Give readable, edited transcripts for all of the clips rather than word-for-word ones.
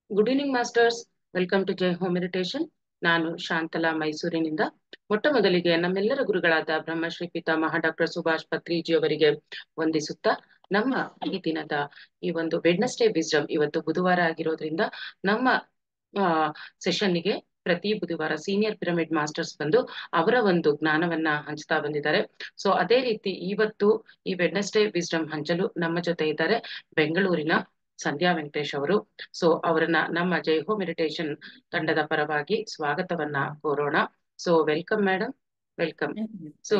Good evening masters. Welcome to Jai home meditation. ನಾನು ಶಾಂತಲಾ, ಮೈಸೂರಿನಿಂದ. ಮೊಟ್ಟ ಮೊದಲಿಗೆ ನಮ್ಮೆಲ್ಲರ ಗುರುಗಳಾದ ಬ್ರಹ್ಮಶ್ರೀ ಪಿತಾಮಹ ಡಾಕ್ಟರ್ ಸುಭಾಷ್ ಪತ್ರಿಜಿ ಅವರಿಗೆ ವಂದಿಸುತ್ತಾ, ನಮ್ಮ ಈ ದಿನದ ಈ ಒಂದು ವೆಡ್ನೆಸ್ಡೇ ವಿಸ್ಡಮ್, ಇವತ್ತು ಬುಧವಾರ ಆಗಿರೋದ್ರಿಂದ ನಮ್ಮ ಸೆಷನ್ನಿಗೆ ಪ್ರತಿ ಬುಧವಾರ ಸೀನಿಯರ್ ಪಿರಮಿಡ್ ಮಾಸ್ಟರ್ಸ್ ಬಂದು ಅವರ ಒಂದು ಜ್ಞಾನವನ್ನ ಹಂಚ್ತಾ ಬಂದಿದ್ದಾರೆ. ಸೊ ಅದೇ ರೀತಿ ಇವತ್ತು ಈ ವೆಡ್ನೆಸ್ಡೇ ವಿಸ್ಡಮ್ ಹಂಚಲು ನಮ್ಮ ಜೊತೆ ಇದ್ದಾರೆ ಬೆಂಗಳೂರಿನ ಸಂಧ್ಯಾ ವೆಂಕಟೇಶ್ ಅವರು. ಸೊ ಅವರನ್ನ ನಮ್ಮ ಜೈ ಹೋ ಮೆಡಿಟೇಷನ್ ತಂಡದ ಪರವಾಗಿ ಸ್ವಾಗತವನ್ನ ಕೋರೋಣ. So welcome madam, welcome. So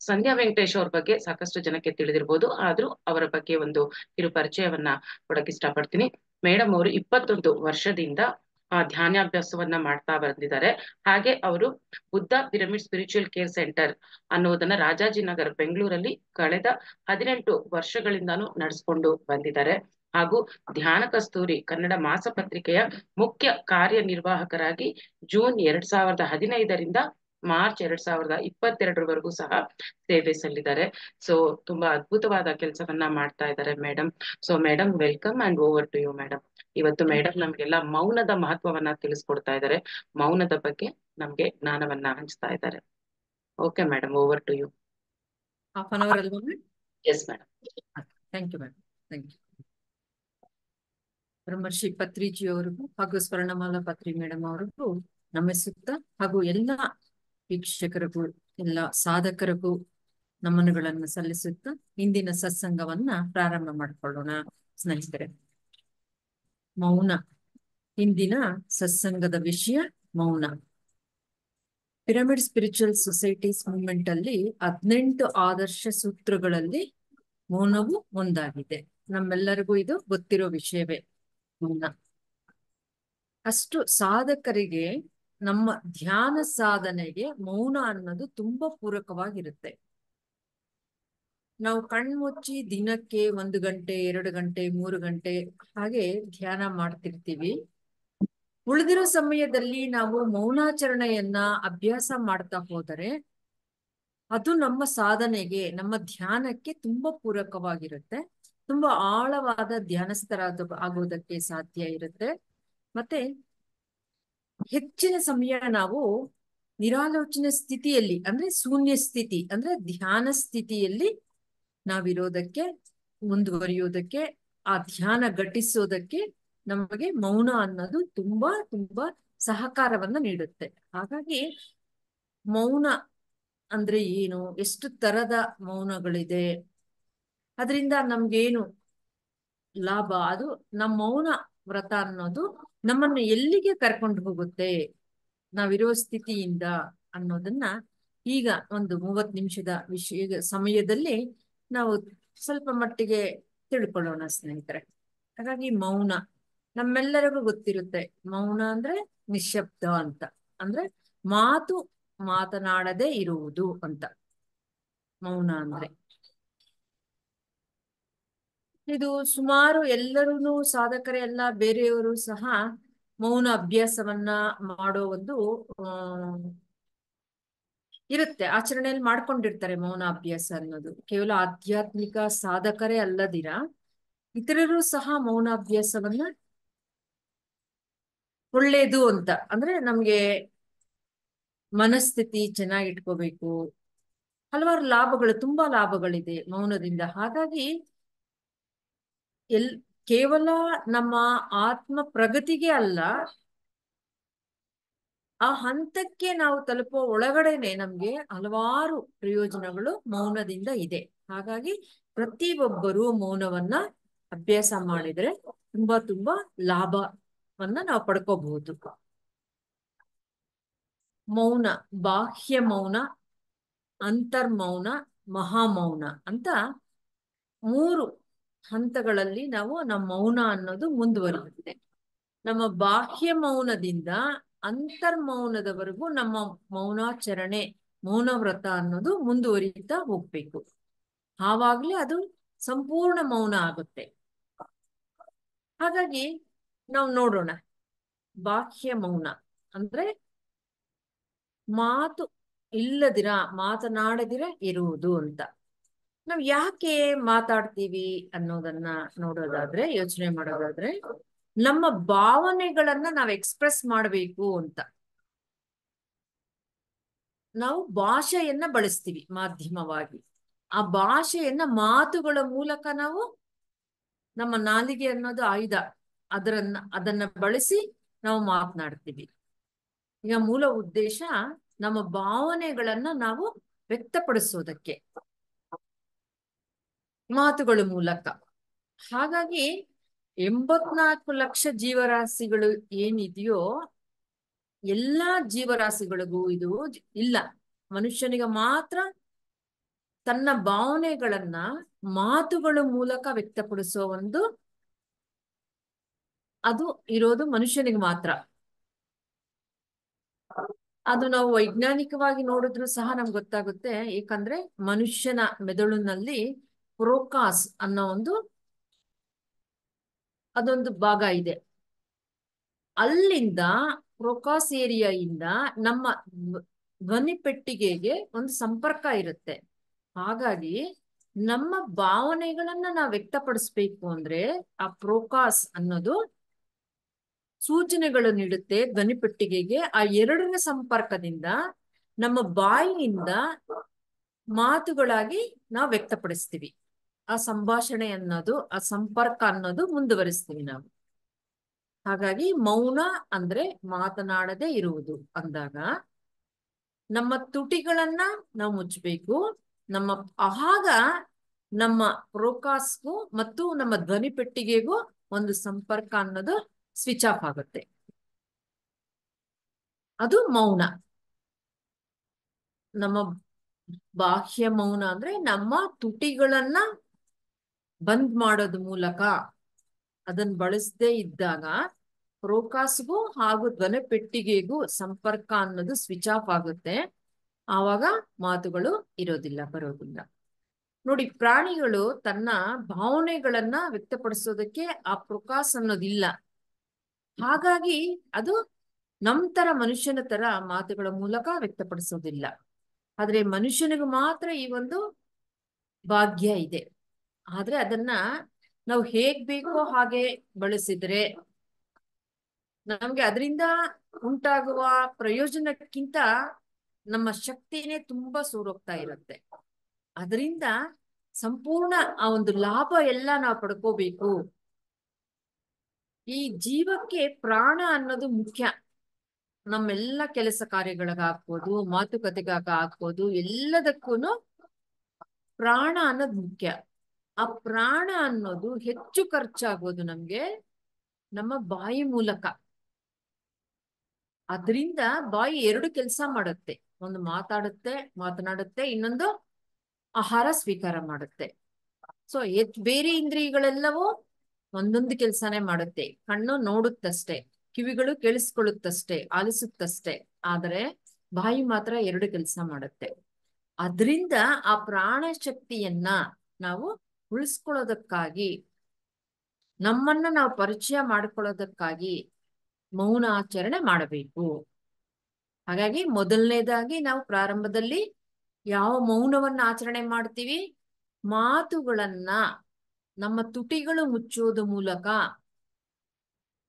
Sandhya Venkatesh ಅವ್ರ ಬಗ್ಗೆ ಸಾಕಷ್ಟು ಜನಕ್ಕೆ ತಿಳಿದಿರ್ಬೋದು, ಆದ್ರೂ ಅವರ ಬಗ್ಗೆ ಒಂದು ಕಿರು ಪರಿಚಯವನ್ನ ಕೊಡಕ್ ಇಷ್ಟಪಡ್ತೀನಿ. ಮೇಡಮ್ ಅವರು 21 ವರ್ಷದಿಂದ ಧ್ಯಾನಾಭ್ಯಾಸವನ್ನ ಮಾಡ್ತಾ ಬಂದಿದ್ದಾರೆ. ಹಾಗೆ ಅವರು Buddha pyramid spiritual care centre ಅನ್ನೋದನ್ನ ರಾಜಾಜಿನಗರ್ ಬೆಂಗಳೂರಲ್ಲಿ ಕಳೆದ 18 ವರ್ಷಗಳಿಂದಾನು ನಡೆಸ್ಕೊಂಡು ಬಂದಿದ್ದಾರೆ. ಹಾಗೂ ಧ್ಯಾನ ಕಸ್ತೂರಿ ಕನ್ನಡ ಮಾಸಪತ್ರಿಕೆಯ ಮುಖ್ಯ ಕಾರ್ಯನಿರ್ವಾಹಕರಾಗಿ ಜೂನ್ 2015ರಿಂದ ಮಾರ್ಚ್ 2022ರವರೆಗೂ ಸಹ ಸೇವೆ ಸಲ್ಲಿದ್ದಾರೆ. ಸೊ ತುಂಬಾ ಅದ್ಭುತವಾದ ಕೆಲಸವನ್ನ ಮಾಡ್ತಾ ಇದ್ದಾರೆ madam. So madam, welcome and over to you madam. ಇವತ್ತು ಮೇಡಮ್ ನಮ್ಗೆಲ್ಲ ಮೌನದ ಮಹತ್ವವನ್ನ ತಿಳಿಸ್ಕೊಡ್ತಾ ಇದ್ದಾರೆ, ಮೌನದ ಬಗ್ಗೆ ನಮ್ಗೆ ಜ್ಞಾನವನ್ನ ಹಂಚ್ತಾ ಇದ್ದಾರೆ. Okay madam, over to you. Half an hour ಅಲ್ವಾ? Yes madam. Thank you madam, thank you. Brahmarshi Patriji ಅವರಿಗೂ ಹಾಗೂ ಸ್ವರ್ಣಮಾಲಾ ಪತ್ರಿ ಮೇಡಮ್ ಅವರಿಗೂ ನಮಿಸುತ್ತಾ, ಹಾಗೂ ಎಲ್ಲ ವೀಕ್ಷಕರಿಗೂ ಎಲ್ಲ ಸಾಧಕರಿಗೂ ನಮನಗಳನ್ನು ಸಲ್ಲಿಸುತ್ತಾ ಇಂದಿನ ಸತ್ಸಂಗವನ್ನ ಪ್ರಾರಂಭ ಮಾಡಿಕೊಳ್ಳೋಣ ಸ್ನೇಹಿತರೆ. ಮೌನ. ಇಂದಿನ ಸತ್ಸಂಗದ ವಿಷಯ ಮೌನ. ಪಿರಮಿಡ್ ಸ್ಪಿರಿಚುವಲ್ ಸೊಸೈಟೀಸ್ ಮೂವ್ಮೆಂಟ್ ಅಲ್ಲಿ 18 ಆದರ್ಶ ಸೂತ್ರಗಳಲ್ಲಿ ಮೌನವು ಒಂದಾಗಿದೆ. ನಮ್ಮೆಲ್ಲರಿಗೂ ಇದು ಗೊತ್ತಿರೋ ವಿಷಯವೇ ಮೌನ. ಅಷ್ಟು ಸಾಧಕರಿಗೆ, ನಮ್ಮ ಧ್ಯಾನ ಸಾಧನೆಗೆ ಮೌನ ಅನ್ನೋದು ತುಂಬಾ ಪೂರಕವಾಗಿರುತ್ತೆ. ನಾವು ಕಣ್ಮುಚ್ಚಿ ದಿನಕ್ಕೆ 1 ಗಂಟೆ, 2 ಗಂಟೆ, 3 ಗಂಟೆ ಹಾಗೆ ಧ್ಯಾನ ಮಾಡ್ತಿರ್ತೀವಿ. ಉಳಿದಿರೋ ಸಮಯದಲ್ಲಿ ನಾವು ಮೌನಾಚರಣೆಯನ್ನ ಅಭ್ಯಾಸ ಮಾಡ್ತಾ ಹೋದರೆ ಅದು ನಮ್ಮ ಸಾಧನೆಗೆ, ನಮ್ಮ ಧ್ಯಾನಕ್ಕೆ ತುಂಬಾ ಪೂರಕವಾಗಿರುತ್ತೆ. ತುಂಬಾ ಆಳವಾದ ಆಗೋದಕ್ಕೆ ಸಾಧ್ಯ ಇರುತ್ತೆ. ಮತ್ತೆ ಹೆಚ್ಚಿನ ಸಮಯ ನಾವು ನಿರಾಲೋಚನೆ ಸ್ಥಿತಿಯಲ್ಲಿ, ಅಂದ್ರೆ ಶೂನ್ಯ ಸ್ಥಿತಿ, ಅಂದ್ರೆ ಧ್ಯಾನ ಸ್ಥಿತಿಯಲ್ಲಿ ನಾವಿರೋದಕ್ಕೆ, ಮುಂದುವರಿಯೋದಕ್ಕೆ, ಆ ಧ್ಯಾನ ಘಟಿಸೋದಕ್ಕೆ ನಮಗೆ ಮೌನ ಅನ್ನೋದು ತುಂಬಾ ತುಂಬಾ ಸಹಕಾರವನ್ನ ನೀಡುತ್ತೆ. ಹಾಗಾಗಿ ಮೌನ ಅಂದ್ರೆ ಏನು, ಎಷ್ಟು ತರದ ಮೌನಗಳಿದೆ, ಅದರಿಂದ ನಮ್ಗೇನು ಲಾಭ, ಅದು ನಮ್ಮ ಮೌನ ವ್ರತ ಅನ್ನೋದು ನಮ್ಮನ್ನ ಎಲ್ಲಿಗೆ ಕರ್ಕೊಂಡು ಹೋಗುತ್ತೆ ನಾವಿರೋ ಸ್ಥಿತಿಯಿಂದ ಅನ್ನೋದನ್ನ ಈಗ ಒಂದು 30 ನಿಮಿಷದ ಸಮಯದಲ್ಲಿ ನಾವು ಸ್ವಲ್ಪ ಮಟ್ಟಿಗೆ ತಿಳ್ಕೊಳ್ಳೋಣ ಸ್ನೇಹಿತರೆ. ಹಾಗಾಗಿ ಮೌನ ನಮ್ಮೆಲ್ಲರಿಗೂ ಗೊತ್ತಿರುತ್ತೆ. ಮೌನ ಅಂದ್ರೆ ನಿಶ್ಶಬ್ದ ಅಂತ, ಅಂದ್ರೆ ಮಾತನಾಡದೆ ಇರುವುದು ಅಂತ ಮೌನ ಅಂದ್ರೆ. ಇದು ಸುಮಾರು ಎಲ್ಲರೂ, ಸಾಧಕರೇ ಎಲ್ಲ, ಬೇರೆಯವರು ಸಹ ಮೌನ ಅಭ್ಯಾಸವನ್ನ ಮಾಡೋ ಒಂದು ಇರುತ್ತೆ, ಆಚರಣೆಯಲ್ಲಿ ಮಾಡ್ಕೊಂಡಿರ್ತಾರೆ. ಮೌನ ಅಭ್ಯಾಸ ಅನ್ನೋದು ಕೇವಲ ಆಧ್ಯಾತ್ಮಿಕ ಸಾಧಕರೇ ಅಲ್ಲದಿರ ಇತರರು ಸಹ ಮೌನಾಭ್ಯಾಸವನ್ನ ಒಳ್ಳೇದು ಅಂತ, ಅಂದ್ರೆ ನಮ್ಗೆ ಮನಸ್ಥಿತಿ ಚೆನ್ನಾಗಿಟ್ಕೋಬೇಕು, ಹಲವಾರು ಲಾಭಗಳು, ತುಂಬಾ ಲಾಭಗಳಿದೆ ಮೌನದಿಂದ. ಹಾಗಾಗಿ ಕೇವಲ ನಮ್ಮ ಆತ್ಮ ಪ್ರಗತಿಗೆ ಅಲ್ಲ, ಆ ಹಂತಕ್ಕೆ ನಾವು ತಲುಪೋ ಒಳಗಡೆನೆ ನಮ್ಗೆ ಹಲವಾರು ಪ್ರಯೋಜನಗಳು ಮೌನದಿಂದ ಇದೆ. ಹಾಗಾಗಿ ಪ್ರತಿಯೊಬ್ಬರು ಮೌನವನ್ನ ಅಭ್ಯಾಸ ಮಾಡಿದ್ರೆ ತುಂಬಾ ತುಂಬಾ ಲಾಭವನ್ನ ನಾವು ಪಡ್ಕೋಬಹುದು. ಮೌನ, ಬಾಹ್ಯ ಮೌನ, ಅಂತರ್ಮೌನ, ಮಹಾಮೌನ ಅಂತ 3 ಹಂತಗಳಲ್ಲಿ ನಮ್ಮ ಮೌನ ಅನ್ನೋದು ಮುಂದುವರಿಯುತ್ತೆ. ನಮ್ಮ ಬಾಹ್ಯ ಮೌನದಿಂದ ಅಂತರ್ಮೌನದವರೆಗೂ ನಮ್ಮ ಮೌನಾಚರಣೆ, ಮೌನ ವ್ರತ ಅನ್ನೋದು ಮುಂದುವರಿತಾ ಹೋಗ್ಬೇಕು. ಆವಾಗ್ಲೇ ಅದು ಸಂಪೂರ್ಣ ಮೌನ ಆಗುತ್ತೆ. ಹಾಗಾಗಿ ನಾವು ನೋಡೋಣ, ಬಾಹ್ಯ ಮೌನ ಅಂದ್ರೆ ಮಾತು ಇಲ್ಲದಿರ, ಮಾತನಾಡದಿರ ಇರುವುದು ಅಂತ. ನಾವ್ ಯಾಕೆ ಮಾತಾಡ್ತೀವಿ ಅನ್ನೋದನ್ನ ನೋಡೋದಾದ್ರೆ, ಯೋಚನೆ ಮಾಡೋದಾದ್ರೆ, ನಮ್ಮ ಭಾವನೆಗಳನ್ನ ನಾವು ಎಕ್ಸ್ಪ್ರೆಸ್ ಮಾಡಬೇಕು ಅಂತ ನಾವು ಭಾಷೆಯನ್ನ ಬಳಸ್ತೀವಿ ಮಾಧ್ಯಮವಾಗಿ. ಆ ಭಾಷೆಯನ್ನ ಮಾತುಗಳ ಮೂಲಕ ನಾವು, ನಮ್ಮ ನಾಲಿಗೆ ಅನ್ನೋದು ಆಯುಧ, ಅದನ್ನ ಬಳಸಿ ನಾವು ಮಾತನಾಡ್ತೀವಿ. ಈಗ ಮೂಲ ಉದ್ದೇಶ ನಮ್ಮ ಭಾವನೆಗಳನ್ನ ನಾವು ವ್ಯಕ್ತಪಡಿಸೋದಕ್ಕೆ ಮಾತುಗಳ ಮೂಲಕ. ಹಾಗಾಗಿ 84 ಲಕ್ಷ ಜೀವರಾಶಿಗಳು ಏನಿದೆಯೋ ಎಲ್ಲಾ ಜೀವರಾಶಿಗಳಿಗೂ ಇದು ಇಲ್ಲ. ಮನುಷ್ಯನಿಗೆ ಮಾತ್ರ ತನ್ನ ಭಾವನೆಗಳನ್ನ ಮಾತುಗಳ ಮೂಲಕ ವ್ಯಕ್ತಪಡಿಸೋ ಅದು ಇರೋದು ಮನುಷ್ಯನಿಗೆ ಮಾತ್ರ. ಅದು ನಾವು ವೈಜ್ಞಾನಿಕವಾಗಿ ನೋಡಿದ್ರು ಸಹ ನಮ್ಗೆ ಗೊತ್ತಾಗುತ್ತೆ. ಏಕೆಂದ್ರೆ ಮನುಷ್ಯನ ಮೆದುಳಿನಲ್ಲಿ ಪ್ರೋಕಾಸ್ ಅನ್ನೋ ಅದೊಂದು ಭಾಗ ಇದೆ. ಅಲ್ಲಿಂದ ಪ್ರೋಕಾಸ್ ಏರಿಯಾಯಿಂದ ನಮ್ಮ ಧ್ವನಿ ಪೆಟ್ಟಿಗೆಗೆ ಒಂದು ಸಂಪರ್ಕ ಇರುತ್ತೆ. ಹಾಗಾಗಿ ನಮ್ಮ ಭಾವನೆಗಳನ್ನ ನಾವು ವ್ಯಕ್ತಪಡಿಸ್ಬೇಕು ಅಂದ್ರೆ ಆ ಪ್ರೋಕಾಸ್ ಅನ್ನೋದು ಸೂಚನೆಗಳು ನೀಡುತ್ತೆ ಧ್ವನಿ ಪೆಟ್ಟಿಗೆಗೆ. ಆ ಎರಡನೇ ಸಂಪರ್ಕದಿಂದ ನಮ್ಮ ಬಾಯಿಯಿಂದ ಮಾತುಗಳಾಗಿ ನಾವು ವ್ಯಕ್ತಪಡಿಸ್ತೀವಿ. ಆ ಸಂಭಾಷಣೆ ಅನ್ನೋದು, ಆ ಸಂಪರ್ಕ ಅನ್ನೋದು ಮುಂದುವರಿಸ್ತೀವಿ ನಾವು. ಹಾಗಾಗಿ ಮೌನ ಅಂದ್ರೆ ಮಾತನಾಡದೇ ಇರುವುದು ಅಂದಾಗ ನಮ್ಮ ತುಟಿಗಳನ್ನ ನಾವು ಮುಚ್ಚಬೇಕು. ಆಗ ನಮ್ಮ ಪ್ರೋಕಾಸ್ಗೂ ಮತ್ತು ನಮ್ಮ ಧ್ವನಿ ಪೆಟ್ಟಿಗೆಗೂ ಒಂದು ಸಂಪರ್ಕ ಅನ್ನೋದು ಸ್ವಿಚ್ ಆಫ್ ಆಗುತ್ತೆ. ಅದು ಮೌನ. ನಮ್ಮ ಬಾಹ್ಯ ಮೌನ ಅಂದ್ರೆ ನಮ್ಮ ತುಟಿಗಳನ್ನ ಬಂದ್ ಮಾಡೋದ್ ಮೂಲಕ, ಅದನ್ನ ಬಳಸದೇ ಇದ್ದಾಗ ಪ್ರೋಕಾಸ್ಗೂ ಹಾಗೂ ಧ್ವನಿ ಪೆಟ್ಟಿಗೆಗೂ ಸಂಪರ್ಕ ಅನ್ನೋದು ಸ್ವಿಚ್ ಆಫ್ ಆಗುತ್ತೆ. ಆವಾಗ ಮಾತುಗಳು ಬರೋದಿಲ್ಲ. ನೋಡಿ, ಪ್ರಾಣಿಗಳು ತನ್ನ ಭಾವನೆಗಳನ್ನ ವ್ಯಕ್ತಪಡಿಸೋದಕ್ಕೆ ಆ ಪ್ರೋಕಾಸ್ ಅನ್ನೋದಿಲ್ಲ. ಹಾಗಾಗಿ ಅದು ತರ ಮನುಷ್ಯನ ತರ ಮಾತುಗಳ ಮೂಲಕ ವ್ಯಕ್ತಪಡಿಸೋದಿಲ್ಲ. ಆದ್ರೆ ಮನುಷ್ಯನಿಗೆ ಮಾತ್ರ ಈ ಒಂದು ಭಾಗ್ಯ ಇದೆ. ಆದ್ರೆ ಅದನ್ನ ನಾವು ಹೇಗ್ ಬೇಕೋ ಹಾಗೆ ಬಳಸಿದ್ರೆ ನಮ್ಗೆ ಅದರಿಂದ ಉಂಟಾಗುವ ಪ್ರಯೋಜನಕ್ಕಿಂತ ನಮ್ಮ ಶಕ್ತಿನೇ ತುಂಬಾ ಸೂರೋಗ್ತಾ ಇರುತ್ತೆ. ಅದರಿಂದ ಸಂಪೂರ್ಣ ಆ ಒಂದು ಲಾಭ ಎಲ್ಲ ನಾವು ಪಡ್ಕೋಬೇಕು. ಈ ಜೀವಕ್ಕೆ ಪ್ರಾಣ ಅನ್ನೋದು ಮುಖ್ಯ. ನಮ್ಮೆಲ್ಲ ಕೆಲಸ ಕಾರ್ಯಗಳಿಗಾಗ್ಬೋದು, ಮಾತುಕತೆಗಾಗ್ಬೋದು, ಎಲ್ಲದಕ್ಕೂ ಪ್ರಾಣ ಅನ್ನೋದು ಮುಖ್ಯ. ಆ ಪ್ರಾಣ ಅನ್ನೋದು ಹೆಚ್ಚು ಖರ್ಚಾಗೋದು ನಮ್ಗೆ ನಮ್ಮ ಬಾಯಿ ಮೂಲಕ. ಅದರಿಂದ ಬಾಯಿ ಎರಡು ಕೆಲಸ ಮಾಡುತ್ತೆ. ಒಂದು ಮಾತನಾಡುತ್ತೆ, ಇನ್ನೊಂದು ಆಹಾರ ಸ್ವೀಕಾರ ಮಾಡುತ್ತೆ. ಸೊ ಬೇರೆ ಇಂದ್ರಿಯಗಳೆಲ್ಲವೂ ಒಂದೊಂದು ಕೆಲಸನೇ ಮಾಡುತ್ತೆ. ಕಣ್ಣು ನೋಡುತ್ತಷ್ಟೇ, ಕಿವಿಗಳು ಕೇಳಿಸ್ಕೊಳ್ಳುತ್ತಷ್ಟೇ, ಆಲಿಸುತ್ತಷ್ಟೇ. ಆದರೆ ಬಾಯಿ ಮಾತ್ರ ಎರಡು ಕೆಲಸ ಮಾಡುತ್ತೆ. ಅದರಿಂದ ಆ ಪ್ರಾಣ ಶಕ್ತಿಯನ್ನ ನಾವು ಉಳಿಸ್ಕೊಳ್ಳೋದಕ್ಕಾಗಿ, ನಮ್ಮನ್ನ ನಾವು ಪರಿಚಯ ಮಾಡ್ಕೊಳ್ಳೋದಕ್ಕಾಗಿ ಮೌನ ಆಚರಣೆ ಮಾಡಬೇಕು. ಹಾಗಾಗಿ ಮೊದಲನೇದಾಗಿ ನಾವು ಪ್ರಾರಂಭದಲ್ಲಿ ಯಾವ ಮೌನವನ್ನ ಆಚರಣೆ ಮಾಡ್ತೀವಿ? ಮಾತುಗಳನ್ನ ನಮ್ಮ ತುಟಿಗಳು ಮುಚ್ಚೋದು ಮೂಲಕ,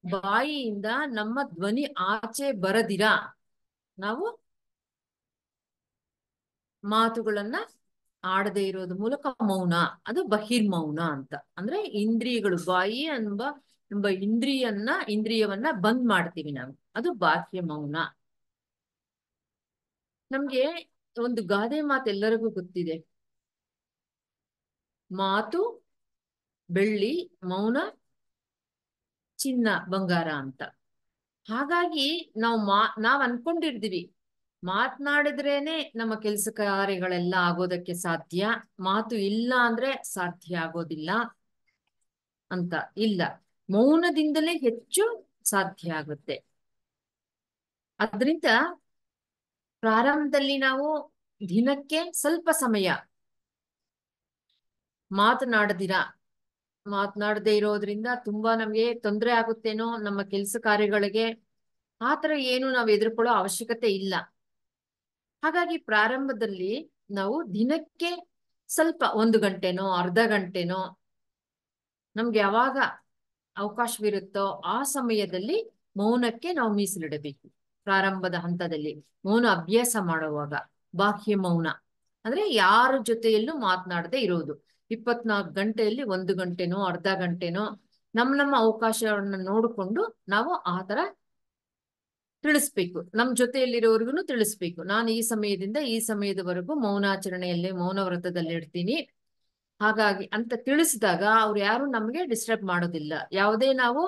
ಬಾಯಿಯಿಂದ ನಮ್ಮ ಧ್ವನಿ ಆಚೆ ಬರದಿರ ನಾವು ಮಾತುಗಳನ್ನ ಆಡದೆ ಇರೋದು ಮೂಲಕ ಮೌನ. ಅದು ಬಹಿರ್ಮೌನ ಅಂತ. ಅಂದ್ರೆ ಇಂದ್ರಿಯಗಳು, ಬಾಯಿ ಎಂಬ ಇಂದ್ರಿಯವನ್ನ ಬಂದ್ ಮಾಡ್ತೀವಿ ನಾವು. ಅದು ಬಾಹ್ಯ ಮೌನ. ನಮ್ಗೆ ಒಂದು ಗಾದೆ ಮಾತು ಎಲ್ಲರಿಗೂ ಗೊತ್ತಿದೆ. ಮಾತು ಬೆಳ್ಳಿ, ಮೌನ ಚಿನ್ನ ಬಂಗಾರ ಅಂತ. ಹಾಗಾಗಿ ನಾವ್ ಅನ್ಕೊಂಡಿರ್ತೀವಿ ಮಾತನಾಡಿದ್ರೇನೆ ನಮ್ಮ ಕೆಲಸ ಕಾರ್ಯಗಳೆಲ್ಲ ಆಗೋದಕ್ಕೆ ಸಾಧ್ಯ, ಮಾತು ಇಲ್ಲ ಅಂದ್ರೆ ಸಾಧ್ಯ ಆಗೋದಿಲ್ಲ ಅಂತ. ಇಲ್ಲ, ಮೌನದಿಂದಲೇ ಹೆಚ್ಚು ಸಾಧ್ಯ ಆಗುತ್ತೆ. ಅದರಿಂದ ಪ್ರಾರಂಭದಲ್ಲಿ ನಾವು ದಿನಕ್ಕೆ ಸ್ವಲ್ಪ ಸಮಯ ಮಾತನಾಡದೇ ಇರೋದ್ರಿಂದ ತುಂಬಾ ನಮ್ಗೆ ತೊಂದರೆ ಆಗುತ್ತೇನೋ ನಮ್ಮ ಕೆಲಸ ಕಾರ್ಯಗಳಿಗೆ. ಆತರ ಏನು ನಾವು ಎದುರ್ಕೊಳ್ಳೋ ಅವಶ್ಯಕತೆ ಇಲ್ಲ. ಹಾಗಾಗಿ ಪ್ರಾರಂಭದಲ್ಲಿ ನಾವು ದಿನಕ್ಕೆ ಸ್ವಲ್ಪ 1 ಗಂಟೆನೋ ಅರ್ಧ ಗಂಟೆನೋ ನಮ್ಗೆ ಯಾವಾಗ ಅವಕಾಶವಿರುತ್ತೋ ಆ ಸಮಯದಲ್ಲಿ ಮೌನಕ್ಕೆ ನಾವು ಮೀಸಲಿಡಬೇಕು. ಪ್ರಾರಂಭದ ಹಂತದಲ್ಲಿ ಮೌನ ಅಭ್ಯಾಸ ಮಾಡುವಾಗ ಬಾಹ್ಯ ಮೌನ ಅಂದ್ರೆ ಯಾರ ಜೊತೆಯಲ್ಲೂ ಮಾತನಾಡದೆ ಇರೋದು. 24 ಗಂಟೆಯಲ್ಲಿ 1 ಗಂಟೆನೋ ಅರ್ಧ ಗಂಟೆನೋ ನಮ್ಮ ಅವಕಾಶವನ್ನ ನೋಡಿಕೊಂಡು ನಾವು ಆ ತರ ತಿಳಿಸ್ಬೇಕು. ನಮ್ ಜೊತೆಯಲ್ಲಿರೋರ್ಗು ತಿಳಿಸ್ಬೇಕು, ನಾನು ಈ ಸಮಯದಿಂದ ಈ ಸಮಯದವರೆಗೂ ಮೌನಾಚರಣೆಯಲ್ಲಿ ಮೌನ ವ್ರತದಲ್ಲಿ ಇರ್ತೀನಿ, ಹಾಗಾಗಿ ಅಂತ ತಿಳಿಸಿದಾಗ ಅವ್ರು ಯಾರು ನಮ್ಗೆ ಡಿಸ್ಟರ್ಬ್ ಮಾಡೋದಿಲ್ಲ. ಯಾವುದೇ ನಾವು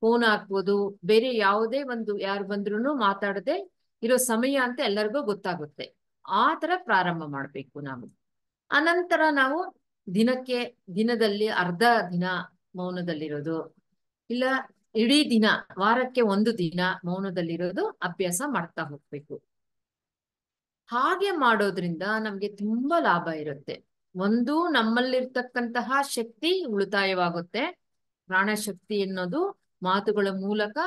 ಫೋನ್ ಹಾಕ್ಬೋದು, ಬೇರೆ ಯಾವುದೇ ಒಂದು ಯಾರು ಬಂದ್ರು ಮಾತಾಡದೆ ಇರೋ ಸಮಯ ಅಂತ ಎಲ್ಲರಿಗೂ ಗೊತ್ತಾಗುತ್ತೆ. ಆ ತರ ಪ್ರಾರಂಭ ಮಾಡ್ಬೇಕು ನಾವು. ಅನಂತರ ನಾವು ದಿನದಲ್ಲಿ ಅರ್ಧ ದಿನ ಮೌನದಲ್ಲಿರೋದು, ಇಲ್ಲ ಇಡೀ ದಿನ, ವಾರಕ್ಕೆ 1 ದಿನ ಮೌನದಲ್ಲಿರೋದು ಅಭ್ಯಾಸ ಮಾಡ್ತಾ ಹೋಗ್ಬೇಕು. ಹಾಗೆ ಮಾಡೋದ್ರಿಂದ ನಮ್ಗೆ ತುಂಬಾ ಲಾಭ ಇರುತ್ತೆ. ಒಂದು, ನಮ್ಮಲ್ಲಿರ್ತಕ್ಕಂತಹ ಶಕ್ತಿ ಉಳಿತಾಯವಾಗುತ್ತೆ. ಪ್ರಾಣಶಕ್ತಿ ಎನ್ನೋದು ಮಾತುಗಳ ಮೂಲಕ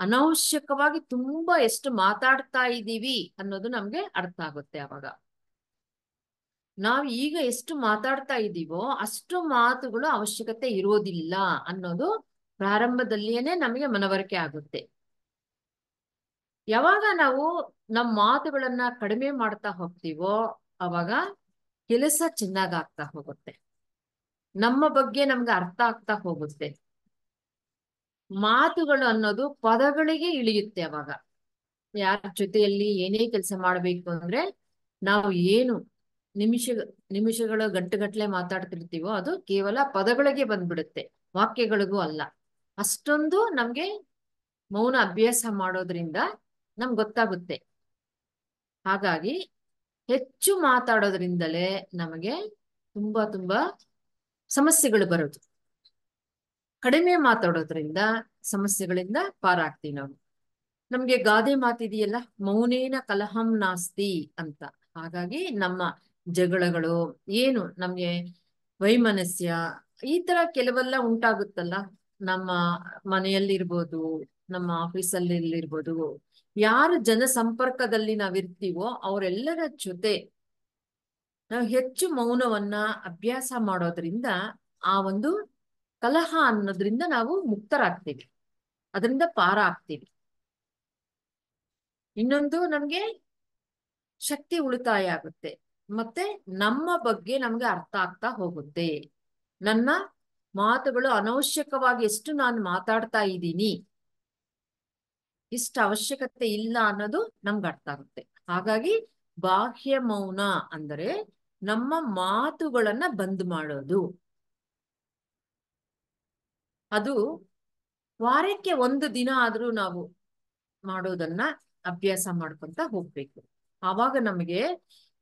ಅನವಶ್ಯಕವಾಗಿ ತುಂಬಾ ಎಷ್ಟು ಮಾತಾಡ್ತಾ ಇದ್ದೀವಿ ಅನ್ನೋದು ನಮ್ಗೆ ಅರ್ಥ ಆಗುತ್ತೆ. ಅವಾಗ ನಾವು ಈಗ ಎಷ್ಟು ಮಾತಾಡ್ತಾ ಇದ್ದೀವೋ ಅಷ್ಟು ಮಾತುಗಳು ಅವಶ್ಯಕತೆ ಇರೋದಿಲ್ಲ ಅನ್ನೋದು ಪ್ರಾರಂಭದಲ್ಲಿಯೇ ನಮಗೆ ಮನವರಿಕೆ ಆಗುತ್ತೆ. ಯಾವಾಗ ನಾವು ನಮ್ಮ ಮಾತುಗಳನ್ನ ಕಡಿಮೆ ಮಾಡ್ತಾ ಹೋಗ್ತೀವೋ ಅವಾಗ ಕೆಲಸ ಚೆನ್ನಾಗಾಗ್ತಾ ಹೋಗುತ್ತೆ, ನಮ್ಮ ಬಗ್ಗೆ ನಮ್ಗೆ ಅರ್ಥ ಆಗ್ತಾ ಹೋಗುತ್ತೆ. ಮಾತುಗಳು ಅನ್ನೋದು ಪದಗಳಿಗೆ ಇಳಿಯುತ್ತೆ. ಅವಾಗ ಯಾರ ಜೊತೆಯಲ್ಲಿ ಏನೇ ಕೆಲಸ ಮಾಡ್ಬೇಕು ಅಂದ್ರೆ ನಾವು ಏನು ನಿಮಿಷಗಳ ಗಂಟೆಗಟ್ಲೆ ಮಾತಾಡ್ತಿರ್ತೀವೋ ಅದು ಕೇವಲ ಪದಗಳಿಗೆ ಬಂದ್ಬಿಡುತ್ತೆ, ವಾಕ್ಯಗಳಿಗೂ ಅಲ್ಲ. ಅಷ್ಟೊಂದು ನಮ್ಗೆ ಮೌನ ಅಭ್ಯಾಸ ಮಾಡೋದ್ರಿಂದ ನಮ್ಗೆ ಗೊತ್ತಾಗುತ್ತೆ. ಹಾಗಾಗಿ ಹೆಚ್ಚು ಮಾತಾಡೋದ್ರಿಂದಲೇ ನಮಗೆ ತುಂಬಾ ಸಮಸ್ಯೆಗಳು ಬರೋದು. ಕಡಿಮೆ ಮಾತಾಡೋದ್ರಿಂದ ಸಮಸ್ಯೆಗಳಿಂದ ಪಾರಾಗ್ತೀವಿ ನಾವು. ನಮ್ಗೆ ಗಾದೆ ಮಾತಿದೆಯಲ್ಲ, ಮೌನೇನ ಕಲಹಂ ನಾಸ್ತಿ ಅಂತ. ಹಾಗಾಗಿ ನಮ್ಮ ಜಗಳಗಳು ಏನು ನಮ್ಗೆ ವೈಮನಸ್ಯ ಈ ತರ ಕೆಲವೆಲ್ಲ ಉಂಟಾಗುತ್ತಲ್ಲ, ನಮ್ಮ ಮನೆಯಲ್ಲಿರ್ಬೋದು, ನಮ್ಮ ಆಫೀಸಲ್ಲಿ ಇರ್ಬೋದು, ಯಾರು ಜನ ಸಂಪರ್ಕದಲ್ಲಿ ನಾವಿರ್ತೀವೋ ಅವರೆಲ್ಲರ ಜೊತೆ ನಾವು ಹೆಚ್ಚು ಮೌನವನ್ನ ಅಭ್ಯಾಸ ಮಾಡೋದ್ರಿಂದ ಆ ಒಂದು ಕಲಹ ಅನ್ನೋದ್ರಿಂದ ನಾವು ಮುಕ್ತರಾಗ್ತೀವಿ, ಅದರಿಂದ ಪಾರ ಆಗ್ತೀವಿ. ಇನ್ನೊಂದು, ನಮ್ಗೆ ಶಕ್ತಿ ಉಳಿತಾಯ ಆಗುತ್ತೆ, ಮತ್ತೆ ನಮ್ಮ ಬಗ್ಗೆ ನಮ್ಗೆ ಅರ್ಥ ಆಗ್ತಾ ಹೋಗುತ್ತೆ. ನನ್ನ ಮಾತುಗಳು ಅನವಶ್ಯಕವಾಗಿ ಎಷ್ಟು ನಾನು ಮಾತಾಡ್ತಾ ಇದ್ದೀನಿ, ಇಷ್ಟ ಅವಶ್ಯಕತೆ ಇಲ್ಲ ಅನ್ನೋದು ನಮ್ಗೆ ಅರ್ಥ ಆಗುತ್ತೆ. ಹಾಗಾಗಿ ಬಾಹ್ಯ ಮೌನ ಅಂದರೆ ನಮ್ಮ ಮಾತುಗಳನ್ನ ಬಂದ್ ಮಾಡೋದು. ಅದು ವಾರಕ್ಕೆ 1 ದಿನ ಆದ್ರೂ ನಾವು ಮಾಡೋದನ್ನ ಅಭ್ಯಾಸ ಮಾಡ್ಕೊಂತ ಹೋಗ್ಬೇಕು. ಆವಾಗ ನಮಗೆ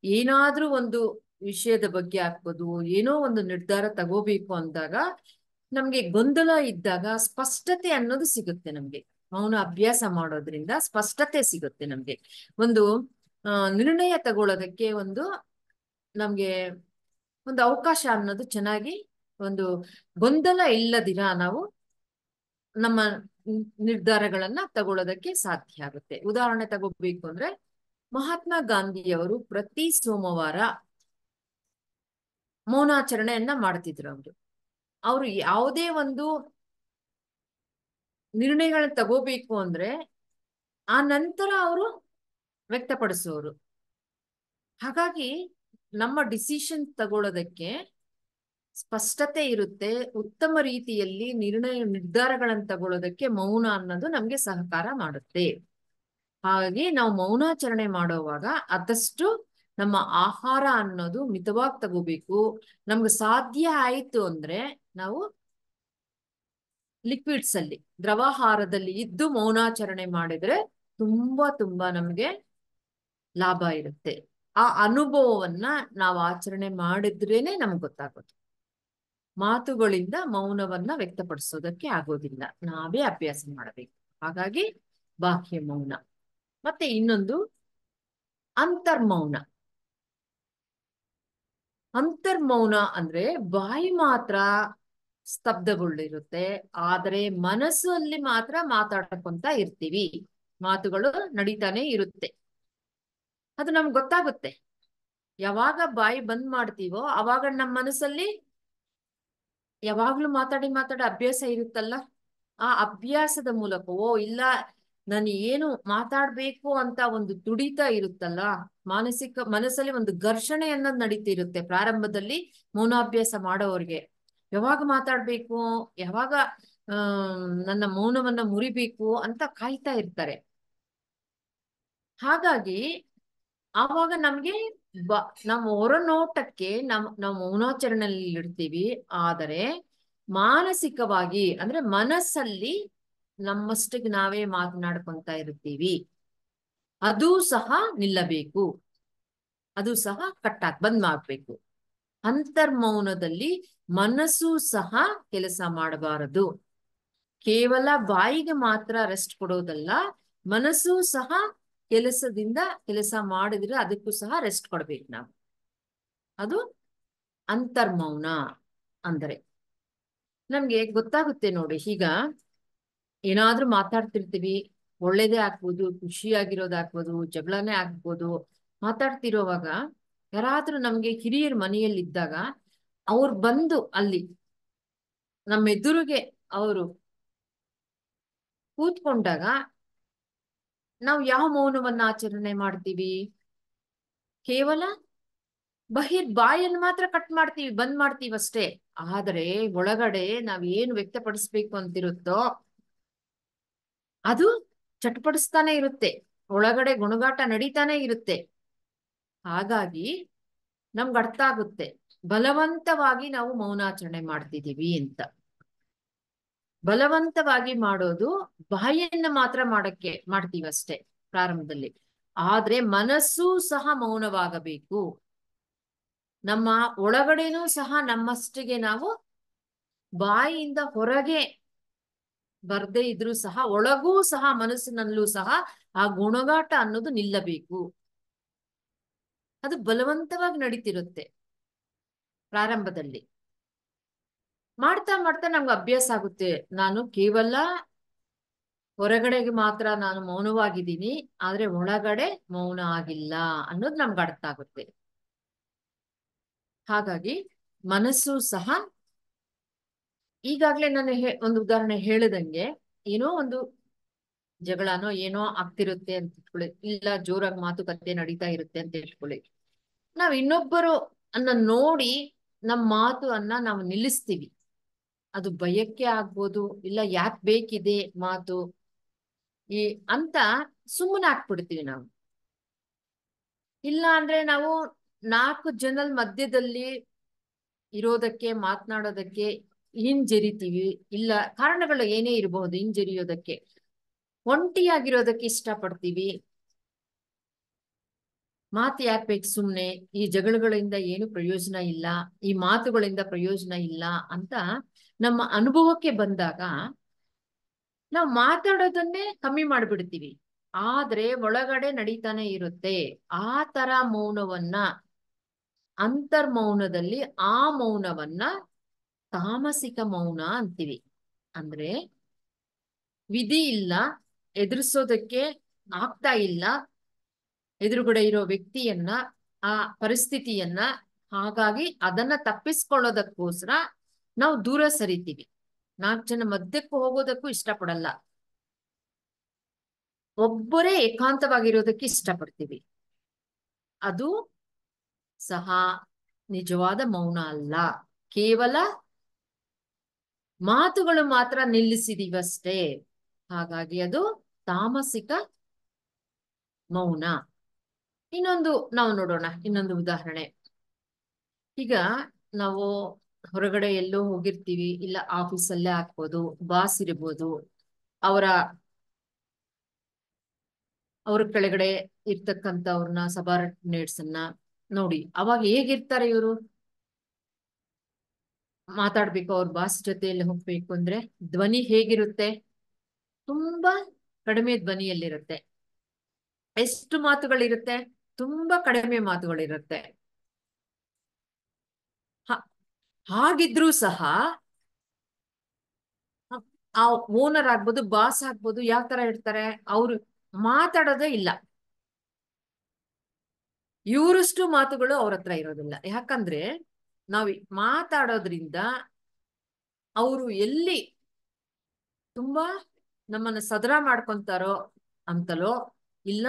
ಏನಾದ್ರೂ ಒಂದು ವಿಷಯದ ಬಗ್ಗೆ ಆಗ್ಬೋದು, ಏನೋ ಒಂದು ನಿರ್ಧಾರ ತಗೋಬೇಕು ಅಂದಾಗ ನಮ್ಗೆ ಗೊಂದಲ ಇದ್ದಾಗ ಸ್ಪಷ್ಟತೆ ಅನ್ನೋದು ಸಿಗುತ್ತೆ. ನಮ್ಗೆ ಮೌನ ಅಭ್ಯಾಸ ಮಾಡೋದ್ರಿಂದ ಸ್ಪಷ್ಟತೆ ಸಿಗುತ್ತೆ. ನಮ್ಗೆ ಒಂದು ನಿರ್ಣಯ ತಗೊಳ್ಳೋದಕ್ಕೆ ನಮ್ಗೆ ಒಂದು ಅವಕಾಶ ಅನ್ನೋದು ಚೆನ್ನಾಗಿ, ಒಂದು ಗೊಂದಲ ಇಲ್ಲದಿರ ನಾವು ನಮ್ಮ ನಿರ್ಧಾರಗಳನ್ನ ತಗೊಳ್ಳೋದಕ್ಕೆ ಸಾಧ್ಯ ಆಗುತ್ತೆ. ಉದಾಹರಣೆ ತಗೋಬೇಕು ಅಂದ್ರೆ, ಮಹಾತ್ಮ ಗಾಂಧಿಯವರು ಪ್ರತಿ ಸೋಮವಾರ ಮೌನಾಚರಣೆಯನ್ನ ಮಾಡ್ತಿದ್ರು. ಅವರು ಯಾವುದೇ ಒಂದು ನಿರ್ಣಯಗಳನ್ನ ತಗೋಬೇಕು ಅಂದ್ರೆ ಆ ನಂತರ ಅವರು ವ್ಯಕ್ತಪಡಿಸೋರು. ಹಾಗಾಗಿ ನಮ್ಮ ಡಿಸಿಷನ್ ತಗೊಳ್ಳೋದಕ್ಕೆ ಸ್ಪಷ್ಟತೆ ಇರುತ್ತೆ, ಉತ್ತಮ ರೀತಿಯಲ್ಲಿ ನಿರ್ಧಾರಗಳನ್ನು ತಗೊಳ್ಳೋದಕ್ಕೆ ಮೌನ ಅನ್ನೋದು ನಮ್ಗೆ ಸಹಕಾರ ಮಾಡುತ್ತೆ. ಹಾಗಾಗಿ ನಾವು ಮೌನಾಚರಣೆ ಮಾಡೋವಾಗ ಆದಷ್ಟು ನಮ್ಮ ಆಹಾರ ಅನ್ನೋದು ಮಿತವಾಗಿ ತಗೋಬೇಕು. ನಮ್ಗೆ ಸಾಧ್ಯ ಆಯ್ತು ಅಂದ್ರೆ ನಾವು ಲಿಕ್ವಿಡ್ಸ್ ಅಲ್ಲಿ, ದ್ರವಾಹಾರದಲ್ಲಿ ಇದ್ದು ಮೌನಾಚರಣೆ ಮಾಡಿದ್ರೆ ತುಂಬಾ ನಮ್ಗೆ ಲಾಭ ಇರುತ್ತೆ. ಆ ಅನುಭವವನ್ನ ನಾವು ಆಚರಣೆ ಮಾಡಿದ್ರೇನೆ ನಮ್ಗೆ ಗೊತ್ತಾಗೋದು. ಮಾತುಗಳಿಂದ ಮೌನವನ್ನ ವ್ಯಕ್ತಪಡಿಸೋದಕ್ಕೆ ಆಗೋದಿಲ್ಲ, ನಾವೇ ಅಭ್ಯಾಸ ಮಾಡಬೇಕು. ಹಾಗಾಗಿ ಬಾಹ್ಯ ಮೌನ. ಮತ್ತೆ ಇನ್ನೊಂದು ಅಂತರ್ಮೌನ. ಅಂತರ್ಮೌನ ಅಂದ್ರೆ ಬಾಯಿ ಮಾತ್ರ ಸ್ತಬ್ಧಗೊಳ್ಳಿರುತ್ತೆ, ಆದರೆ ಮನಸ್ಸಲ್ಲಿ ಮಾತ್ರ ಮಾತಾಡ್ಕೊಂತ ಇರ್ತೀವಿ, ಮಾತುಗಳು ನಡೀತಾನೆ ಇರುತ್ತೆ. ಅದು ನಮ್ಗೆ ಗೊತ್ತಾಗುತ್ತೆ. ಯಾವಾಗ ಬಾಯಿ ಬಂದ್ ಮಾಡ್ತೀವೋ ಅವಾಗ ನಮ್ಮ ಮನಸ್ಸಲ್ಲಿ ಯಾವಾಗ್ಲೂ ಮಾತಾಡಿ ಅಭ್ಯಾಸ ಇರುತ್ತಲ್ಲ, ಆ ಅಭ್ಯಾಸದ ಮೂಲಕವೋ ಇಲ್ಲ ನಾನು ಏನು ಮಾತಾಡ್ಬೇಕು ಅಂತ ಒಂದು ತುಡಿತ ಇರುತ್ತಲ್ಲ, ಮನಸ್ಸಲ್ಲಿ ಒಂದು ಘರ್ಷಣೆ ಅನ್ನೋದು ನಡೀತಿರುತ್ತೆ ಪ್ರಾರಂಭದಲ್ಲಿ. ಮೌನಾಭ್ಯಾಸ ಮಾಡೋರ್ಗೆ ಯಾವಾಗ ಮಾತಾಡ್ಬೇಕು, ಯಾವಾಗ ನನ್ನ ಮೌನವನ್ನ ಮುರಿಬೇಕು ಅಂತ ಕಾಯ್ತಾ ಇರ್ತಾರೆ. ಹಾಗಾಗಿ ಆವಾಗ ನಮ್ಗೆ ನಮ್ಮ ಹೊರನೋಟಕ್ಕೆ ನಾವು ಮೌನಾಚರಣೆಯಲ್ಲಿ ಇಡ್ತೀವಿ. ಆದರೆ ಮಾನಸಿಕವಾಗಿ ಅಂದ್ರೆ ಮನಸ್ಸಲ್ಲಿ ನಮ್ಮಷ್ಟಿಗೆ ನಾವೇ ಮಾತನಾಡ್ಕೊಂತ ಇರ್ತೀವಿ. ಅದು ಸಹ ನಿಲ್ಲಬೇಕು, ಅದು ಸಹ ಬಂದ್ ಮಾಡ್ಬೇಕು. ಅಂತರ್ಮೌನದಲ್ಲಿ ಮನಸ್ಸು ಸಹ ಕೆಲಸ ಮಾಡಬಾರದು. ಕೇವಲ ಬಾಯಿಗೆ ಮಾತ್ರ ರೆಸ್ಟ್ ಕೊಡೋದಲ್ಲ, ಮನಸ್ಸು ಸಹ ಕೆಲಸ ಮಾಡಿದ್ರೆ ಅದಕ್ಕೂ ಸಹ ರೆಸ್ಟ್ ಕೊಡ್ಬೇಕು ನಾವು. ಅದು ಅಂತರ್ಮೌನ ಅಂದರೆ ನಮ್ಗೆ ಗೊತ್ತಾಗುತ್ತೆ ನೋಡಿ. ಈಗ ಏನಾದ್ರೂ ಮಾತಾಡ್ತಿರ್ತೀವಿ, ಒಳ್ಳೇದೇ ಆಗ್ಬೋದು, ಖುಷಿಯಾಗಿರೋದಾಗ್ಬೋದು, ಜಗಳನೇ ಆಗ್ಬೋದು. ಮಾತಾಡ್ತಿರೋವಾಗ ಯಾರಾದ್ರೂ ನಮ್ಗೆ ಹಿರಿಯರ್ ಮನೆಯಲ್ಲಿದ್ದಾಗ ಅವ್ರು ಬಂದು ಅಲ್ಲಿ ನಮ್ಮ ಎದುರಿಗೆ ಅವರು ಕೂತ್ಕೊಂಡಾಗ ನಾವು ಯಾವ ಮೌನವನ್ನ ಆಚರಣೆ ಮಾಡ್ತೀವಿ? ಕೇವಲ ಬಾಯಲ್ಲಿ ಮಾತ್ರ ಕಟ್ ಮಾಡ್ತೀವಿ, ಬಂದ್ ಮಾಡ್ತೀವಿ ಅಷ್ಟೇ. ಆದರೆ ಒಳಗಡೆ ನಾವ್ ಏನು ವ್ಯಕ್ತಪಡಿಸ್ಬೇಕು ಅಂತಿರುತ್ತೋ ಅದು ಚಟ್ಪಡಿಸ್ತಾನೆ ಇರುತ್ತೆ, ಒಳಗಡೆ ಗುಣಗಾಟ ನಡೀತಾನೆ ಇರುತ್ತೆ. ಹಾಗಾಗಿ ನಮ್ಗೆ ಅರ್ಥ ಆಗುತ್ತೆ ಬಲವಂತವಾಗಿ ನಾವು ಮೌನಾಚರಣೆ ಮಾಡ್ತಿದೀವಿ ಅಂತ. ಬಲವಂತವಾಗಿ ಮಾಡೋದು ಬಾಯಿಯನ್ನ ಮಾತ್ರ ಮಾಡ್ತೀವಷ್ಟೇ ಪ್ರಾರಂಭದಲ್ಲಿ. ಆದ್ರೆ ಮನಸ್ಸು ಸಹ ಮೌನವಾಗಬೇಕು. ನಮ್ಮ ಒಳಗಡೆನೂ ಸಹ ನಮ್ಮಷ್ಟಿಗೆ ನಾವು ಬಾಯಿಯಿಂದ ಹೊರಗೆ ಬರ್ದೇ ಇದ್ರೂ ಸಹ ಒಳಗೂ ಸಹ ಮನಸ್ಸಿನಲ್ಲೂ ಸಹ ಆ ಗುಣಗಾಟ ಅನ್ನೋದು ನಿಲ್ಲಬೇಕು. ಅದು ಬಲವಂತವಾಗಿ ನಡೀತಿರುತ್ತೆ ಪ್ರಾರಂಭದಲ್ಲಿ. ಮಾಡ್ತಾ ಮಾಡ್ತಾ ನಮ್ಗೆ ಅಭ್ಯಾಸ ಆಗುತ್ತೆ. ನಾನು ಕೇವಲ ಹೊರಗಡೆಗೆ ಮಾತ್ರ ನಾನು ಮೌನವಾಗಿದ್ದೀನಿ, ಆದ್ರೆ ಒಳಗಡೆ ಮೌನ ಆಗಿಲ್ಲ ಅನ್ನೋದು ನಮ್ಗೆ ಅರ್ಥ ಆಗುತ್ತೆ. ಹಾಗಾಗಿ ಮನಸ್ಸು ಸಹ ಈಗಾಗ್ಲೇ ನಾನು ಒಂದು ಉದಾಹರಣೆ ಹೇಳಿದಂಗೆ, ಏನೋ ಒಂದು ಜಗಳನೋ ಏನೋ ಆಗ್ತಿರುತ್ತೆ ಅಂತ ಇಟ್ಕೊಳ್ಳಿ, ಇಲ್ಲ ಜೋರಾಗಿ ಮಾತುಕತೆ ನಡೀತಾ ಇರುತ್ತೆ ಅಂತ ಇಟ್ಕೊಳ್ಳಿ. ನಾವ್ ಇನ್ನೊಬ್ಬರು ನೋಡಿ ನಮ್ಮ ನಾವು ನಿಲ್ಲಿಸ್ತೀವಿ. ಅದು ಭಯಕ್ಕೆ ಆಗ್ಬೋದು, ಇಲ್ಲ ಯಾಕೆ ಬೇಕಿದೆ ಮಾತು ಅಂತ ಸುಮ್ಮನೆ ಹಾಕ್ಬಿಡ್ತೀವಿ ನಾವು. ಇಲ್ಲ ಅಂದ್ರೆ ನಾವು 4 ಜನದ ಮಧ್ಯದಲ್ಲಿ ಇರೋದಕ್ಕೆ, ಮಾತನಾಡೋದಕ್ಕೆ ಹಿಂಜರಿತೀವಿ. ಇಲ್ಲ ಕಾರಣಗಳು ಏನೇ ಇರಬಹುದು ಹಿಂಜರಿಯೋದಕ್ಕೆ. ಒಂಟಿಯಾಗಿರೋದಕ್ಕೆ ಇಷ್ಟಪಡ್ತೀವಿ. ಮಾತು ಯಾಕೆ ಬೇಕು ಸುಮ್ನೆ, ಈ ಜಗಳಗಳಿಂದ ಏನು ಪ್ರಯೋಜನ ಇಲ್ಲ, ಈ ಮಾತುಗಳಿಂದ ಪ್ರಯೋಜನ ಇಲ್ಲ ಅಂತ ನಮ್ಮ ಅನುಭವಕ್ಕೆ ಬಂದಾಗ ನಾವು ಮಾತಾಡೋದನ್ನೇ ಕಮ್ಮಿ ಮಾಡ್ಬಿಡ್ತೀವಿ. ಆದ್ರೆ ಒಳಗಡೆ ನಡೀತಾನೆ ಇರುತ್ತೆ. ಆ ತರ ಮೌನವನ್ನ, ಅಂತರ್ಮೌನದಲ್ಲಿ ಆ ಮೌನವನ್ನ ತಾಮಸಿಕ ಮೌನ ಅಂತೀವಿ. ಅಂದ್ರೆ ವಿಧಿ ಇಲ್ಲ, ಎದುರಿಸೋದಕ್ಕೆ ಆಗ್ತಾ ಇಲ್ಲ ಎದುರುಗಡೆ ಇರೋ ವ್ಯಕ್ತಿಯನ್ನ, ಆ ಪರಿಸ್ಥಿತಿಯನ್ನ. ಹಾಗಾಗಿ ಅದನ್ನ ತಪ್ಪಿಸ್ಕೊಳ್ಳೋದಕ್ಕೋಸ್ಕರ ನಾವು ದೂರ ಸರಿತೀವಿ. 4 ಜನ ಮಧ್ಯಕ್ಕೂ ಹೋಗೋದಕ್ಕೂ ಇಷ್ಟಪಡಲ್ಲ, ಒಬ್ಬರೇ ಏಕಾಂತವಾಗಿರೋದಕ್ಕೆ ಇಷ್ಟಪಡ್ತೀವಿ. ಅದು ಸಹ ನಿಜವಾದ ಮೌನ ಅಲ್ಲ, ಕೇವಲ ಮಾತುಗಳು ಮಾತ್ರ ನಿಲ್ಲಿಸಿದೀವಷ್ಟೇ. ಹಾಗಾಗಿ ಅದು ತಾಮಸಿಕ ಮೌನ. ನಾವು ನೋಡೋಣ ಇನ್ನೊಂದು ಉದಾಹರಣೆ. ಈಗ ನಾವು ಹೊರಗಡೆ ಎಲ್ಲೋ ಹೋಗಿರ್ತೀವಿ, ಇಲ್ಲ ಆಫೀಸಲ್ಲೇ ಹಾಕ್ಬೋದು, ಬಾಸ್ ಇರ್ಬೋದು, ಅವ್ರ ಕೆಳಗಡೆ ಇರ್ತಕ್ಕಂಥವ್ರನ್ನ, ಸಬಾರ್ಡಿನೇಟ್ಸ್ ಅನ್ನ ನೋಡಿ. ಅವಾಗ ಹೇಗಿರ್ತಾರೆ ಇವರು? ಮಾತಾಡ್ಬೇಕು, ಅವ್ರ ಬಾಸ್ ಜೊತೆಯಲ್ಲಿ ಹೋಗ್ಬೇಕು ಅಂದ್ರೆ ಧ್ವನಿ ಹೇಗಿರುತ್ತೆ? ತುಂಬಾ ಕಡಿಮೆ ಧ್ವನಿಯಲ್ಲಿರುತ್ತೆ. ಎಷ್ಟು ಮಾತುಗಳಿರುತ್ತೆ? ತುಂಬಾ ಕಡಿಮೆ ಮಾತುಗಳಿರುತ್ತೆ. ಹಾಗಿದ್ರೂ ಸಹ ಆ ಓನರ್ ಆಗ್ಬೋದು, ಬಾಸ್ ಆಗ್ಬೋದು, ಯಾವ ತರ ಇರ್ತಾರೆ? ಅವ್ರು ಮಾತಾಡೋದೇ ಇಲ್ಲ, ಇವರಷ್ಟು ಮಾತುಗಳು ಅವ್ರ ಹತ್ರ ಇರೋದಿಲ್ಲ. ಯಾಕಂದ್ರೆ ನಾವು ಮಾತಾಡೋದ್ರಿಂದ ಅವರು ಎಲ್ಲಿ ತುಂಬಾ ನಮ್ಮನ್ನ ಸದರ ಮಾಡ್ಕೊಂತಾರೋ ಅಂತಲೋ, ಇಲ್ಲ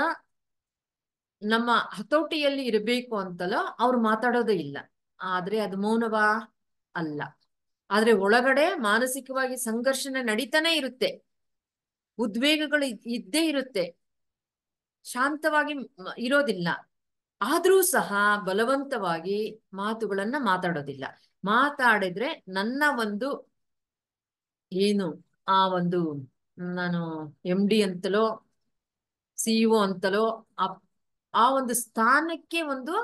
ನಮ್ಮ ಹತೋಟಿಯಲ್ಲಿ ಇರಬೇಕು ಅಂತಲೋ ಅವ್ರು ಮಾತಾಡೋದೇ ಇಲ್ಲ. ಆದ್ರೆ ಅದು ಮೌನವಾ? ಅಲ್ಲ. ಆದ್ರೆ ಒಳಗಡೆ ಮಾನಸಿಕವಾಗಿ ಸಂಘರ್ಷಣೆ ನಡೀತಾನೆ ಇರುತ್ತೆ, ಉದ್ವೇಗಗಳು ಇದ್ದೇ ಇರುತ್ತೆ, ಶಾಂತವಾಗಿ ಇರೋದಿಲ್ಲ. ಆದ್ರೂ ಸಹ ಬಲವಂತವಾಗಿ ಮಾತುಗಳನ್ನ ಮಾತಾಡೋದಿಲ್ಲ. ಮಾತಾಡಿದ್ರೆ ನನ್ನ ಒಂದು ಏನು ಆ ಒಂದು ನಾನು MD ಅಂತಲೋ CEO ಅಂತಲೋ ಆ ಒಂದು ಸ್ಥಾನಕ್ಕೆ ಒಂದು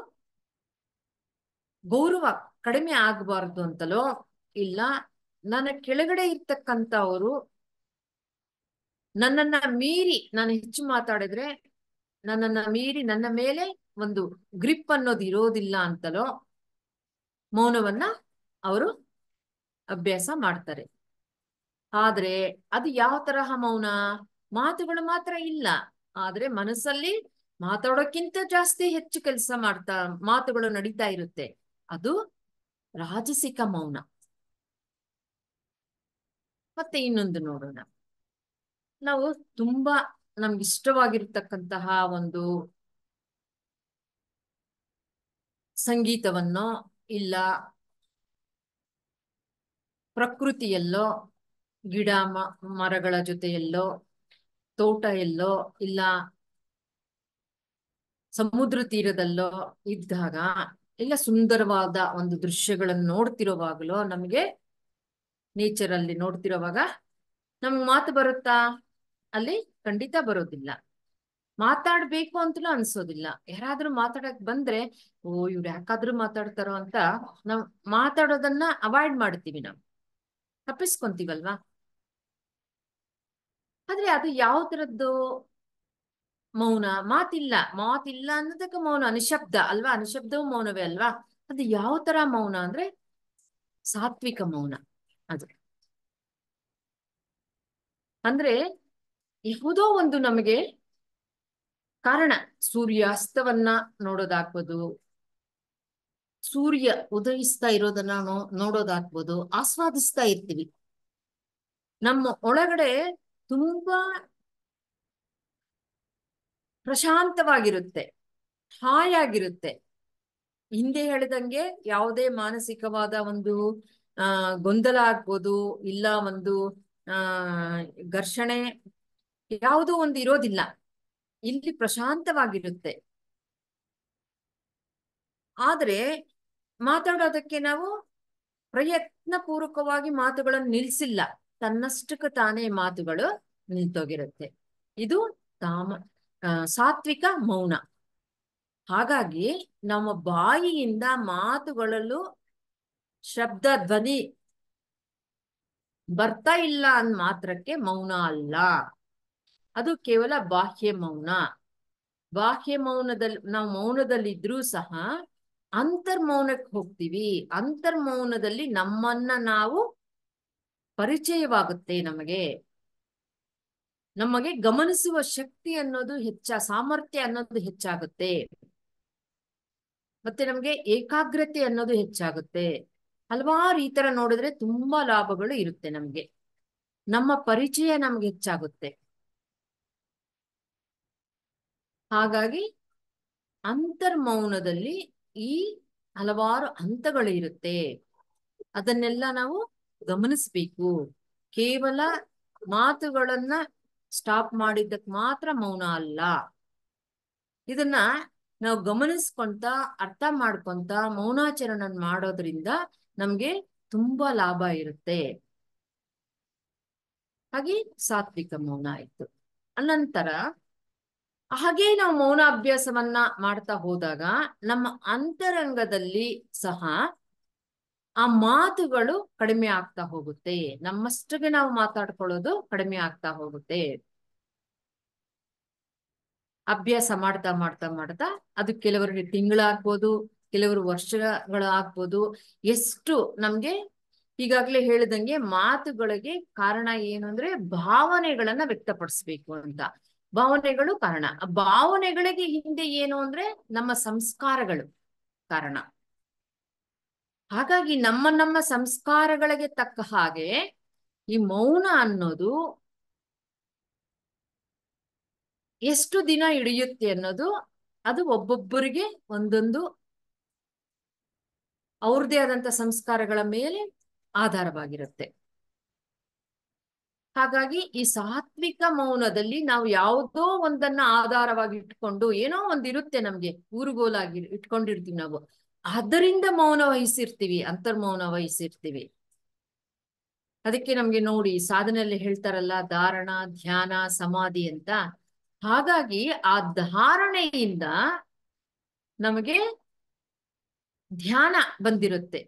ಗೌರವ ಕಡಿಮೆ ಆಗಬಾರ್ದು ಅಂತಲೋ, ಇಲ್ಲ ನನ್ನ ಕೆಳಗಡೆ ಇರ್ತಕ್ಕಂಥವ್ರು ನನ್ನನ್ನ ಮೀರಿ ನಾನು ಹೆಚ್ಚು ಮಾತಾಡಿದ್ರೆ ನನ್ನನ್ನ ಮೀರಿ ನನ್ನ ಮೇಲೆ ಒಂದು ಗ್ರಿಪ್ ಅನ್ನೋದು ಇರೋದಿಲ್ಲ ಅಂತಲೋ ಮೌನವನ್ನ ಅವರು ಅಭ್ಯಾಸ ಮಾಡ್ತಾರೆ. ಆದ್ರೆ ಅದು ಯಾವ ತರಹ ಮೌನ? ಮಾತುಗಳು ಮಾತ್ರ ಇಲ್ಲ, ಆದ್ರೆ ಮನಸ್ಸಲ್ಲಿ ಮಾತಾಡೋಕ್ಕಿಂತ ಜಾಸ್ತಿ ಹೆಚ್ಚು ಕೆಲಸ ಮಾತುಗಳು ನಡೀತಾ ಇರುತ್ತೆ. ಅದು ರಾಜಸಿಕ ಮೌನ. ಮತ್ತೆ ಇನ್ನೊಂದು ನೋಡೋಣ. ನಾವು ತುಂಬಾ ನಮ್ಗಿಷ್ಟವಾಗಿರ್ತಕ್ಕಂತಹ ಒಂದು ಸಂಗೀತವನ್ನೋ ಇಲ್ಲ ಪ್ರಕೃತಿಯಲ್ಲೋ, ಗಿಡ ಮರಗಳ ಜೊತೆಯಲ್ಲೋ, ತೋಟ ಎಲ್ಲೋ ಇಲ್ಲ ಸಮುದ್ರ ತೀರದಲ್ಲೋ ಇದ್ದಾಗ, ಇಲ್ಲ ಸುಂದರವಾದ ಒಂದು ದೃಶ್ಯಗಳನ್ನು ನೋಡ್ತಿರುವಾಗಲೋ, ನಮಗೆ ನೇಚರ್ ಅಲ್ಲಿ ನೋಡ್ತಿರೋವಾಗ ನಮ್ಗೆ ಮಾತು ಬರುತ್ತಾ? ಅಲ್ಲಿ ಖಂಡಿತ ಬರೋದಿಲ್ಲ. ಮಾತಾಡ್ಬೇಕು ಅಂತಲೂ ಅನ್ಸೋದಿಲ್ಲ. ಯಾರಾದ್ರೂ ಮಾತಾಡಕ್ ಬಂದ್ರೆ ಇವ್ರು ಯಾಕಾದ್ರೂ ಮಾತಾಡ್ತಾರೋ ಅಂತ ನಾವ್ ಮಾತಾಡೋದನ್ನ ಅವಾಯ್ಡ್ ಮಾಡ್ತೀವಿ, ನಾವು ತಪ್ಪಿಸ್ಕೊಂತೀವಲ್ವಾ. ಆದ್ರೆ ಅದು ಯಾವ ತರದ್ದು ಮೌನ? ಮಾತಿಲ್ಲ ಅನ್ನೋದಕ್ಕೆ ಮೌನ. ನಿಶಬ್ದ ಅಲ್ವಾ? ನಿಶಬ್ದವು ಮೌನವೇ ಅಲ್ವಾ? ಅದು ಯಾವ ತರ ಮೌನ ಅಂದ್ರೆ ಸಾತ್ವಿಕ ಮೌನ. ಅದು ಅಂದ್ರೆ ಯಾವುದೋ ಒಂದು ನಮಗೆ ಕಾರಣ, ಸೂರ್ಯಾಸ್ತವನ್ನ ನೋಡೋದಾಗ್ಬೋದು, ಸೂರ್ಯ ಉದಯಿಸ್ತಾ ಇರೋದನ್ನ ನೋಡೋದಾಗ್ಬೋದು, ಆಸ್ವಾದಿಸ್ತಾ ಇರ್ತೀವಿ. ನಮ್ಮ ಒಳಗಡೆ ತುಂಬಾ ಪ್ರಶಾಂತವಾಗಿರುತ್ತೆ, ಹಾಯಾಗಿರುತ್ತೆ. ಹಿಂದೆ ಹೇಳಿದಂಗೆ ಯಾವುದೇ ಮಾನಸಿಕವಾದ ಒಂದು ಗೊಂದಲ ಆಗ್ಬೋದು, ಇಲ್ಲ ಒಂದು ಘರ್ಷಣೆ ಯಾವುದೋ ಒಂದು ಇರೋದಿಲ್ಲ. ಇಲ್ಲಿ ಪ್ರಶಾಂತವಾಗಿರುತ್ತೆ. ಆದ್ರೆ ಮಾತಾಡೋದಕ್ಕೆ ನಾವು ಪ್ರಯತ್ನ ಪೂರ್ವಕವಾಗಿ ಮಾತುಗಳನ್ನು ನಿಲ್ಸಿಲ್ಲ, ತನ್ನಷ್ಟಕ್ಕೆ ತಾನೇ ಮಾತುಗಳು ನಿಂತೋಗಿರುತ್ತೆ. ಇದು ಸಾತ್ವಿಕ ಮೌನ. ಹಾಗಾಗಿ ನಮ್ಮ ಬಾಯಿಯಿಂದ ಮಾತುಗಳಲ್ಲೂ ಶಬ್ದ ಧ್ವನಿ ಬರ್ತಾ ಇಲ್ಲ ಅಂದ ಮಾತ್ರಕ್ಕೆ ಮೌನ ಅಲ್ಲ, ಅದು ಕೇವಲ ಬಾಹ್ಯ ಮೌನ. ಬಾಹ್ಯ ಮೌನದಲ್ಲಿ ನಾವು ಮೌನದಲ್ಲಿದ್ರೂ ಸಹ ಅಂತರ್ಮೌನಕ್ಕೆ ಹೋಗ್ತೀವಿ. ಅಂತರ್ಮೌನದಲ್ಲಿ ನಮ್ಮನ್ನ ನಾವು ಪರಿಚಯವಾಗುತ್ತೆ. ನಮಗೆ ಗಮನಿಸುವ ಶಕ್ತಿ ಅನ್ನೋದು ಸಾಮರ್ಥ್ಯ ಅನ್ನೋದು ಹೆಚ್ಚಾಗುತ್ತೆ. ಮತ್ತೆ ನಮಗೆ ಏಕಾಗ್ರತೆ ಅನ್ನೋದು ಹೆಚ್ಚಾಗುತ್ತೆ. ಹಲವಾರು ಈ ತರ ನೋಡಿದ್ರೆ ತುಂಬಾ ಲಾಭಗಳು ಇರುತ್ತೆ. ನಮ್ಗೆ ನಮ್ಮ ಪರಿಚಯ ನಮ್ಗೆ ಹೆಚ್ಚಾಗುತ್ತೆ. ಹಾಗಾಗಿ ಅಂತರ್ಮೌನದಲ್ಲಿ ಈ ಹಲವಾರು ಹಂತಗಳು ಇರುತ್ತೆ. ಅದನ್ನೆಲ್ಲ ನಾವು ಗಮನಿಸ್ಬೇಕು. ಕೇವಲ ಮಾತುಗಳನ್ನ ಸ್ಟಾಪ್ ಮಾಡಿದ್ದಕ್ಕೆ ಮಾತ್ರ ಮೌನ ಅಲ್ಲ. ಇದನ್ನ ನಾವು ಗಮನಿಸ್ಕೊಂತ ಅರ್ಥ ಮಾಡ್ಕೊಂತ ಮೌನಾಚರಣೆ ಮಾಡೋದ್ರಿಂದ ನಮ್ಗೆ ತುಂಬಾ ಲಾಭ ಇರುತ್ತೆ. ಹಾಗೆ ಸಾತ್ವಿಕ ಮೌನ ಆಯ್ತು. ಅನಂತರ ಹಾಗೆ ನಾವು ಮೌನ ಅಭ್ಯಾಸವನ್ನ ಮಾಡ್ತಾ ಹೋದಾಗ ನಮ್ಮ ಅಂತರಂಗದಲ್ಲಿ ಸಹ ಆ ಮಾತುಗಳು ಕಡಿಮೆ ಆಗ್ತಾ ಹೋಗುತ್ತೆ. ನಮ್ಮಷ್ಟಿಗೆ ನಾವು ಮಾತಾಡ್ಕೊಳ್ಳೋದು ಕಡಿಮೆ ಆಗ್ತಾ ಹೋಗುತ್ತೆ. ಅಭ್ಯಾಸ ಮಾಡ್ತಾ ಮಾಡ್ತಾ ಮಾಡ್ತಾ ಅದು ಕೆಲವರಿಗೆ ತಿಂಗಳಾಗ್ಬೋದು, ಕೆಲವರು ವರ್ಷಗಳಾಗ್ಬೋದು. ಎಷ್ಟು ನಮ್ಗೆ ಈಗಾಗ್ಲೇ ಹೇಳಿದಂಗೆ ಮಾತುಗಳಿಗೆ ಕಾರಣ ಏನು ಅಂದ್ರೆ ಭಾವನೆಗಳನ್ನ ವ್ಯಕ್ತಪಡಿಸ್ಬೇಕು ಅಂತ. ಭಾವನೆಗಳು ಕಾರಣ. ಭಾವನೆಗಳಿಗೆ ಹಿಂದೆ ಏನು ಅಂದ್ರೆ ನಮ್ಮ ಸಂಸ್ಕಾರಗಳು ಕಾರಣ. ಹಾಗಾಗಿ ನಮ್ಮ ಸಂಸ್ಕಾರಗಳಿಗೆ ತಕ್ಕ ಹಾಗೆ ಈ ಮೌನ ಅನ್ನೋದು ಎಷ್ಟು ದಿನ ಹಿಡಿಯುತ್ತೆ ಅನ್ನೋದು ಅದು ಒಬ್ಬೊಬ್ಬರಿಗೆ ಒಂದೊಂದು ಅವ್ರದೇ ಆದಂತ ಸಂಸ್ಕಾರಗಳ ಮೇಲೆ ಆಧಾರವಾಗಿರುತ್ತೆ. ಹಾಗಾಗಿ ಈ ಸಾತ್ವಿಕ ಮೌನದಲ್ಲಿ ನಾವು ಯಾವುದೋ ಒಂದನ್ನ ಆಧಾರವಾಗಿ ಇಟ್ಕೊಂಡು ಏನೋ ಒಂದಿರುತ್ತೆ ನಮ್ಗೆ ಊರುಗೋಲಾಗಿ ಇಟ್ಕೊಂಡಿರ್ತೀವಿ ನಾವು, ಅದರಿಂದ ಮೌನ ವಹಿಸಿರ್ತೀವಿ, ಅಂತರ್ಮೌನ ವಹಿಸಿರ್ತೀವಿ. ಅದಕ್ಕೆ ನಮ್ಗೆ ನೋಡಿ ಸಾಧನೆಯಲ್ಲಿ ಹೇಳ್ತಾರಲ್ಲ ಧಾರಣ, ಧ್ಯಾನ, ಸಮಾಧಿ ಅಂತ. ಹಾಗಾಗಿ ಆ ಧಾರಣೆಯಿಂದ ನಮಗೆ ಧ್ಯಾನ ಬಂದಿರುತ್ತೆ.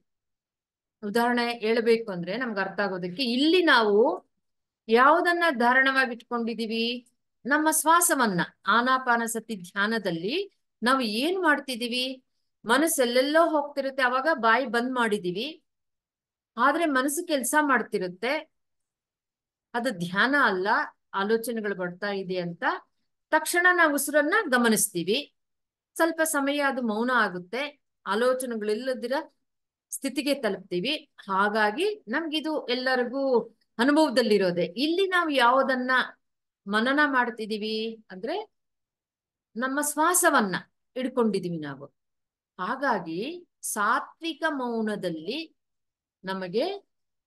ಉದಾಹರಣೆ ಹೇಳ್ಬೇಕು ಅಂದ್ರೆ ನಮ್ಗೆ ಅರ್ಥ ಆಗೋದಕ್ಕೆ, ಇಲ್ಲಿ ನಾವು ಯಾವುದನ್ನ ಧಾರಣವಾಗಿ ಇಟ್ಕೊಂಡಿದೀವಿ? ನಮ್ಮ ಶ್ವಾಸವನ್ನ. ಆನಾಪಾನಸತಿ ಧ್ಯಾನದಲ್ಲಿ ನಾವು ಏನ್ ಮಾಡ್ತಿದೀವಿ? ಮನಸ್ಸೆಲ್ಲೆಲ್ಲೋ ಹೋಗ್ತಿರುತ್ತೆ, ಅವಾಗ ಬಾಯಿ ಬಂದ್ ಮಾಡಿದೀವಿ, ಆದ್ರೆ ಮನಸ್ಸು ಕೆಲಸ ಮಾಡ್ತಿರುತ್ತೆ. ಅದು ಧ್ಯಾನ ಅಲ್ಲ, ಆಲೋಚನೆಗಳು ಬರ್ತಾ ಇದೆ ಅಂತ ತಕ್ಷಣ ನಾವು ಉಸಿರನ್ನ ಗಮನಿಸ್ತೀವಿ. ಸ್ವಲ್ಪ ಸಮಯ ಅದು ಮೌನ ಆಗುತ್ತೆ, ಆಲೋಚನೆಗಳಿಲ್ಲದಿರ ಸ್ಥಿತಿಗೆ ತಲುಪ್ತೀವಿ. ಹಾಗಾಗಿ ನಮ್ಗಿದು ಎಲ್ಲರಿಗೂ ಅನುಭವದಲ್ಲಿರೋದೆ. ಇಲ್ಲಿ ನಾವು ಯಾವುದನ್ನ ಮನನ ಮಾಡ್ತಿದೀವಿ ಅಂದ್ರೆ ನಮ್ಮ ಶ್ವಾಸವನ್ನ ಹಿಡ್ಕೊಂಡಿದೀವಿ ನಾವು. ಹಾಗಾಗಿ ಸಾತ್ವಿಕ ಮೌನದಲ್ಲಿ ನಮಗೆ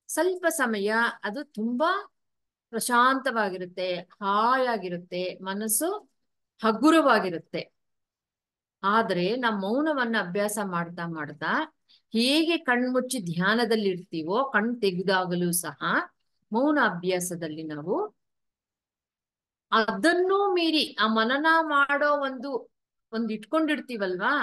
ಸ್ವಲ್ಪ ಸಮಯ ಅದು ತುಂಬಾ ಪ್ರಶಾಂತವಾಗಿರುತ್ತೆ, ಹಾಯಾಗಿರುತ್ತೆ, ಮನಸ್ಸು ಹಗುರವಾಗಿರುತ್ತೆ. ಆದ್ರೆ ನಾವು ಮೌನವನ್ನ ಅಭ್ಯಾಸ ಮಾಡ್ತಾ ಮಾಡ್ತಾ ಹೇಗೆ ಕಣ್ಮುಚ್ಚಿ ಧ್ಯಾನದಲ್ಲಿ ಇರ್ತೀವೋ, ಕಣ್ ತೆಗೆದಾಗಲೂ ಸಹ ಮೌನ ಅಭ್ಯಾಸದಲ್ಲಿ ನಾವು ಅದನ್ನೂ ಮೀರಿ ಆ ಮನನ ಮಾಡೋ ಒಂದು ಇಟ್ಕೊಂಡಿರ್ತೀವಲ್ವಾ,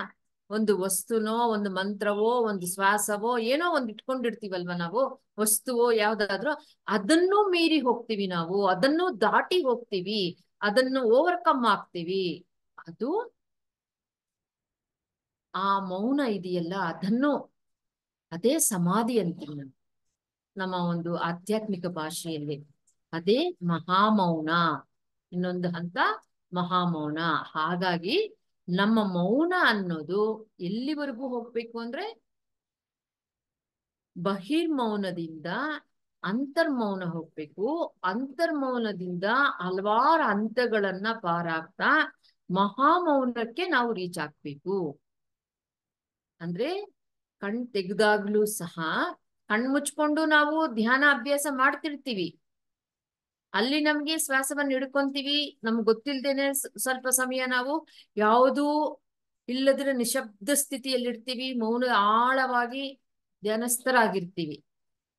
ಒಂದು ವಸ್ತುನೋ, ಒಂದು ಮಂತ್ರವೋ, ಒಂದು ಶ್ವಾಸವೋ, ಏನೋ ಒಂದು ಇಟ್ಕೊಂಡಿರ್ತೀವಲ್ವಾ ನಾವು, ವಸ್ತುವೋ ಯಾವ್ದಾದ್ರೂ, ಅದನ್ನೂ ಮೀರಿ ಹೋಗ್ತೀವಿ ನಾವು, ಅದನ್ನು ದಾಟಿ ಹೋಗ್ತೀವಿ, ಅದನ್ನು ಓವರ್ಕಮ್ ಆಗ್ತೀವಿ. ಅದು ಆ ಮೌನ ಇದೆಯಲ್ಲ, ಅದೇ ಸಮಾಧಿ ಅಂತೀವಿ ನಾವು ನಮ್ಮ ಒಂದು ಆಧ್ಯಾತ್ಮಿಕ ಭಾಷೆಯಲ್ಲಿ. ಅದೇ ಮಹಾಮೌನ. ಇನ್ನೊಂದು ಹಂತ ಮಹಾಮೌನ. ಹಾಗಾಗಿ ನಮ್ಮ ಮೌನ ಅನ್ನೋದು ಎಲ್ಲಿವರೆಗೂ ಹೋಗ್ಬೇಕು ಅಂದ್ರೆ ಬಹಿರ್ಮೌನದಿಂದ ಅಂತರ್ಮೌನ ಹೋಗ್ಬೇಕು. ಅಂತರ್ಮೌನದಿಂದ ಹಲವಾರು ಹಂತಗಳನ್ನ ಪಾರಾಗ್ತಾ ಮಹಾಮೌನಕ್ಕೆ ನಾವು ರೀಚ್ ಆಗ್ಬೇಕು. ಅಂದ್ರೆ ಕಣ್ ತೆಗೆದಾಗ್ಲೂ ಸಹ ಕಣ್ ಮುಚ್ಕೊಂಡು ನಾವು ಧ್ಯಾನ ಅಭ್ಯಾಸ ಮಾಡ್ತಿರ್ತೀವಿ. ಅಲ್ಲಿ ನಮ್ಗೆ ಶ್ವಾಸವನ್ನು ಹಿಡ್ಕೊಂತೀವಿ, ನಮ್ಗೆ ಗೊತ್ತಿಲ್ದೇನೆ ಸ್ವಲ್ಪ ಸಮಯ ನಾವು ಯಾವುದೂ ಇಲ್ಲದ್ರೆ ನಿಶಬ್ದ ಸ್ಥಿತಿಯಲ್ಲಿರ್ತೀವಿ, ಮೌನ ಆಳವಾಗಿ ಧ್ಯಾನಸ್ಥರಾಗಿರ್ತೀವಿ.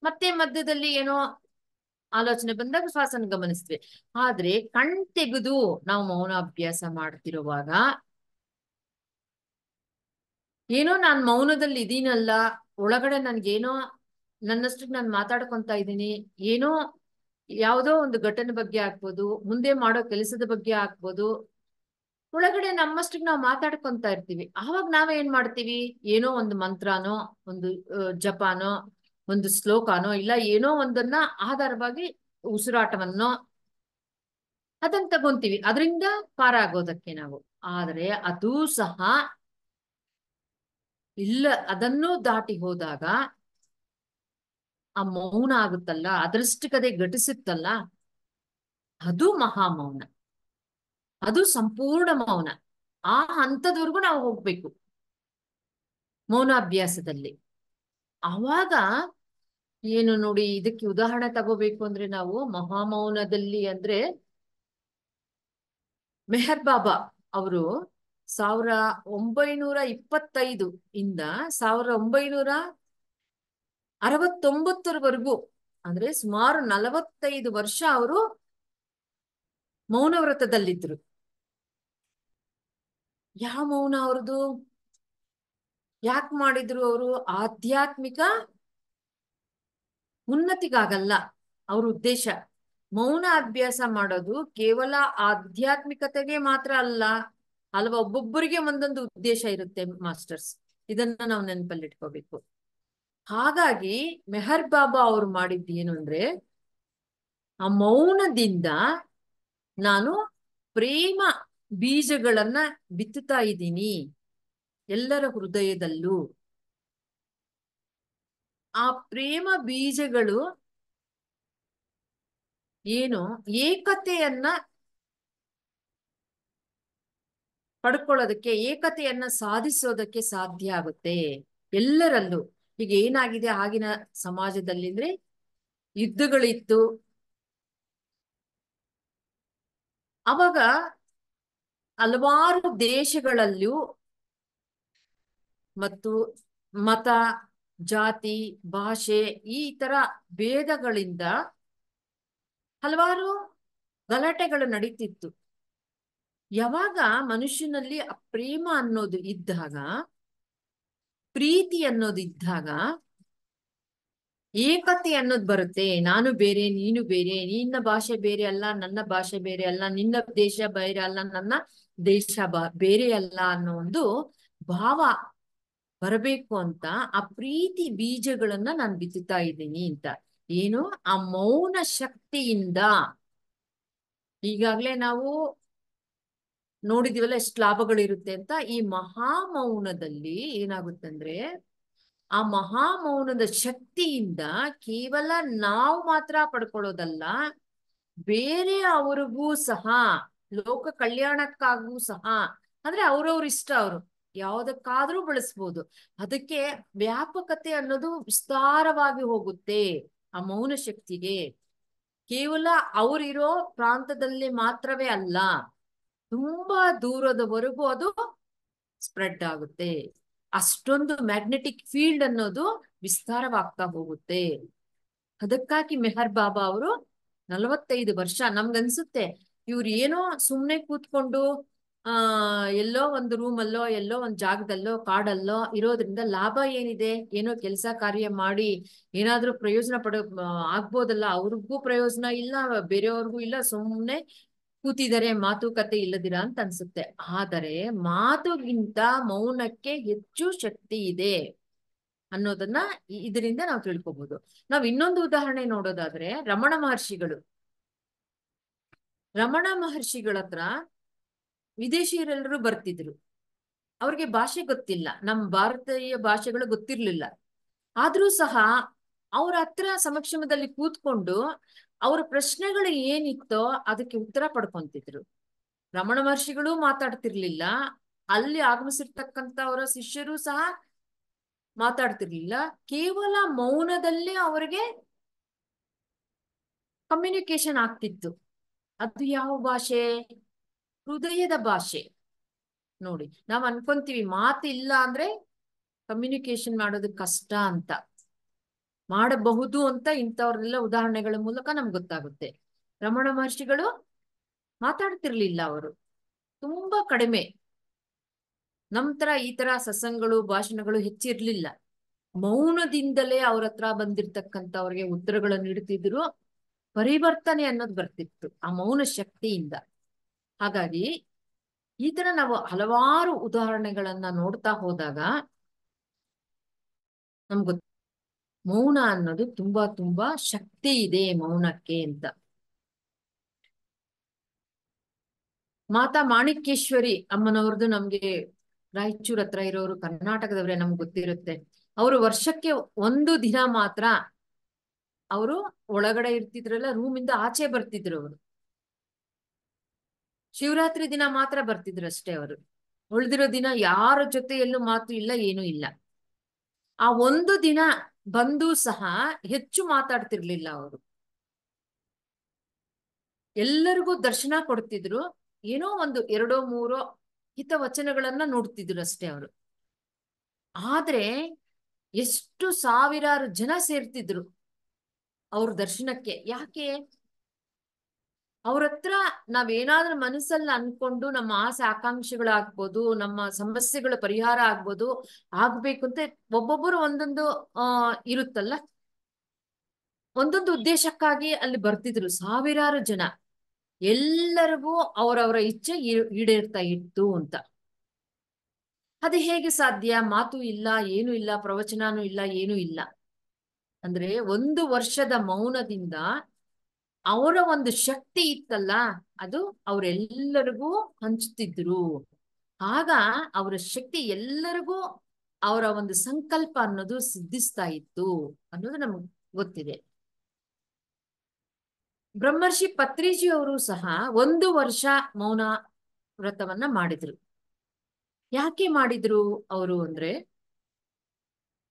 ಮತ್ತೆ ಮಧ್ಯದಲ್ಲಿ ಏನೋ ಆಲೋಚನೆ ಬಂದಾಗ ಶ್ವಾಸನ ಗಮನಿಸ್ತೀವಿ. ಆದ್ರೆ ಕಣ್ ತೆಗೆದು ನಾವು ಮೌನ ಅಭ್ಯಾಸ ಮಾಡ್ತಿರುವಾಗ ಏನೋ ನಾನ್ ಮೌನದಲ್ಲಿ ಇದೀನಲ್ಲ, ಒಳಗಡೆ ನನ್ಗೇನೋ ನನ್ನಷ್ಟಕ್ಕೆ ನಾನು ಮಾತಾಡ್ಕೊಂತ ಇದ್ದೀನಿ, ಏನೋ ಯಾವುದೋ ಒಂದು ಘಟನೆ ಬಗ್ಗೆ ಆಗ್ಬೋದು, ಮುಂದೆ ಮಾಡೋ ಕೆಲಸದ ಬಗ್ಗೆ ಆಗ್ಬೋದು, ಒಳಗಡೆ ನಮ್ಮಷ್ಟಕ್ಕೆ ನಾವು ಮಾತಾಡ್ಕೊಂತ ಇರ್ತೀವಿ. ಆವಾಗ ನಾವೇನ್ ಮಾಡ್ತೀವಿ? ಏನೋ ಒಂದು ಮಂತ್ರನೋ, ಒಂದು ಜಪಾನೋ, ಒಂದು ಶ್ಲೋಕನೋ, ಇಲ್ಲ ಏನೋ ಒಂದನ್ನ ಆಧಾರವಾಗಿ ಉಸಿರಾಟವನ್ನೋ ಅದನ್ನ ತಗೊಂತೀವಿ, ಅದರಿಂದ ಪಾರಾಗೋದಕ್ಕೆ ನಾವು. ಆದ್ರೆ ಅದೂ ಸಹ ಇಲ್ಲ, ಅದನ್ನೂ ದಾಟಿ ಹೋದಾಗ ಆ ಮೌನ ಆಗುತ್ತಲ್ಲ, ಅದರಷ್ಟಕ್ಕದೇ ಘಟಿಸುತ್ತಲ್ಲ, ಅದು ಮಹಾಮೌನ, ಅದು ಸಂಪೂರ್ಣ ಮೌನ. ಆ ಹಂತದವರೆಗೂ ನಾವು ಹೋಗ್ಬೇಕು ಮೌನಾಭ್ಯಾಸದಲ್ಲಿ. ಆವಾಗ ಏನು ನೋಡಿ, ಇದಕ್ಕೆ ಉದಾಹರಣೆ ತಗೋಬೇಕು ಅಂದ್ರೆ ನಾವು ಮಹಾಮೌನದಲ್ಲಿ ಅಂದ್ರೆ ಮೆಹರ್ ಬಾಬಾ ಅವರು 1925 ಇಂದ 1969ರವರೆಗೂ ಅಂದ್ರೆ ಸುಮಾರು 45 ವರ್ಷ ಅವರು ಮೌನ ವ್ರತದಲ್ಲಿದ್ರು. ಯಾವ ಮೌನ ಅವ್ರದ್ದು? ಯಾಕೆ ಮಾಡಿದ್ರು ಅವರು? ಆಧ್ಯಾತ್ಮಿಕ ಉನ್ನತಿಗಾಗಲ್ಲ ಅವ್ರ ಉದ್ದೇಶ. ಮೌನ ಅಭ್ಯಾಸ ಮಾಡೋದು ಕೇವಲ ಆಧ್ಯಾತ್ಮಿಕತೆಗೆ ಮಾತ್ರ ಅಲ್ಲ, ಅಲ್ವಾ? ಒಬ್ಬೊಬ್ಬರಿಗೆ ಒಂದೊಂದು ಉದ್ದೇಶ ಇರುತ್ತೆ ಮಾಸ್ಟರ್ಸ್, ಇದನ್ನ ನಾವು ನೆನಪಲ್ಲಿಟ್ಕೋಬೇಕು. ಹಾಗಾಗಿ ಮೆಹರ್ ಬಾಬಾ ಅವ್ರು ಮಾಡಿದ್ದು ಏನು ಅಂದ್ರೆ, ಆ ಮೌನದಿಂದ ನಾನು ಪ್ರೇಮ ಬೀಜಗಳನ್ನ ಬಿತ್ತುತ್ತಾ ಇದ್ದೀನಿ ಎಲ್ಲರ ಹೃದಯದಲ್ಲೂ. ಆ ಪ್ರೇಮ ಬೀಜಗಳು ಏನು ಏಕತೆಯನ್ನ ಪಡ್ಕೊಳ್ಳೋದಕ್ಕೆ, ಏಕತೆಯನ್ನ ಸಾಧಿಸೋದಕ್ಕೆ ಸಾಧ್ಯ ಆಗುತ್ತೆ ಎಲ್ಲರಲ್ಲೂ. ಈಗ ಏನಾಗಿದೆ ಆಗಿನ ಸಮಾಜದಲ್ಲಿ ಅಂದ್ರೆ ಯುದ್ಧಗಳಿತ್ತು. ಅವಾಗ ಹಲವಾರು ದೇಶಗಳಲ್ಲೂ ಮತ್ತು ಮತ, ಜಾತಿ, ಭಾಷೆ ಈ ತರ ಭೇದಗಳಿಂದ ಹಲವಾರು ಗಲಾಟೆಗಳು ನಡೀತಿತ್ತು. ಯಾವಾಗ ಮನುಷ್ಯನಲ್ಲಿ ಆ ಪ್ರೇಮ ಅನ್ನೋದು ಇದ್ದಾಗ, ಪ್ರೀತಿ ಅನ್ನೋದು ಇದ್ದಾಗ ಏಕತೆ ಅನ್ನೋದು ಬರುತ್ತೆ. ನಾನು ಬೇರೆ, ನೀನು ಬೇರೆ, ನಿನ್ನ ಭಾಷೆ ಬೇರೆ ಅಲ್ಲ, ನನ್ನ ಭಾಷೆ ಬೇರೆ ಅಲ್ಲ, ನಿನ್ನ ದೇಶ ಬೇರೆ ಅಲ್ಲ, ನನ್ನ ದೇಶ ಬೇರೆ ಅಲ್ಲ ಅನ್ನೋ ಒಂದು ಭಾವ ಬರಬೇಕು ಅಂತ ಆ ಪ್ರೀತಿ ಬೀಜಗಳನ್ನ ನಾನು ಬಿತ್ತುತ್ತಾ ಇದ್ದೀನಿ ಅಂತ. ಏನು ಆ ಮೌನ ಶಕ್ತಿಯಿಂದ. ಈಗಾಗ್ಲೇ ನಾವು ನೋಡಿದೀವಲ್ಲ ಎಷ್ಟು ಲಾಭಗಳಿರುತ್ತೆ ಅಂತ. ಈ ಮಹಾಮೌನದಲ್ಲಿ ಏನಾಗುತ್ತಂದ್ರೆ, ಆ ಮಹಾಮೌನದ ಶಕ್ತಿಯಿಂದ ಕೇವಲ ನಾವು ಮಾತ್ರ ಪಡ್ಕೊಳ್ಳೋದಲ್ಲ, ಬೇರೆ ಅವ್ರಿಗೂ ಸಹ, ಲೋಕ ಕಲ್ಯಾಣಕ್ಕಾಗೂ ಸಹ, ಅಂದ್ರೆ ಅವ್ರವ್ರ ಇಷ್ಟ, ಅವರು ಯಾವ್ದಕ್ಕಾದ್ರೂ ಬಳಸ್ಬೋದು. ಅದಕ್ಕೆ ವ್ಯಾಪಕತೆ ಅನ್ನೋದು ವಿಸ್ತಾರವಾಗಿ ಹೋಗುತ್ತೆ ಆ ಮೌನ ಶಕ್ತಿಗೆ. ಕೇವಲ ಅವರಿರೋ ಪ್ರಾಂತದಲ್ಲಿ ಮಾತ್ರವೇ ಅಲ್ಲ, ತುಂಬಾ ದೂರದವರೆಗೂ ಅದು ಸ್ಪ್ರೆಡ್ ಆಗುತ್ತೆ. ಅಷ್ಟೊಂದು ಮ್ಯಾಗ್ನೆಟಿಕ್ ಫೀಲ್ಡ್ ಅನ್ನೋದು ವಿಸ್ತಾರವಾಗ್ತಾ ಹೋಗುತ್ತೆ. ಅದಕ್ಕಾಗಿ ಮೆಹರ್ ಬಾಬಾ ಅವರು 45 ವರ್ಷ, ನಮ್ಗನ್ಸುತ್ತೆ ಇವ್ರು ಏನೋ ಸುಮ್ನೆ ಕೂತ್ಕೊಂಡು ಎಲ್ಲೋ ಒಂದು ರೂಮಲ್ಲೋ, ಎಲ್ಲೋ ಒಂದು ಜಾಗದಲ್ಲೋ, ಕಾಡಲ್ಲೋ ಇರೋದ್ರಿಂದ ಲಾಭ ಏನಿದೆ, ಏನೋ ಕೆಲಸ ಕಾರ್ಯ ಮಾಡಿ ಏನಾದ್ರೂ ಪ್ರಯೋಜನ ಆಗ್ಬೋದಲ್ಲ. ಅವ್ರಿಗೂ ಪ್ರಯೋಜನ ಇಲ್ಲ, ಬೇರೆಯವ್ರಿಗೂ ಇಲ್ಲ, ಸುಮ್ನೆ ಕೂತಿದ್ದಾರೆ ಮಾತುಕತೆ ಇಲ್ಲದಿರ ಅಂತ ಅನ್ಸುತ್ತೆ. ಆದರೆ ಮಾತುಗಿಂತ ಮೌನಕ್ಕೆ ಹೆಚ್ಚು ಶಕ್ತಿ ಇದೆ ಅನ್ನೋದನ್ನ ಇದರಿಂದ ನಾವು ತಿಳ್ಕೊಬಹುದು. ನಾವ್ ಇನ್ನೊಂದು ಉದಾಹರಣೆ ನೋಡೋದಾದ್ರೆ ರಮಣ ಮಹರ್ಷಿಗಳ ಹತ್ರ ವಿದೇಶಿಯರೆಲ್ಲರೂ ಬರ್ತಿದ್ರು. ಅವ್ರಿಗೆ ಭಾಷೆ ಗೊತ್ತಿಲ್ಲ, ನಮ್ಮ ಭಾರತೀಯ ಭಾಷೆಗಳು ಗೊತ್ತಿರ್ಲಿಲ್ಲ. ಆದ್ರೂ ಸಹ ಅವ್ರ ಹತ್ರ ಸಮಕ್ಷಮದಲ್ಲಿ ಕೂತ್ಕೊಂಡು ಅವ್ರ ಪ್ರಶ್ನೆಗಳು ಏನಿತ್ತೋ ಅದಕ್ಕೆ ಉತ್ತರ ಪಡ್ಕೊಂತಿದ್ರು. ರಮಣ ಮಹರ್ಷಿಗಳು ಮಾತಾಡ್ತಿರ್ಲಿಲ್ಲ, ಅಲ್ಲಿ ಆಗಮಿಸಿರ್ತಕ್ಕಂಥ ಅವರ ಶಿಷ್ಯರು ಸಹ ಮಾತಾಡ್ತಿರ್ಲಿಲ್ಲ. ಕೇವಲ ಮೌನದಲ್ಲೇ ಅವರಿಗೆ ಕಮ್ಯುನಿಕೇಶನ್ ಆಗ್ತಿತ್ತು. ಅದು ಯಾವ ಭಾಷೆ? ಹೃದಯದ ಭಾಷೆ. ನೋಡಿ, ನಾವ್ ಅನ್ಕೊಂತೀವಿ ಮಾತಿಲ್ಲ ಅಂದ್ರೆ ಕಮ್ಯುನಿಕೇಶನ್ ಮಾಡೋದು ಕಷ್ಟ ಅಂತ. ಮಾಡಬಹುದು ಅಂತ ಇಂಥವ್ರೆಲ್ಲ ಉದಾಹರಣೆಗಳ ಮೂಲಕ ನಮ್ಗೆ ಗೊತ್ತಾಗುತ್ತೆ. ರಮಣ ಮಹರ್ಷಿಗಳು ಮಾತಾಡ್ತಿರ್ಲಿಲ್ಲ, ಅವರು ತುಂಬಾ ಕಡಿಮೆ. ನಮ್ ತರ ಈ ತರ ಸತ್ಸಂಗಗಳು, ಭಾಷಣಗಳು ಹೆಚ್ಚಿರ್ಲಿಲ್ಲ. ಮೌನದಿಂದಲೇ ಅವ್ರ ಹತ್ರ ಬಂದಿರ್ತಕ್ಕಂಥವ್ರಿಗೆ ಉತ್ತರಗಳನ್ನು ನೀಡುತ್ತಿದ್ರು. ಪರಿವರ್ತನೆ ಅನ್ನೋದು ಬರ್ತಿತ್ತು ಆ ಮೌನ ಶಕ್ತಿಯಿಂದ. ಹಾಗಾಗಿ ಈ ತರ ನಾವು ಹಲವಾರು ಉದಾಹರಣೆಗಳನ್ನ ನೋಡ್ತಾ ಹೋದಾಗ ನಮ್ಗೆ ಮೌನ ಅನ್ನೋದು ತುಂಬಾ ತುಂಬಾ ಶಕ್ತಿ ಇದೆ ಮೌನಕ್ಕೆ ಅಂತ. ಮಾತಾ ಮಾಣಿಕ್ಯೇಶ್ವರಿ ಅಮ್ಮನವ್ರದ್ದು ನಮ್ಗೆ ರಾಯಚೂರ್ ಹತ್ರ ಇರೋರು, ಕರ್ನಾಟಕದವ್ರೆ, ನಮ್ಗೆ ಗೊತ್ತಿರುತ್ತೆ. ಅವರು ವರ್ಷಕ್ಕೆ 1 ದಿನ ಮಾತ್ರ ಅವರು ಒಳಗಡೆ ಇರ್ತಿದ್ರಲ್ಲ, ರೂಮಿಂದ ಆಚೆ ಬರ್ತಿದ್ರು. ಅವರು ಶಿವರಾತ್ರಿ ದಿನ ಮಾತ್ರ ಬರ್ತಿದ್ರು ಅಷ್ಟೇ. ಅವರು ಉಳಿದಿರೋ ದಿನ ಯಾರ ಜೊತೆಯಲ್ಲೂ ಮಾತು ಇಲ್ಲ, ಏನೂ ಇಲ್ಲ. ಆ 1 ದಿನ ಬಂದು ಸಹ ಹೆಚ್ಚು ಮಾತಾಡ್ತಿರ್ಲಿಲ್ಲ ಅವರು. ಎಲ್ಲರಿಗೂ ದರ್ಶನ ಕೊಡ್ತಿದ್ರು. ಏನೋ ಒಂದು 2-3 ಹಿತವಚನಗಳನ್ನ ನೋಡ್ತಿದ್ರು ಅಷ್ಟೇ ಅವರು. ಆದ್ರೆ ಎಷ್ಟು ಸಾವಿರಾರು ಜನ ಸೇರ್ತಿದ್ರು ಅವ್ರ ದರ್ಶನಕ್ಕೆ. ಯಾಕೆ? ಅವ್ರ ಹತ್ರ ನಾವೇನಾದ್ರೂ ಮನಸ್ಸಲ್ಲಿ ಅನ್ಕೊಂಡು ನಮ್ಮ ಆಸೆ ಆಕಾಂಕ್ಷೆಗಳಾಗ್ಬೋದು, ನಮ್ಮ ಸಮಸ್ಯೆಗಳ ಪರಿಹಾರ ಆಗ್ಬೋದು, ಆಗ್ಬೇಕು ಅಂತ ಒಬ್ಬೊಬ್ಬರು ಒಂದೊಂದು ಇರುತ್ತಲ್ಲ, ಒಂದೊಂದು ಉದ್ದೇಶಕ್ಕಾಗಿ ಅಲ್ಲಿ ಬರ್ತಿದ್ರು ಸಾವಿರಾರು ಜನ. ಎಲ್ಲರಿಗೂ ಅವರವರ ಇಚ್ಛೆ ಈಡೇರ್ತಾ ಇತ್ತು ಅಂತ. ಅದು ಹೇಗೆ ಸಾಧ್ಯ? ಮಾತು ಇಲ್ಲ, ಏನು ಇಲ್ಲ, ಪ್ರವಚನನೂ ಇಲ್ಲ, ಏನೂ ಇಲ್ಲ. ಅಂದ್ರೆ 1 ವರ್ಷದ ಮೌನದಿಂದ ಅವರ ಒಂದು ಶಕ್ತಿ ಇತ್ತಲ್ಲ, ಅದು ಅವರೆಲ್ಲರಿಗೂ ಹಂಚುತ್ತಿದ್ರು. ಆಗ ಅವರ ಶಕ್ತಿ ಎಲ್ಲರಿಗೂ ಅವರ ಒಂದು ಸಂಕಲ್ಪ ಅನ್ನೋದು ಸಿದ್ಧಿಸ್ತಾ ಇತ್ತು ಅನ್ನೋದು ನಮ್ಗೆ ಗೊತ್ತಿದೆ. ಬ್ರಹ್ಮರ್ಷಿ ಪತ್ರಿಜಿ ಅವರು ಸಹ 1 ವರ್ಷ ಮೌನ ವ್ರತವನ್ನ ಮಾಡಿದ್ರು. ಯಾಕೆ ಮಾಡಿದ್ರು ಅವರು ಅಂದ್ರೆ,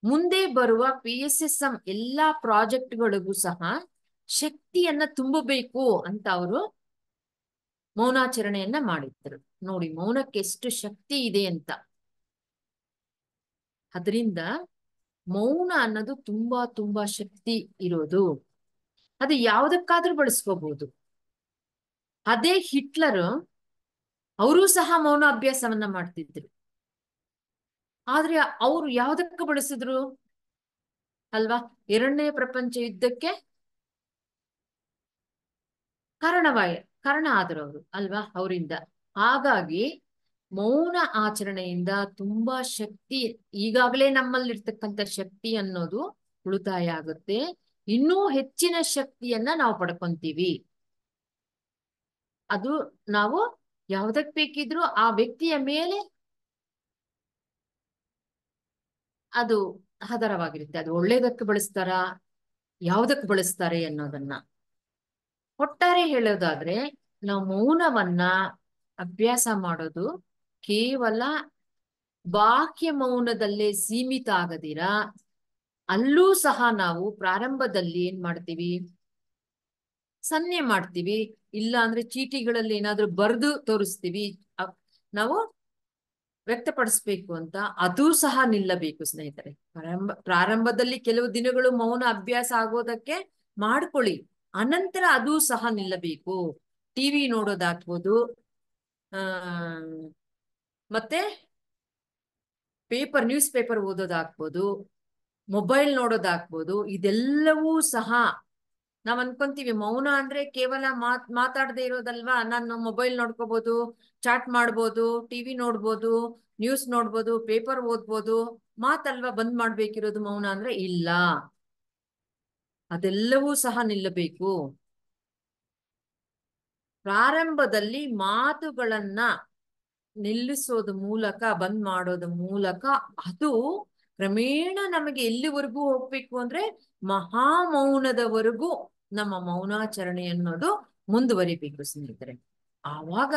ಮುಂದೆ ಬರುವ PSSM ಎಲ್ಲಾ ಪ್ರಾಜೆಕ್ಟ್ಗಳಿಗೂ ಸಹ ಶಕ್ತಿಯನ್ನ ತುಂಬಬೇಕು ಅಂತ ಅವರು ಮೌನಾಚರಣೆಯನ್ನ ಮಾಡಿದ್ರು. ನೋಡಿ ಮೌನಕ್ಕೆ ಎಷ್ಟು ಶಕ್ತಿ ಇದೆ ಅಂತ. ಅದರಿಂದ ಮೌನ ಅನ್ನೋದು ತುಂಬಾ ತುಂಬಾ ಶಕ್ತಿ ಇರೋದು. ಅದು ಯಾವುದಕ್ಕಾದ್ರೂ ಬಳಸ್ಕೋಬಹುದು. ಅದೇ ಹಿಟ್ಲರ್ ಅವರೂ ಸಹ ಮೌನ ಅಭ್ಯಾಸವನ್ನ ಮಾಡ್ತಿದ್ರು. ಆದ್ರೆ ಅವರು ಯಾವುದಕ್ಕೆ ಬಳಸಿದ್ರು ಅಲ್ವಾ? 2ನೇ ಪ್ರಪಂಚ ಯುದ್ಧಕ್ಕೆ ಕಾರಣ ಆದ್ರು ಅವರು ಅಲ್ವಾ ಅವರಿಂದ. ಹಾಗಾಗಿ ಮೌನ ಆಚರಣೆಯಿಂದ ತುಂಬಾ ಶಕ್ತಿ, ಈಗಾಗಲೇ ನಮ್ಮಲ್ಲಿರ್ತಕ್ಕಂಥ ಶಕ್ತಿ ಅನ್ನೋದು ಉಳಿತಾಯ ಆಗುತ್ತೆ. ಇನ್ನೂ ಹೆಚ್ಚಿನ ಶಕ್ತಿಯನ್ನ ನಾವು ಪಡ್ಕೊಂತೀವಿ. ಅದು ನಾವು ಯಾವುದಕ್ಕೆ ಬೇಕಿದ್ರೂ ಆ ವ್ಯಕ್ತಿಯ ಮೇಲೆ ಅದು ಆಧಾರವಾಗಿರುತ್ತೆ. ಅದು ಒಳ್ಳೇದಕ್ಕೆ ಬಳಸ್ತಾರ, ಯಾವುದಕ್ಕೆ ಬಳಸ್ತಾರೆ ಅನ್ನೋದನ್ನ. ಒಟ್ಟಾರೆ ಹೇಳೋದಾದ್ರೆ, ನಾವು ಮೌನವನ್ನ ಅಭ್ಯಾಸ ಮಾಡೋದು ಕೇವಲ ಬಾಹ್ಯ ಮೌನದಲ್ಲೇ ಸೀಮಿತ ಆಗದಿರ, ಅಲ್ಲೂ ಸಹ ನಾವು ಪ್ರಾರಂಭದಲ್ಲಿ ಏನ್ ಮಾಡ್ತೀವಿ, ಸನ್ನೆ ಮಾಡ್ತೀವಿ, ಇಲ್ಲ ಅಂದ್ರೆ ಚೀಟಿಗಳಲ್ಲಿ ಏನಾದ್ರೂ ಬರೆದು ತೋರಿಸ್ತೀವಿ ನಾವು ವ್ಯಕ್ತಪಡಿಸ್ಬೇಕು ಅಂತ. ಅದೂ ಸಹ ನಿಲ್ಲಬೇಕು ಸ್ನೇಹಿತರೆ. ಪ್ರಾರಂಭದಲ್ಲಿ ಕೆಲವು ದಿನಗಳು ಮೌನ ಅಭ್ಯಾಸ ಆಗೋದಕ್ಕೆ ಮಾಡ್ಕೊಳ್ಳಿ, ಅನಂತರ ಅದೂ ಸಹ ನಿಲ್ಲಬೇಕು. ಟಿವಿ ನೋಡೋದಾಗ್ಬೋದು, ಆ ಮತ್ತೆ ನ್ಯೂಸ್ ಪೇಪರ್ ಓದೋದಾಗ್ಬೋದು, ಮೊಬೈಲ್ ನೋಡೋದಾಗ್ಬೋದು. ಇದೆಲ್ಲವೂ ಸಹ ನಾವ್ ಅನ್ಕೊಂತೀವಿ ಮೌನ ಅಂದ್ರೆ ಕೇವಲ ಮಾತಾಡದೆ ಇರೋದಲ್ವಾ. ನಾನು ಮೊಬೈಲ್ ನೋಡ್ಕೋಬಹುದು, ಚಾಟ್ ಮಾಡ್ಬೋದು, ಟಿವಿ ನೋಡ್ಬೋದು, ನ್ಯೂಸ್ ನೋಡ್ಬೋದು, ಪೇಪರ್ ಓದ್ಬೋದು, ಮಾತಲ್ವಾ ಬಂದ್ ಮಾಡ್ಬೇಕಿರೋದು ಮೌನ ಅಂದ್ರೆ. ಇಲ್ಲ, ಅದೆಲ್ಲವೂ ಸಹ ನಿಲ್ಲಬೇಕು. ಪ್ರಾರಂಭದಲ್ಲಿ ಮಾತುಗಳನ್ನ ನಿಲ್ಲಿಸೋದ ಮೂಲಕ, ಬಂದ್ ಮಾಡೋದ ಮೂಲಕ, ಅದು ಕ್ರಮೇಣ ನಮಗೆ ಎಲ್ಲಿವರೆಗೂ ಹೋಗ್ಬೇಕು ಅಂದ್ರೆ ಮಹಾ ಮೌನದವರೆಗೂ ನಮ್ಮ ಮೌನಾಚರಣೆ ಅನ್ನೋದು ಮುಂದುವರಿಬೇಕು ಸ್ನೇಹಿತರೆ. ಆವಾಗ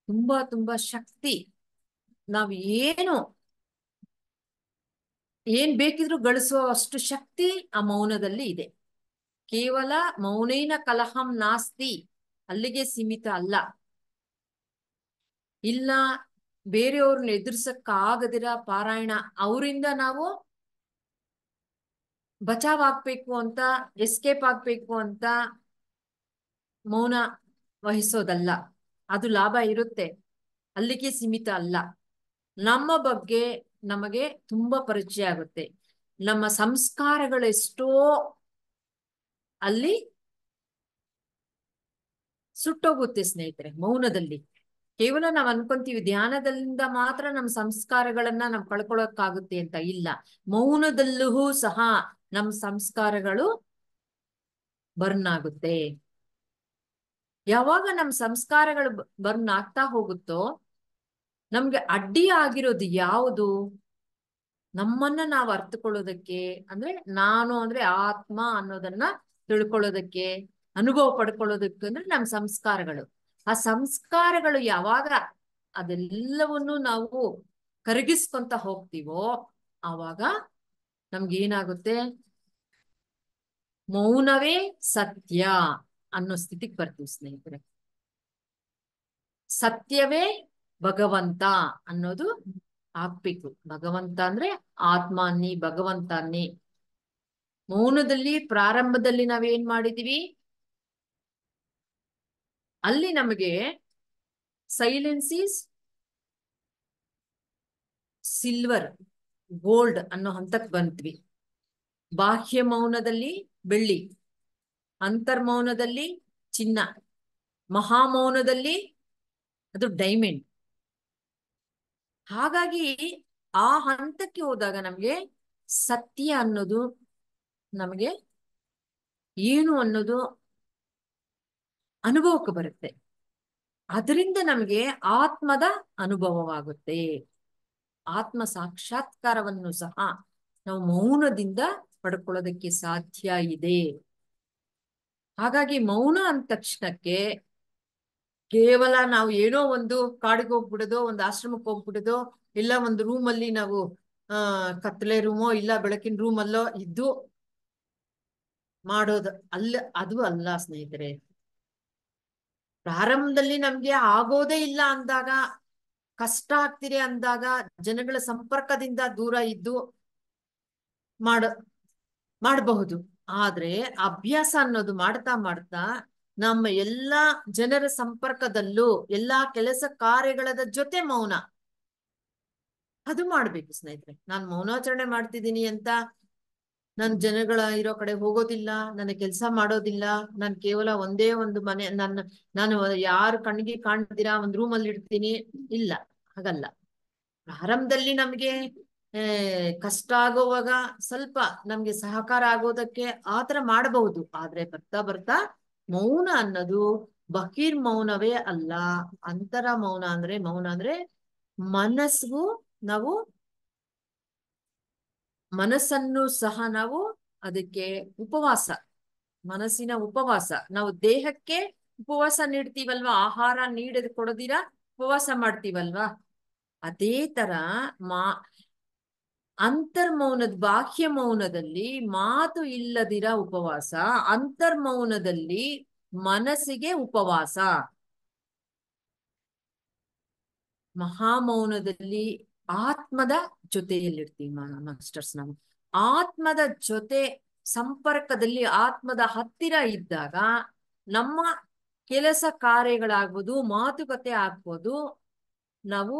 ತುಂಬಾ ತುಂಬಾ ಶಕ್ತಿ, ನಾವು ಏನ್ ಬೇಕಿದ್ರು ಗಳಿಸೋ ಅಷ್ಟು ಶಕ್ತಿ ಆ ಮೌನದಲ್ಲಿ ಇದೆ. ಕೇವಲ ಮೌನೇನ ಕಲಹಂ ನಾಸ್ತಿ, ಅಲ್ಲಿಗೆ ಸೀಮಿತ ಅಲ್ಲ. ಇಲ್ಲ ಬೇರೆಯವ್ರನ್ನ ಎದುರ್ಸಕ್ಕಾಗದಿರ ಪಾರಾಯಣ, ಅವರಿಂದ ನಾವು ಬಚಾವ್ ಆಗ್ಬೇಕು ಅಂತ, ಎಸ್ಕೇಪ್ ಆಗ್ಬೇಕು ಅಂತ ಮೌನ ವಹಿಸೋದಲ್ಲ. ಅದು ಲಾಭ ಇರುತ್ತೆ, ಅಲ್ಲಿಗೆ ಸೀಮಿತ ಅಲ್ಲ. ನಮ್ಮ ಬಗ್ಗೆ ನಮಗೆ ತುಂಬಾ ಪರಿಚಯ ಆಗುತ್ತೆ. ನಮ್ಮ ಸಂಸ್ಕಾರಗಳೆಷ್ಟೋ ಅಲ್ಲಿ ಸುಟ್ಟೋಗುತ್ತೆ ಸ್ನೇಹಿತರೆ ಮೌನದಲ್ಲಿ. ಕೇವಲ ನಾವ್ ಅನ್ಕೊಂತೀವಿ ಧ್ಯಾನದಿಂದ ಮಾತ್ರ ನಮ್ಮ ಸಂಸ್ಕಾರಗಳನ್ನ ನಾವು ಕಳ್ಕೊಳಕ್ಕಾಗುತ್ತೆ ಅಂತ. ಇಲ್ಲ, ಮೌನದಲ್ಲೂ ಸಹ ನಮ್ಮ ಸಂಸ್ಕಾರಗಳು ಬರ್ನ್ ಆಗುತ್ತೆ. ಯಾವಾಗ ನಮ್ಮ ಸಂಸ್ಕಾರಗಳು ಬರ್ನ್ ಆಗ್ತಾ ಹೋಗುತ್ತೋ, ನಮ್ಗೆ ಅಡ್ಡಿ ಆಗಿರೋದು ಯಾವುದು? ನಮ್ಮನ್ನ ನಾವು ಅರ್ಥಕೊಳ್ಳೋದಕ್ಕೆ, ಅಂದ್ರೆ ನಾನು ಅಂದ್ರೆ ಆತ್ಮ ಅನ್ನೋದನ್ನ ತಿಳ್ಕೊಳ್ಳೋದಕ್ಕೆ, ಅನುಭವ ಪಡ್ಕೊಳ್ಳೋದಕ್ಕೆ ಅಂದ್ರೆ ನಮ್ಮ ಸಂಸ್ಕಾರಗಳು. ಆ ಸಂಸ್ಕಾರಗಳು ಯಾವಾಗ ಅದೆಲ್ಲವನ್ನು ನಾವು ಕರಗಿಸ್ಕೊಂತ ಹೋಗ್ತೀವೋ, ಆವಾಗ ನಮ್ಗೇನಾಗುತ್ತೆ, ಮೌನವೇ ಸತ್ಯ ಅನ್ನೋ ಸ್ಥಿತಿಗೆ ಬರ್ತೀವಿ ಸ್ನೇಹಿತರೆ. ಸತ್ಯವೇ ಭಗವಂತ ಅನ್ನೋದು ಆಗ್ಬೇಕು. ಭಗವಂತ ಅಂದ್ರೆ ಆತ್ಮ ಅನ್ನಿ, ಭಗವಂತ ಅನ್ನಿ. ಮೌನದಲ್ಲಿ ಪ್ರಾರಂಭದಲ್ಲಿ ನಾವೇನ್ ಮಾಡಿದೀವಿ, ಅಲ್ಲಿ ನಮಗೆ ಸೈಲೆನ್ಸ್ ಈಸ್ ಸಿಲ್ವರ್, ಗೋಲ್ಡ್ ಅನ್ನೋ ಹಂತಕ್ಕೆ ಬಂದ್ವಿ. ಬಾಹ್ಯ ಮೌನದಲ್ಲಿ ಬೆಳ್ಳಿ, ಅಂತರ್ಮೌನದಲ್ಲಿ ಚಿನ್ನ, ಮಹಾಮೌನದಲ್ಲಿ ಅದು ಡೈಮಂಡ್. ಹಾಗಾಗಿ ಆ ಹಂತಕ್ಕೆ ಹೋದಾಗ ನಮ್ಗೆ ಸತ್ಯ ಅನ್ನೋದು, ನಮಗೆ ಏನು ಅನ್ನೋದು ಅನುಭವಕ್ಕೆ ಬರುತ್ತೆ. ಅದರಿಂದ ನಮಗೆ ಆತ್ಮದ ಅನುಭವವಾಗುತ್ತೆ. ಆತ್ಮ ಸಾಕ್ಷಾತ್ಕಾರವನ್ನು ಸಹ ನಾವು ಮೌನದಿಂದ ಪಡ್ಕೊಳ್ಳೋದಕ್ಕೆ ಸಾಧ್ಯ ಇದೆ. ಹಾಗಾಗಿ ಮೌನ ಅಂದ ತಕ್ಷಣಕ್ಕೆ ಕೇವಲ ನಾವು ಏನೋ ಒಂದು ಕಾಡಿಗೆ ಹೋಗ್ಬಿಡೋದು, ಒಂದು ಆಶ್ರಮಕ್ಕೆ ಹೋಗ್ಬಿಡೋದು, ಇಲ್ಲ ಒಂದು ರೂಮಲ್ಲಿ ನಾವು ಕತ್ಲೆ ರೂಮೋ ಇಲ್ಲ ಬೆಳಕಿನ ರೂಮಲ್ಲೋ ಇದ್ದು ಮಾಡೋದು ಅಲ್ಲ, ಅದು ಅಲ್ಲ ಸ್ನೇಹಿತರೆ. ಪ್ರಾರಂಭದಲ್ಲಿ ನಮ್ಗೆ ಆಗೋದೇ ಇಲ್ಲ ಅಂದಾಗ, ಕಷ್ಟ ಆಗ್ತಿದೆ ಅಂದಾಗ ಜನಗಳ ಸಂಪರ್ಕದಿಂದ ದೂರ ಇದ್ದು ಮಾಡಬಹುದು. ಆದ್ರೆ ಅಭ್ಯಾಸ ಅನ್ನೋದು ಮಾಡ್ತಾ ಮಾಡ್ತಾ ನಮ್ಮ ಎಲ್ಲಾ ಜನರ ಸಂಪರ್ಕದಲ್ಲೂ ಎಲ್ಲಾ ಕೆಲಸ ಕಾರ್ಯಗಳ ಜೊತೆ ಮೌನ ಅದು ಮಾಡ್ಬೇಕು ಸ್ನೇಹಿತರೆ. ನಾನು ಮೌನಾಚರಣೆ ಮಾಡ್ತಿದ್ದೀನಿ ಅಂತ ನಾನು ಜನಗಳ ಇರೋ ಕಡೆ ಹೋಗೋದಿಲ್ಲ, ನನ್ನ ಕೆಲಸ ಮಾಡೋದಿಲ್ಲ, ನಾನು ಕೇವಲ ಒಂದೇ ಒಂದು ಮನೆ ನಾನು ಯಾರು ಕಣ್ಣಿಗೆ ಕಾಣ್ತೀರಾ ಒಂದು ರೂಮಲ್ಲಿ ಇಡ್ತೀನಿ, ಇಲ್ಲ, ಹಾಗಲ್ಲ. ಪ್ರಾರಂಭದಲ್ಲಿ ನಮ್ಗೆ ಕಷ್ಟ ಆಗೋವಾಗ ಸ್ವಲ್ಪ ನಮ್ಗೆ ಸಹಕಾರ ಆಗೋದಕ್ಕೆ ಆತರ ಮಾಡಬಹುದು. ಆದ್ರೆ ಬರ್ತಾ ಬರ್ತಾ ಮೌನ ಅನ್ನೋದು ಬಹಿರ್ ಮೌನವೇ ಅಲ್ಲ. ಅಂತರ ಮೌನ ಅಂದ್ರೆ ಮನಸ್ಸು, ನಾವು ಮನಸ್ಸನ್ನು ಸಹ ನಾವು ಅದಕ್ಕೆ ಉಪವಾಸ, ಮನಸ್ಸಿನ ಉಪವಾಸ. ನಾವು ದೇಹಕ್ಕೆ ಉಪವಾಸ ನೀಡ್ತೀವಲ್ವಾ, ಆಹಾರ ಕೊಡದಿರ ಉಪವಾಸ ಮಾಡ್ತೀವಲ್ವಾ, ಅದೇ ತರ ಅಂತರ್ಮೌನದ ಬಾಹ್ಯ ಮೌನದಲ್ಲಿ ಮಾತು ಇಲ್ಲದಿರ ಉಪವಾಸ, ಅಂತರ್ಮೌನದಲ್ಲಿ ಮನಸ್ಸಿಗೆ ಉಪವಾಸ. ಮಹಾಮೌನದಲ್ಲಿ ಆತ್ಮದ ಜೊತೆಯಲ್ಲಿರ್ತೀವಿ ಮಾಸ್ಟರ್ಸ್. ನಾವು ಆತ್ಮದ ಜೊತೆ ಸಂಪರ್ಕದಲ್ಲಿ, ಆತ್ಮದ ಹತ್ತಿರ ಇದ್ದಾಗ ನಮ್ಮ ಕೆಲಸ ಕಾರ್ಯಗಳಾಗ್ಬೋದು, ಮಾತುಕತೆ ಆಗ್ಬೋದು, ನಾವು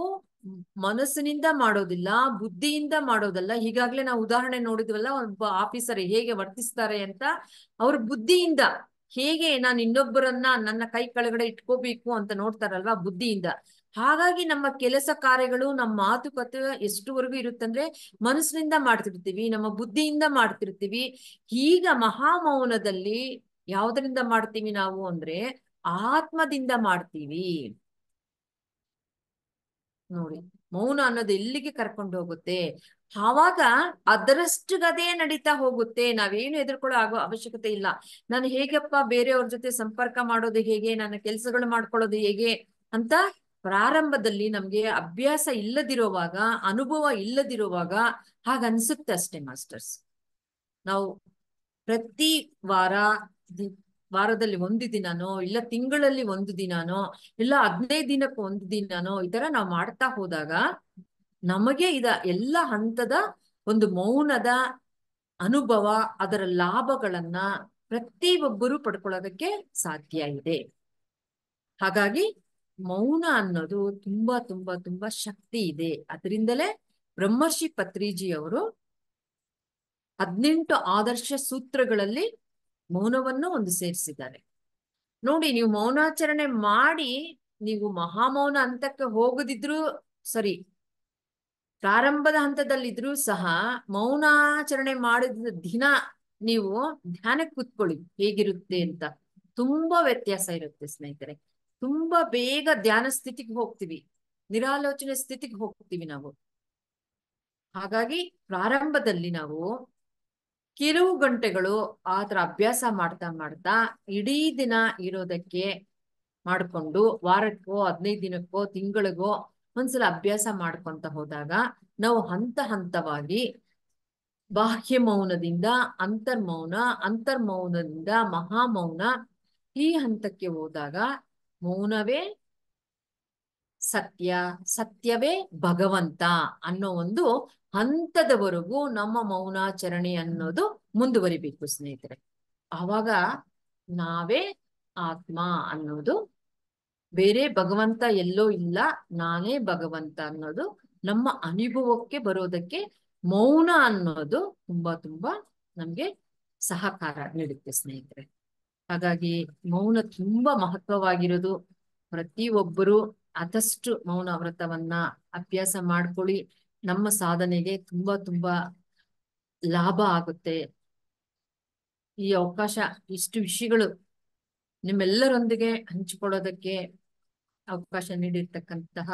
ಮನಸ್ಸಿನಿಂದ ಮಾಡೋದಿಲ್ಲ, ಬುದ್ಧಿಯಿಂದ ಮಾಡೋದಲ್ಲ. ಈಗಾಗ್ಲೇ ನಾವು ಉದಾಹರಣೆ ನೋಡಿದ್ವಲ್ಲ, ಒಬ್ಬ ಆಫೀಸರ್ ಹೇಗೆ ವರ್ತಿಸ್ತಾರೆ ಅಂತ. ಅವ್ರ ಬುದ್ಧಿಯಿಂದ ಹೇಗೆ ನಾನು ಇನ್ನೊಬ್ಬರನ್ನ ನನ್ನ ಕೈ ಕೆಳಗಡೆ ಇಟ್ಕೋಬೇಕು ಅಂತ ನೋಡ್ತಾರಲ್ವಾ, ಬುದ್ಧಿಯಿಂದ. ಹಾಗಾಗಿ ನಮ್ಮ ಕೆಲಸ ಕಾರ್ಯಗಳು, ನಮ್ಮ ಮಾತುಕತೆ ಎಷ್ಟುವರೆಗೂ ಇರುತ್ತಂದ್ರೆ ಮನಸ್ಸಿನಿಂದ ಮಾಡ್ತಿರ್ತೀವಿ, ನಮ್ಮ ಬುದ್ಧಿಯಿಂದ ಮಾಡ್ತಿರ್ತೀವಿ. ಈಗ ಮಹಾಮೌನದಲ್ಲಿ ಯಾವ್ದರಿಂದ ಮಾಡ್ತೀವಿ ನಾವು ಅಂದ್ರೆ ಆತ್ಮದಿಂದ ಮಾಡ್ತೀವಿ. ನೋಡಿ, ಮೌನ ಅನ್ನೋದು ಎಲ್ಲಿಗೆ ಕರ್ಕೊಂಡು ಹೋಗುತ್ತೆ. ಆವಾಗ ಅದರಷ್ಟು ಗದೇ ನಡೀತಾ ಹೋಗುತ್ತೆ. ನಾವೇನು ಹೆದರ್ಕೊಳ್ಳೋ ಅವಶ್ಯಕತೆ ಇಲ್ಲ. ನಾನು ಹೇಗಪ್ಪ ಬೇರೆಯವ್ರ ಜೊತೆ ಸಂಪರ್ಕ ಮಾಡೋದು ಹೇಗೆ, ನನ್ನ ಕೆಲಸಗಳು ಮಾಡ್ಕೊಳ್ಳೋದು ಹೇಗೆ ಅಂತ ಪ್ರಾರಂಭದಲ್ಲಿ ನಮ್ಗೆ ಅಭ್ಯಾಸ ಇಲ್ಲದಿರುವಾಗ, ಅನುಭವ ಇಲ್ಲದಿರುವಾಗ ಹಾಗನ್ಸುತ್ತೆ ಅಷ್ಟೇ ಮಾಸ್ಟರ್ಸ್. ನಾವು ಪ್ರತಿ ವಾರದಲ್ಲಿ ಒಂದು ದಿನನೋ, ಇಲ್ಲ ತಿಂಗಳಲ್ಲಿ ಒಂದು ದಿನನೋ, ಇಲ್ಲ 15 ದಿನಕ್ಕೆ ಒಂದು ದಿನನೋ ಈ ತರ ನಾವು ಮಾಡ್ತಾ ಹೋದಾಗ ನಮಗೆ ಎಲ್ಲ ಹಂತದ ಒಂದು ಮೌನದ ಅನುಭವ, ಅದರ ಲಾಭಗಳನ್ನ ಪ್ರತಿಯೊಬ್ಬರು ಪಡ್ಕೊಳ್ಳೋದಕ್ಕೆ ಸಾಧ್ಯ ಇದೆ. ಹಾಗಾಗಿ ಮೌನ ಅನ್ನೋದು ತುಂಬಾ ತುಂಬಾ ತುಂಬಾ ಶಕ್ತಿ ಇದೆ. ಅದರಿಂದಲೇ ಬ್ರಹ್ಮರ್ಷಿ ಪತ್ರಿಜಿಯವರು 18 ಆದರ್ಶ ಸೂತ್ರಗಳಲ್ಲಿ ಮೌನವನ್ನು ಒಂದು ಸೇರಿಸಿದ್ದಾರೆ. ನೋಡಿ, ನೀವು ಮೌನಾಚರಣೆ ಮಾಡಿ ನೀವು ಮಹಾಮೌನ ಹಂತಕ್ಕೆ ಹೋಗದಿದ್ರು ಸರಿ, ಪ್ರಾರಂಭದ ಹಂತದಲ್ಲಿದ್ರೂ ಸಹ ಮೌನಾಚರಣೆ ಮಾಡಿದ ದಿನ ನೀವು ಧ್ಯಾನಕ್ಕೆ ಕೂತ್ಕೊಳ್ಳಿ, ಹೇಗಿರುತ್ತೆ ಅಂತ. ತುಂಬಾ ವ್ಯತ್ಯಾಸ ಇರುತ್ತೆ ಸ್ನೇಹಿತರೆ. ತುಂಬಾ ಬೇಗ ಧ್ಯಾನ ಸ್ಥಿತಿಗೆ ಹೋಗ್ತೀವಿ, ನಿರಾಲೋಚನೆ ಸ್ಥಿತಿಗೆ ಹೋಗ್ತೀವಿ ನಾವು. ಹಾಗಾಗಿ ಪ್ರಾರಂಭದಲ್ಲಿ ನಾವು ಕೆಲವು ಗಂಟೆಗಳು ಆತರ ಅಭ್ಯಾಸ ಮಾಡ್ತಾ ಮಾಡ್ತಾ ಇಡೀ ದಿನ ಇರೋದಕ್ಕೆ ಮಾಡ್ಕೊಂಡು, ವಾರಕ್ಕೋ 15 ದಿನಕ್ಕೋ ತಿಂಗಳಿಗೋ ಒಂದ್ಸಲ ಅಭ್ಯಾಸ ಮಾಡ್ಕೊಂತ ಹೋದಾಗ ನಾವು ಹಂತ ಹಂತವಾಗಿ ಬಾಹ್ಯ ಮೌನದಿಂದ ಅಂತರ್ಮೌನ, ಅಂತರ್ಮೌನದಿಂದ ಮಹಾಮೌನ, ಈ ಹಂತಕ್ಕೆ ಹೋದಾಗ ಮೌನವೇ ಸತ್ಯ, ಸತ್ಯವೇ ಭಗವಂತ ಅನ್ನೋ ಒಂದು ಹಂತದವರೆಗೂ ನಮ್ಮ ಮೌನಾಚರಣೆ ಅನ್ನೋದು ಮುಂದುವರಿಬೇಕು ಸ್ನೇಹಿತರೆ. ಆವಾಗ ನಾವೇ ಆತ್ಮ ಅನ್ನೋದು, ಬೇರೆ ಭಗವಂತ ಎಲ್ಲೋ ಇಲ್ಲ, ನಾನೇ ಭಗವಂತ ಅನ್ನೋದು ನಮ್ಮ ಅನುಭವಕ್ಕೆ ಬರೋದಕ್ಕೆ ಮೌನ ಅನ್ನೋದು ತುಂಬಾ ತುಂಬಾ ನಮ್ಗೆ ಸಹಕಾರ ನೀಡುತ್ತೆ ಸ್ನೇಹಿತರೆ. ಹಾಗಾಗಿ ಮೌನ ತುಂಬಾ ಮಹತ್ವವಾಗಿರೋದು. ಪ್ರತಿಯೊಬ್ಬರು ಆದಷ್ಟು ಮೌನ ವ್ರತವನ್ನ ಅಭ್ಯಾಸ ಮಾಡ್ಕೊಳ್ಳಿ. ನಮ್ಮ ಸಾಧನೆಗೆ ತುಂಬಾ ತುಂಬಾ ಲಾಭ ಆಗುತ್ತೆ. ಈ ಅವಕಾಶ, ಇಷ್ಟು ವಿಷಯಗಳು ನಿಮ್ಮೆಲ್ಲರೊಂದಿಗೆ ಹಂಚಿಕೊಳ್ಳೋದಕ್ಕೆ ಅವಕಾಶ ನೀಡಿರ್ತಕ್ಕಂತಹ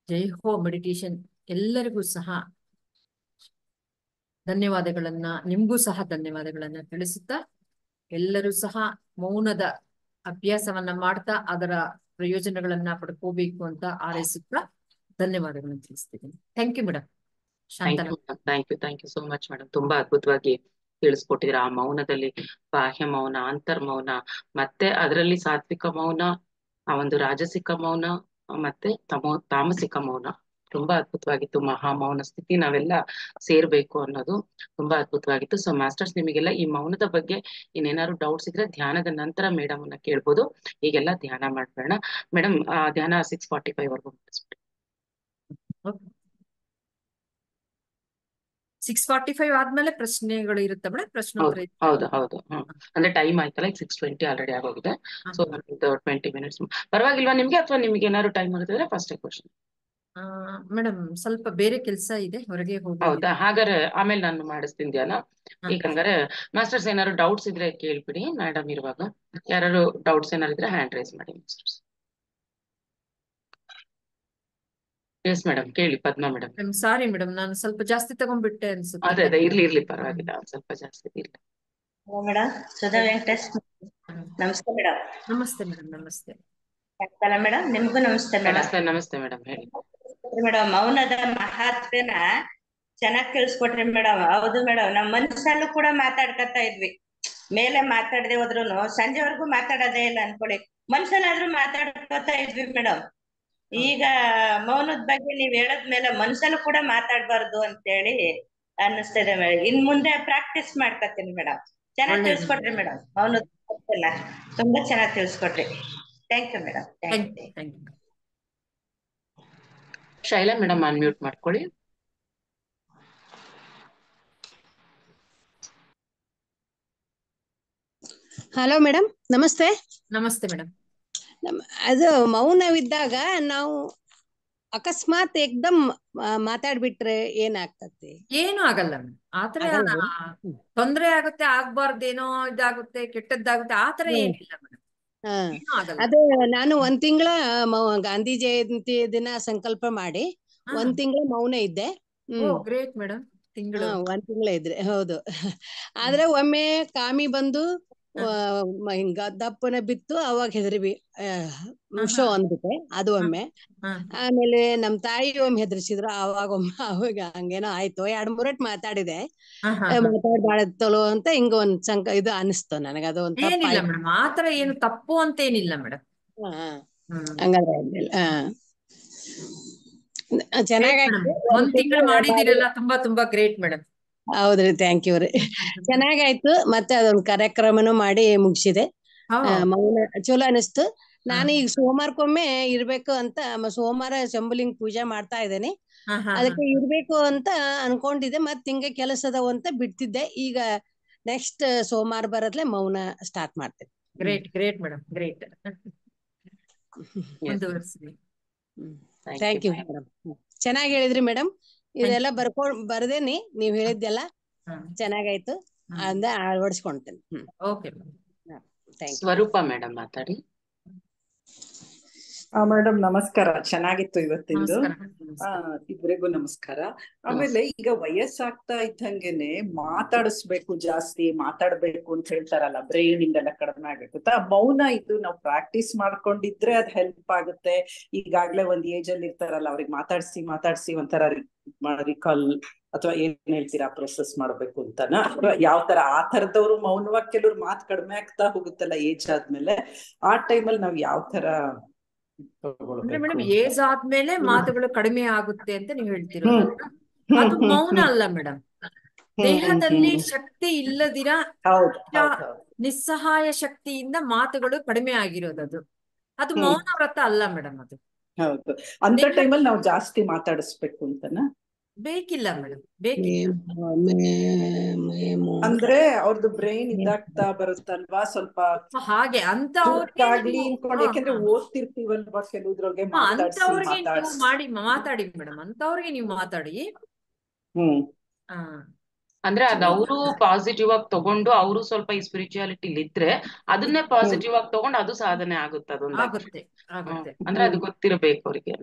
ಜೈಹೋ ಮೆಡಿಟೇಷನ್ ಎಲ್ಲರಿಗೂ ಸಹ ಧನ್ಯವಾದಗಳನ್ನ, ನಿಮ್ಗೂ ಸಹ ಧನ್ಯವಾದಗಳನ್ನ ತಿಳಿಸುತ್ತಾ ಎಲ್ಲರೂ ಸಹ ಮೌನದ ಅಭ್ಯಾಸವನ್ನ ಮಾಡ್ತಾ ಅದರ ಪ್ರಯೋಜನಗಳನ್ನ ಪಡ್ಕೋಬೇಕು ಅಂತ ಹಾರೈಸುತ್ತಾ ಧನ್ಯವಾದಗಳನ್ನು ತಿಳಿಸ್ತಿದ್ದೀನಿ. Thank you madam. Thank Shantala. You thank you so much madam. ತುಂಬಾ ಅದ್ಭುತವಾಗಿ ತಿಳಿಸ್ಕೊಟ್ಟಿದ್ರ ಆ ಮೌನದಲ್ಲಿ ಬಾಹ್ಯ ಮೌನ, ಅಂತರ್ಮೌನ, ಮತ್ತೆ ಅದರಲ್ಲಿ ಸಾತ್ವಿಕ ಮೌನ, ಆ ಒಂದು ರಾಜಸಿಕ ಮೌನ, ಮತ್ತೆ ತಾಮಸಿಕ ಮೌನ. ತುಂಬಾ ಅದ್ಭುತವಾಗಿತ್ತು. ಮಹಾ ಮೌನ ಸ್ಥಿತಿ ನಾವೆಲ್ಲ ಸೇರ್ಬೇಕು ಅನ್ನೋದು ತುಂಬಾ ಅದ್ಭುತವಾಗಿತ್ತು. ಸೊ ಮಾಸ್ಟರ್ಸ್, ನಿಮಗೆಲ್ಲ ಈ ಮೌನದ ಬಗ್ಗೆ ಇನ್ನೇನಾದ್ರು ಡೌಟ್ಸ್ ಇದ್ರೆ ಧ್ಯಾನದ ನಂತರ ಮೇಡಮ್ ಅನ್ನ ಕೇಳ್ಬೋದು. ಈಗೆಲ್ಲ ಧ್ಯಾನ ಮಾಡ್ಬೇಡ ಮೇಡಮ್. ಧ್ಯಾನ 6:45 ವರ್ಗು ಮುಗಿಸ್ಬಿಡಿ. 6:45 ಆದ್ಮೇಲೆ ಪ್ರಶ್ನೆಗಳು ಇರುತ್ತೆ ಮೇಡಮ್, ಪ್ರಶ್ನೋತ್ತರ ಇರುತ್ತೆ. ಹೌದು. ಅಂದ್ರೆ ಟೈಮ್ ಆಯ್ತಲ್ಲ, ಈಗ 6:20 ಆಲ್ರೆಡಿ ಆಗೋಗಿದೆ. ಸೊ 20 ಮಿನಿಟ್ಸ್ ಪರವಾಗಿಲ್ವಾ ನಿಮ್ಗೆ, ಅಥವಾ ನಿಮ್ಗೆ ಏನಾದ್ರು ಟೈಮ್ ಇರ್ತಿದ್ರೆ ಫಸ್ಟ್ ಕ್ವಶನ್? ಮೇಡಮ್ ಸ್ವಲ್ಪ ಬೇರೆ ಕೆಲಸ ಇದೆ, ಹೊರಗೆ ಹೋಗಿ. ಹೌದಾ? ಹಾಗಾದ್ರೆ ಆಮೇಲೆ ನಾನು ಮಾಡಿಸ್ತೀನಿ ಧ್ಯಾನ. ಈಗ ಹಂಗಾರೆ ಮಾಸ್ಟರ್ಸ್ ಏನಾದ್ರು ಡೌಟ್ಸ್ ಇದ್ರೆ ಕೇಳ್ಬಿಡಿ ಮೇಡಮ್ ಇರುವಾಗ. ಯಾರು ಡೌಟ್ಸ್ ಏನಾರು ಇದ್ರೆ ಹ್ಯಾಂಡ್ ರೈಸ್ ಮಾಡಿ ಮಾಸ್ಟರ್ಸ್. ಎಸ್ ಮೇಡಮ್, ಕೇಳಿ ಪದ್ಮಾ ಮೇಡಮ್. ಸಾರಿ ಮೇಡಮ್, ನಾನು ಸ್ವಲ್ಪ ಜಾಸ್ತಿ ತಗೊಂಡ್ಬಿಟ್ಟೆ ಅನ್ಸುತ್ತೆ. ಅದೇ ಇರ್ಲಿ ಪರವಾಗಿಲ್ಲ, ಸ್ವಲ್ಪ ಜಾಸ್ತಿ ಇರ್ಲಿ. ಮೇಡಮ್ ಸುಧಾ ವೆಂಕಟೇಶ್, ನಮಸ್ತೆ ಮೇಡಮ್. ನಮಸ್ತೆ ಮೇಡಮ್. ನಮಸ್ತೆ ಮೇಡಮ್. ನಿಮ್ಗೂ ನಮಸ್ತೆ ಮೇಡಮ್. ನಮಸ್ತೆ ಮೇಡಮ್, ಹೇಳಿ ಮೇಡಮ್. ಮೌನದ ಮಹತ್ವನ ಚೆನ್ನಾಗಿ ತಿಳಿಸ್ಕೊಟ್ರಿ ಮೇಡಮ್. ಹೌದು ಮೇಡಮ್, ನಮ್ ಮನಸ್ಸಲ್ಲೂ ಕೂಡ ಮಾತಾಡ್ಕೊತಾ ಇದ್ವಿ. ಮೇಲೆ ಮಾತಾಡದೆ ಹೋದ್ರುನು ಸಂಜೆವರೆಗೂ ಮಾತಾಡೋದೇ ಇಲ್ಲ ಅನ್ಕೊಳ್ಳಿ, ಮನ್ಸಲ್ಲಾದ್ರೂ ಮಾತಾಡ್ಕೊತಾ ಇದ್ವಿ ಮೇಡಮ್. ಈಗ ಮೌನದ ಬಗ್ಗೆ ನೀವ್ ಹೇಳದ್ಮೇಲೆ ಮನ್ಸಲ್ಲೂ ಕೂಡ ಮಾತಾಡ್ಬಾರ್ದು ಅಂತೇಳಿ ಅನ್ನಿಸ್ತಿದೆ ಮೇಡಮ್. ಇನ್ ಮುಂದೆ ಪ್ರಾಕ್ಟೀಸ್ ಮಾಡ್ಕೊತೀನಿ ಮೇಡಮ್. ಚೆನ್ನಾಗಿ ತಿಳಿಸ್ಕೊಟ್ರಿ ಮೇಡಮ್. ಮೌನದ ತುಂಬಾ ಚೆನ್ನಾಗಿ ತಿಳಿಸ್ಕೊಟ್ರಿ. Thank you madam. Thank you. Shaila madam unmute ಮಾಡ್ಕೊಳ್ಳಿ. ಹಲೋ ಮೇಡಮ್, ನಮಸ್ತೆ. ನಮಸ್ತೆ ಮೇಡಮ್. ಅದು ಮೌನವಿದ್ದಾಗ ನಾವು ಅಕಸ್ಮಾತ್ ಏಕ್ದಮ್ ಮಾತಾಡ್ಬಿಟ್ರೆ ಏನಾಗ್ತತಿ? ಏನು ಆಗಲ್ಲ ಮೇಡಮ್. ಆತರ ತೊಂದ್ರೆ ಆಗುತ್ತೆ, ಆಗ್ಬಾರ್ದೇನೋ ಇದಾಗುತ್ತೆ, ಕೆಟ್ಟದ್ದಾಗುತ್ತೆ, ಆತರ ಏನಿಲ್ಲ ಮೇಡಮ್. ಅದೇ ನಾನು 1 ತಿಂಗಳ ಗಾಂಧಿ ಜಯಂತಿ ದಿನ ಸಂಕಲ್ಪ ಮಾಡಿ 1 ತಿಂಗಳ ಮೌನ ಇದ್ದೆ. Great madam. 1 ತಿಂಗಳ ಇದ್ರೆ ಹೌದು. ಆದ್ರೆ ಒಮ್ಮೆ ಕಾಮಿ ಬಂದು ಹಿಂಗ ದಪ್ಪನ ಬಿತ್ತು, ಅವಾಗ ಹೆದರಿವಿ ಶೋ ಅಂದ್ಬಿಟ್ಟೆ, ಅದು ಒಮ್ಮೆ. ಆಮೇಲೆ ನಮ್ ತಾಯಿ ಒಮ್ಮೆ ಹೆದರ್ಸಿದ್ರು, ಅವಾಗ ಹಂಗೇನೋ ಆಯ್ತು. 2-3 ಮಾತಾಡಿದೆ, ಮಾತಾಡ್ಬಾರ್ದಲ್ಲೋ ಅಂತ ಹಿಂಗ ಒಂದ್ ಇದು ಅನಿಸ್ತು ನನಗ. ಅದು ಒಂದ್ ಏನಿಲ್ಲ ಮೇಡಮ್, ಆತರ ಏನು ತಪ್ಪು ಅಂತ ಏನಿಲ್ಲ ಮೇಡಮ್. ಹಂಗಾದ್ರೆ ಚೆನ್ನಾಗಾಯ್ತು. 1 ತಿಂಗಳು ಮಾಡಿದಿರಲ್ಲ, ತುಂಬಾ ಗ್ರೇಟ್ ಮೇಡಮ್. ಹೌದ್ರಿ, ಥ್ಯಾಂಕ್ ಯು ರೀ. ಚೆನ್ನಾಗಾಯ್ತು. ಮತ್ತೆ ಅದೊಂದ್ ಕಾರ್ಯಕ್ರಮನು ಮಾಡಿ ಮುಗಿಸಿದೆ. ಮೌನ ಚಲೋ ಅನಿಸ್ತು. ನಾನು ಈಗ ಸೋಮವಾರಕ್ಕೊಮ್ಮೆ ಇರ್ಬೇಕು ಅಂತ, ಸೋಮವಾರ ಶಂಭುಲಿಂಗ ಪೂಜೆ ಮಾಡ್ತಾ ಇದ್ದೇನೆ. ಅದಕ್ಕೆ ಇರ್ಬೇಕು ಅಂತ ಅನ್ಕೊಂಡಿದ್ದೆ. ಮತ್ ಹಿಂಗೆ ಕೆಲಸ ಅದಾವ ಅಂತ ಬಿಡ್ತಿದ್ದೆ. ಈಗ ನೆಕ್ಸ್ಟ್ ಸೋಮವಾರ ಬರತ್ಲೆ ಮೌನ ಸ್ಟಾರ್ಟ್ ಮಾಡ್ತೇನೆ. Great madam, great. Thank you madam. ಚೆನ್ನಾಗಿ ಹೇಳಿದ್ರಿ ಮೇಡಮ್. ಇದೆಲ್ಲ ಬರ್ದೇನಿ, ನೀವ್ ಹೇಳಿದ್ದೆಲ್ಲ ಚೆನ್ನಾಗಾಯ್ತು. ಅಂದ ಅಳವಡಿಸ್ಕೊಂತೇನೆ. ಸ್ವರೂಪ ಮೇಡಮ್ ಮಾತಾಡಿ. ಮೇಡಮ್ ನಮಸ್ಕಾರ, ಚೆನ್ನಾಗಿತ್ತು ಇವತ್ತಿಂದು. ಇಬ್ಬರಿಗೂ ನಮಸ್ಕಾರ. ಆಮೇಲೆ ಈಗ ವಯಸ್ಸಾಗ್ತಾ ಇದ್ದಂಗೆನೆ ಮಾತಾಡಿಸ್ಬೇಕು, ಜಾಸ್ತಿ ಮಾತಾಡ್ಬೇಕು ಅಂತ ಹೇಳ್ತಾರಲ್ಲ, ಬ್ರೈನ್ ಇಂದೆಲ್ಲ ಕಡಿಮೆ ಆಗ್ಬೇಕು. ಮೌನ ಇದು ನಾವು ಪ್ರಾಕ್ಟೀಸ್ ಮಾಡ್ಕೊಂಡಿದ್ರೆ ಅದ್ ಹೆಲ್ಪ್ ಆಗುತ್ತೆ. ಈಗಾಗ್ಲೇ ಒಂದ್ ಏಜ್ ಅಲ್ಲಿ ಇರ್ತಾರಲ್ಲ, ಅವ್ರಿಗೆ ಮಾತಾಡ್ಸಿ ಒಂಥರ ರಿಕಾಲ್ ಅಥವಾ ಏನ್ ಹೇಳ್ತೀರಾ, ಪ್ರೊಸೆಸ್ ಮಾಡ್ಬೇಕು ಅಂತನಾ, ಯಾವ ತರ ಆ ತರದವ್ರು ಮೌನವಾಗಿ ಕೆಲವ್ರು ಮಾತು ಕಡಿಮೆ ಆಗ್ತಾ ಹೋಗುತ್ತಲ್ಲ ಏಜ್ ಆದ್ಮೇಲೆ, ಆ ಟೈಮಲ್ಲಿ ನಾವ್ ಯಾವ ತರ ಮೇಡಮ್ ಏಜ್ ಆದ್ಮೇಲೆ ಮಾತುಗಳು ಕಡಿಮೆ ಆಗುತ್ತೆ ಅಂತ ನೀವು ಹೇಳ್ತಿರೋದು? ಅದು ಮೌನ ಅಲ್ಲ ಮೇಡಮ್. ದೇಹದಲ್ಲಿ ಶಕ್ತಿ ಇಲ್ಲದಿರ ನಿಸ್ಸಹಾಯ ಶಕ್ತಿಯಿಂದ ಮಾತುಗಳು ಕಡಿಮೆ ಆಗಿರೋದು. ಅದು ಮೌನ ವ್ರತ ಅಲ್ಲ ಮೇಡಮ್. ಅದು ಹೌದು. ಅಂತ ಟೈಮಲ್ಲಿ ನಾವು ಜಾಸ್ತಿ ಮಾತಾಡಿಸ್ಬೇಕು ಅಂತನಾ? ಬೇಕಿಲ್ಲ ಮೇಡಮ್, ಬೇಕಿಲ್ಲ. ಅಂದ್ರೆ ಅವ್ರದ್ದು ಬ್ರೈನ್ ಇದಾಗ್ತಾ ಬರುತ್ತಲ್ವಾ ಸ್ವಲ್ಪ ಹಾಗೆ ಅಂತ ಯಾಕೆಂದ್ರೆ ಓದ್ತಿರ್ತೀವಲ್ವಾ ಕೆಲವುದ್ರೊಳಗೆ ಮಾತಾಡಿ ಮೇಡಮ್, ಅಂತವ್ರಿಗೆ ನೀವು ಮಾತಾಡಿ. ಅಂದ್ರೆ ಅದ್ ಅವರು ಪಾಸಿಟಿವ್ ಆಗಿ ತಗೊಂಡು ಅವರು ಸ್ವಲ್ಪ ಈ ಸ್ಪಿರಿಚುಯಾಲಿಟಿ ಇದ್ರೆ ಅದನ್ನೇ ಪಾಸಿಟಿವ್ ಆಗಿ ತಗೊಂಡು ಅದು ಸಾಧನೆ ಆಗುತ್ತೆ. ಅದೊಂದು ಅಂದ್ರೆ ಅದು ಗೊತ್ತಿರಬೇಕು ಅವ್ರಿಗೆ.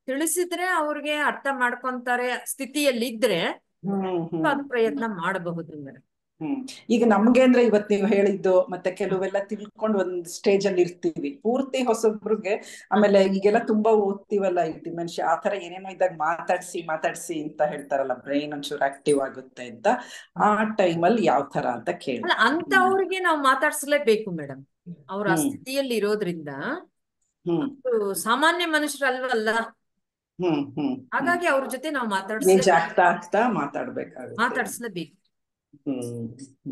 ತಿಳಿಸಿದ್ರೆ ಅವ್ರಿಗೆ ಅರ್ಥ ಮಾಡ್ಕೊಂತಾರೆ ಸ್ಥಿತಿಯಲ್ಲಿ ಇದ್ರೆ ಅದು ಪ್ರಯತ್ನ ಮಾಡಬಹುದು ಮೇಡಮ್. ಈಗ ನಮ್ಗೆ ಅಂದ್ರೆ ಇವತ್ ನೀವು ಹೇಳಿದ್ದು ಮತ್ತೆ ಕೆಲವೆಲ್ಲ ತಿಳ್ಕೊಂಡು ಒಂದ್ ಸ್ಟೇಜ್ ಅಲ್ಲಿ ಇರ್ತೀವಿ, ಪೂರ್ತಿ ಹೊಸೊಬ್ರಿಗೆ ಆಮೇಲೆ ಈಗೆಲ್ಲ ತುಂಬಾ ಓದ್ತೀವಲ್ಲ ಈ ಡಿಮೆನ್ಷಿಯಾ ಆತರ ಏನೇನೋ ಇದ್ದಾಗ ಮಾತಾಡ್ಸಿ ಅಂತ ಹೇಳ್ತಾರಲ್ಲ, ಬ್ರೈನ್ ಒಂಚೂರು ಆಕ್ಟಿವ್ ಆಗುತ್ತೆ ಅಂತ, ಆ ಟೈಮಲ್ಲಿ ಯಾವ ತರ ಅಂತ ಕೇಳಿ. ಅಲ್ಲ, ಅಂತ ಅವ್ರಿಗೆ ನಾವು ಮಾತಾಡ್ಸಲೇಬೇಕು ಮೇಡಮ್. ಅವ್ರ ಆ ಸ್ಥಿತಿಯಲ್ಲಿ ಇರೋದ್ರಿಂದ ಅವ್ರು ಸಾಮಾನ್ಯ ಮನುಷ್ಯರಲ್ವಲ್ಲ, ಹಾಗಾಗಿ ಅವ್ರ ಜೊತೆ ನಾವು ಆಗ್ತಾ ಮಾತಾಡ್ಸ್ಲೇಬೇಕು.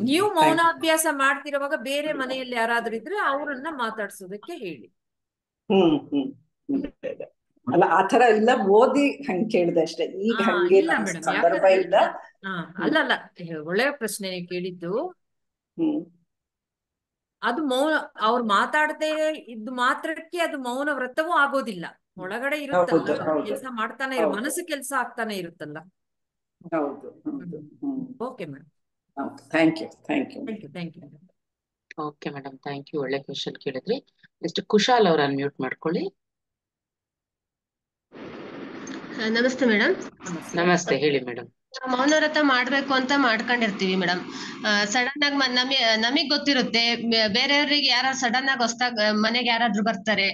ನೀವು ಮೌನಾಭ್ಯಾಸ ಮಾಡ್ತಿರುವಾಗ ಬೇರೆ ಮನೆಯಲ್ಲಿ ಯಾರಾದ್ರೂ ಇದ್ರೆ ಅವ್ರನ್ನ ಮಾತಾಡ್ಸೋದಕ್ಕೆ ಹೇಳಿ. ಅಲ್ಲ ಆತರ ಇಲ್ಲ, ಓದಿ ಹಂಗ್ ಕೇಳಿದೆ ಅಷ್ಟೇ. ಈಗ ಹಂಗೆ ಸಂದರ್ಭ ಇಲ್ಲ. ಅಲ್ಲಲ್ಲ, ಒಳ್ಳೆಯ ಪ್ರಶ್ನೆ ನೀವು ಕೇಳಿದ್ದು. ಅದು ಮೌನ, ಅವ್ರು ಮಾತಾಡದೆ ಇದ್ದು ಮಾತ್ರಕ್ಕೆ ಅದು ಮೌನ ವ್ರತವೂ ಆಗೋದಿಲ್ಲ. ಒಳಗಡೆ ಇರುತ್ತಲ್ಲ, ಕೆಲಸ ಮಾಡ್ತಾನೆ ಮನಸ್ಸು ಕೆಲಸ ಆಗ್ತಾನೆ ಇರುತ್ತಲ್ಲ. Okay madam, thank you. Okay madam, thank you. ಒಳ್ಳೆ ಕ್ವಶನ್ ಕೇಳಿದ್ರಿ. ನೆಕ್ಸ್ಟ್ ಕುಶಾಲ್ ಅವ್ರ ಅನ್ಮ್ಯೂಟ್ ಮಾಡ್ಕೊಳ್ಳಿ. ನಮಸ್ತೆ ಮೇಡಮ್. ನಮಸ್ತೆ, ಹೇಳಿ ಮೇಡಮ್. ಮೌನವ್ರತ ಮಾಡ್ಬೇಕು ಅಂತ ಮಾಡ್ಕೊಂಡಿರ್ತೀವಿ ಮೇಡಮ್. ಸಡನ್ ಆಗಿ ನಮಗ್ ಗೊತ್ತಿರುತ್ತೆ, ಬೇರೆಯವ್ರಿಗೆ ಯಾರು ಸಡನ್ ಆಗಿ ಹೊಸ್ದಾಗ ಮನೆಗೆ ಯಾರಾದ್ರೂ ಬರ್ತಾರೆ,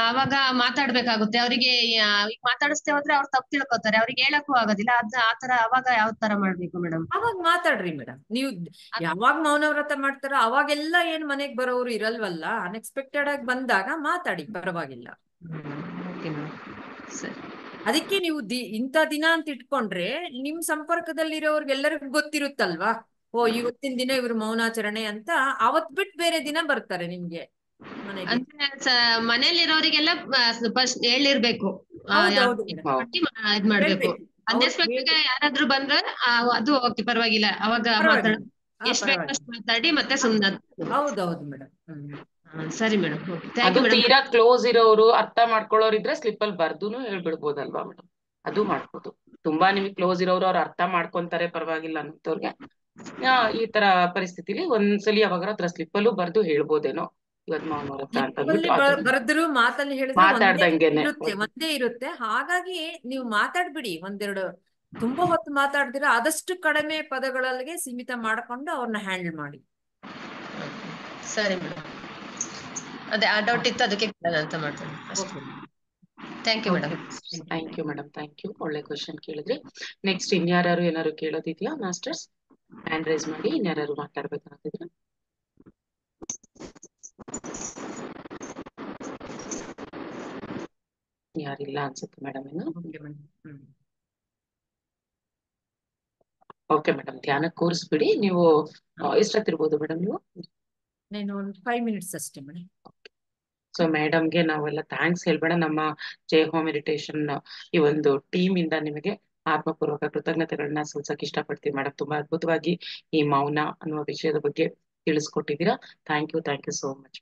ಅವಾಗ ಮಾತಾಡ್ಬೇಕಾಗುತ್ತೆ. ಅವರಿಗೆ ಮಾತಾಡಿಸ್ತೇ ಹೋದ್ರೆ ಅವ್ರು ತಪ್ಪು ತಿಳ್ಕೊತಾರೆ, ಅವ್ರಿಗೆ ಹೇಳಕ್ಕೂ ಆಗೋದಿಲ್ಲ. ಆತರ ಅವಾಗ ಯಾವ ತರ ಮಾಡ್ಬೇಕು ಮೇಡಮ್? ಅವಾಗ ಮಾತಾಡ್ರಿ ಮೇಡಮ್. ನೀವು ಯಾವಾಗ ಮೌನವ್ರತ ಮಾಡ್ತಾರೋ ಅವಾಗೆಲ್ಲ ಏನ್ ಮನೆಗ್ ಬರೋರು ಇರಲ್ವಲ್ಲ, ಅನ್ಎಕ್ಸ್ಪೆಕ್ಟೆಡ್ ಆಗಿ ಬಂದಾಗ ಮಾತಾಡಿ, ಪರವಾಗಿಲ್ಲ. ಅದಕ್ಕೆ ನೀವು ಇಂಥ ದಿನ ಅಂತ ಇಟ್ಕೊಂಡ್ರೆ ನಿಮ್ ಸಂಪರ್ಕದಲ್ಲಿರೋರ್ಗೆಲ್ಲರಿಗೂ ಗೊತ್ತಿರುತ್ತಲ್ವಾ, ಓ ಇವತ್ತಿನ ದಿನ ಇವ್ರು ಮೌನಾಚರಣೆ ಅಂತ. ಅವತ್ ಬಿಟ್ಟು ಬೇರೆ ದಿನ ಬರ್ತಾರೆ ನಿಮ್ಗೆ ಮನೆಗೆ. ಮನೇಲಿರೋರಿಗೆಲ್ಲ ಹೇಳಿರ್ಬೇಕು, ಇದ್ ಮಾಡ್ಬೇಕು. ಅನ್ಎಕ್ಸ್ಪೆಕ್ಟೆಡ್ ಯಾರಾದ್ರೂ ಬಂದ್ರೆ ಅದು ಓಕೆ, ಪರವಾಗಿಲ್ಲ. ಅವಾಗ ಎಷ್ಟ್ ಬೇಕಷ್ಟು ಮಾತಾಡಿ ಮತ್ತೆ ಸುಮ್ನ. ಹೌದೌದು ಮೇಡಮ್. ಸರಿ ಮೇಡಮ್. ಅದು ತೀರಾ ಕ್ಲೋಸ್ ಇರೋರು, ಅರ್ಥ ಮಾಡ್ಕೊಳ್ಳೋರು ಇದ್ರೆ ಸ್ಲಿಪ್ ಅಲ್ಲಿ ಬರ್ದುನು ಹೇಳ್ಬಿಡ್ಬೋದಲ್ವಾ ಮೇಡಮ್? ಅದು ಮಾಡ್ಬೋದು. ತುಂಬಾ ನಿಮ್ಗೆ ಕ್ಲೋಸ್ ಇರೋರು, ಅವ್ರು ಅರ್ಥ ಮಾಡ್ಕೊಂತಾರೆ, ಪರವಾಗಿಲ್ಲ ಅನ್ನೋರ್ಗೆ ಈ ತರ ಪರಿಸ್ಥಿತಿಲಿ ಒಂದ್ಸಲಿ ಅವಾಗ ಹತ್ರ ಸ್ಲಿಪ್ ಅಲ್ಲೂ ಬರ್ದು ಹೇಳ್ಬೋದೇನೋ, ಇವತ್ ಮೌನವ್ರತ ಅಂತ ಬರೆದ್ರು ಮಾತಲ್ಲಿ ಹೇಳಿದ್ರೆ ಮಾತಾಡ್ದಂಗೆನೆ ಒಂದೇ ಇರುತ್ತೆ. ಹಾಗಾಗಿ ನೀವು ಮಾತಾಡ್ಬಿಡಿ. ಒಂದೆರಡು ತುಂಬಾ ಹೊತ್ತು ಮಾತಾಡ್ದಿರ ಆದಷ್ಟು ಕಡಿಮೆ ಪದಗಳಿಗೆ ಸೀಮಿತ ಮಾಡ್ಕೊಂಡು ಅವ್ರನ್ನ ಹ್ಯಾಂಡಲ್ ಮಾಡಿ. ಸರಿ ಮೇಡಮ್, ಅದೇ ಆ ಡೌಟ್ ಇತ್ತು, ಅದಕ್ಕೆ ಅಂತ ಮಾಡ್ತೀನಿ. Thank you madam. Thank you madam, thank you. ಒಳ್ಳೆ ಕ್ವಶನ್ ಕೇಳಿದ್ರಿ. ನೆಕ್ಸ್ಟ್ ಇನ್ಯಾರು ಏನಾದ್ರು ಕೇಳೋದಿದ್ಯಾ ಮಾಸ್ಟರ್ಸ್? ಹ್ಯಾಂಡ್ ರೈಸ್ ಮಾಡಿ. ಇನ್ಯಾರು ಮಾತಾಡ್ಬೇಕಂತಿದ್ರೆ ಯಾರಿಲ್ಲ ಅನ್ಸುತ್ತೆ ಮೇಡಮ್. ಏನು ಓಕೆ ಮೇಡಮ್, ಧ್ಯಾನ ಕೂರಿಸ್ಬಿಡಿ. ನೀವು ಎಷ್ಟೊತ್ತಿರ್ಬೋದು ಮೇಡಮ್ ನೀವು? ನಾನು ಒಂದು 5 ಮಿನಿಟ್ಸ್ ಅಷ್ಟೇ ಮೇಡಮ್. ಸೊ ಮೇಡಮ್ಗೆ ನಾವೆಲ್ಲ ಥ್ಯಾಂಕ್ಸ್ ಹೇಳ್ಬೇಡ. ನಮ್ಮ ಜೈ ಹೋಮ್ ಮೆಡಿಟೇಷನ್ ಈ ಒಂದು ಟೀಮ್ ಇಂದ ನಿಮಗೆ ಆತ್ಮಪೂರ್ವಕ ಕೃತಜ್ಞತೆಗಳನ್ನ ಸಲ್ಲಿಸಕ್ ಇಷ್ಟಪಡ್ತೀವಿ ಮೇಡಮ್. ತುಂಬಾ ಅದ್ಭುತವಾಗಿ ಈ ಮೌನ ಅನ್ನುವ ವಿಷಯದ ಬಗ್ಗೆ ತಿಳಿಸ್ಕೊಟ್ಟಿದ್ದೀರಾ. Thank you so much.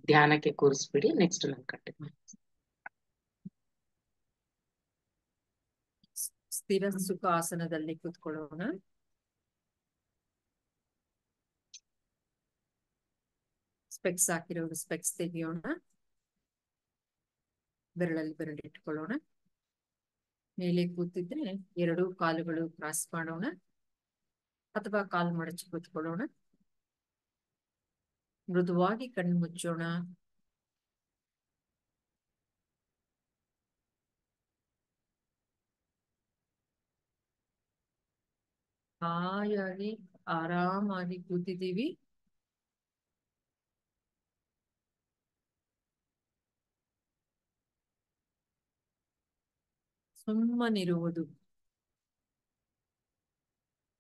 ಧ್ಯಾನಕ್ಕೆ ಕೂರಿಸ್ಬಿಡಿ. ನೆಕ್ಸ್ಟ್ ನಾನು ಕಂಟಿನ್ಯೂ. ಸ್ಥಿರ ಸುಖ ಆಸನದಲ್ಲಿ ಕೂತ್ಕೊಳ್ಳೋಣ. Specs ಹಾಕಿರೋರು specs ತೆಗಿಯೋಣ. ಬೆರಳಲ್ಲಿ ಬೆರಳಿಟ್ಕೊಳ್ಳೋಣ. ಮೇಲೆ ಕೂತಿದ್ರೆ 2 ಕಾಲುಗಳು ಕ್ರಾಸ್ ಮಾಡೋಣ ಅಥವಾ ಕಾಲು ಮಡಚಿ ಕೂತ್ಕೊಳ್ಳೋಣ. ಮೃದುವಾಗಿ ಕಣ್ಣು ಮುಚ್ಚೋಣ. ಹಾಯಾಗಿ ಆರಾಮಾಗಿ ಕೂತಿದ್ದೀವಿ. ಸುಮ್ಮನಿರುವುದು.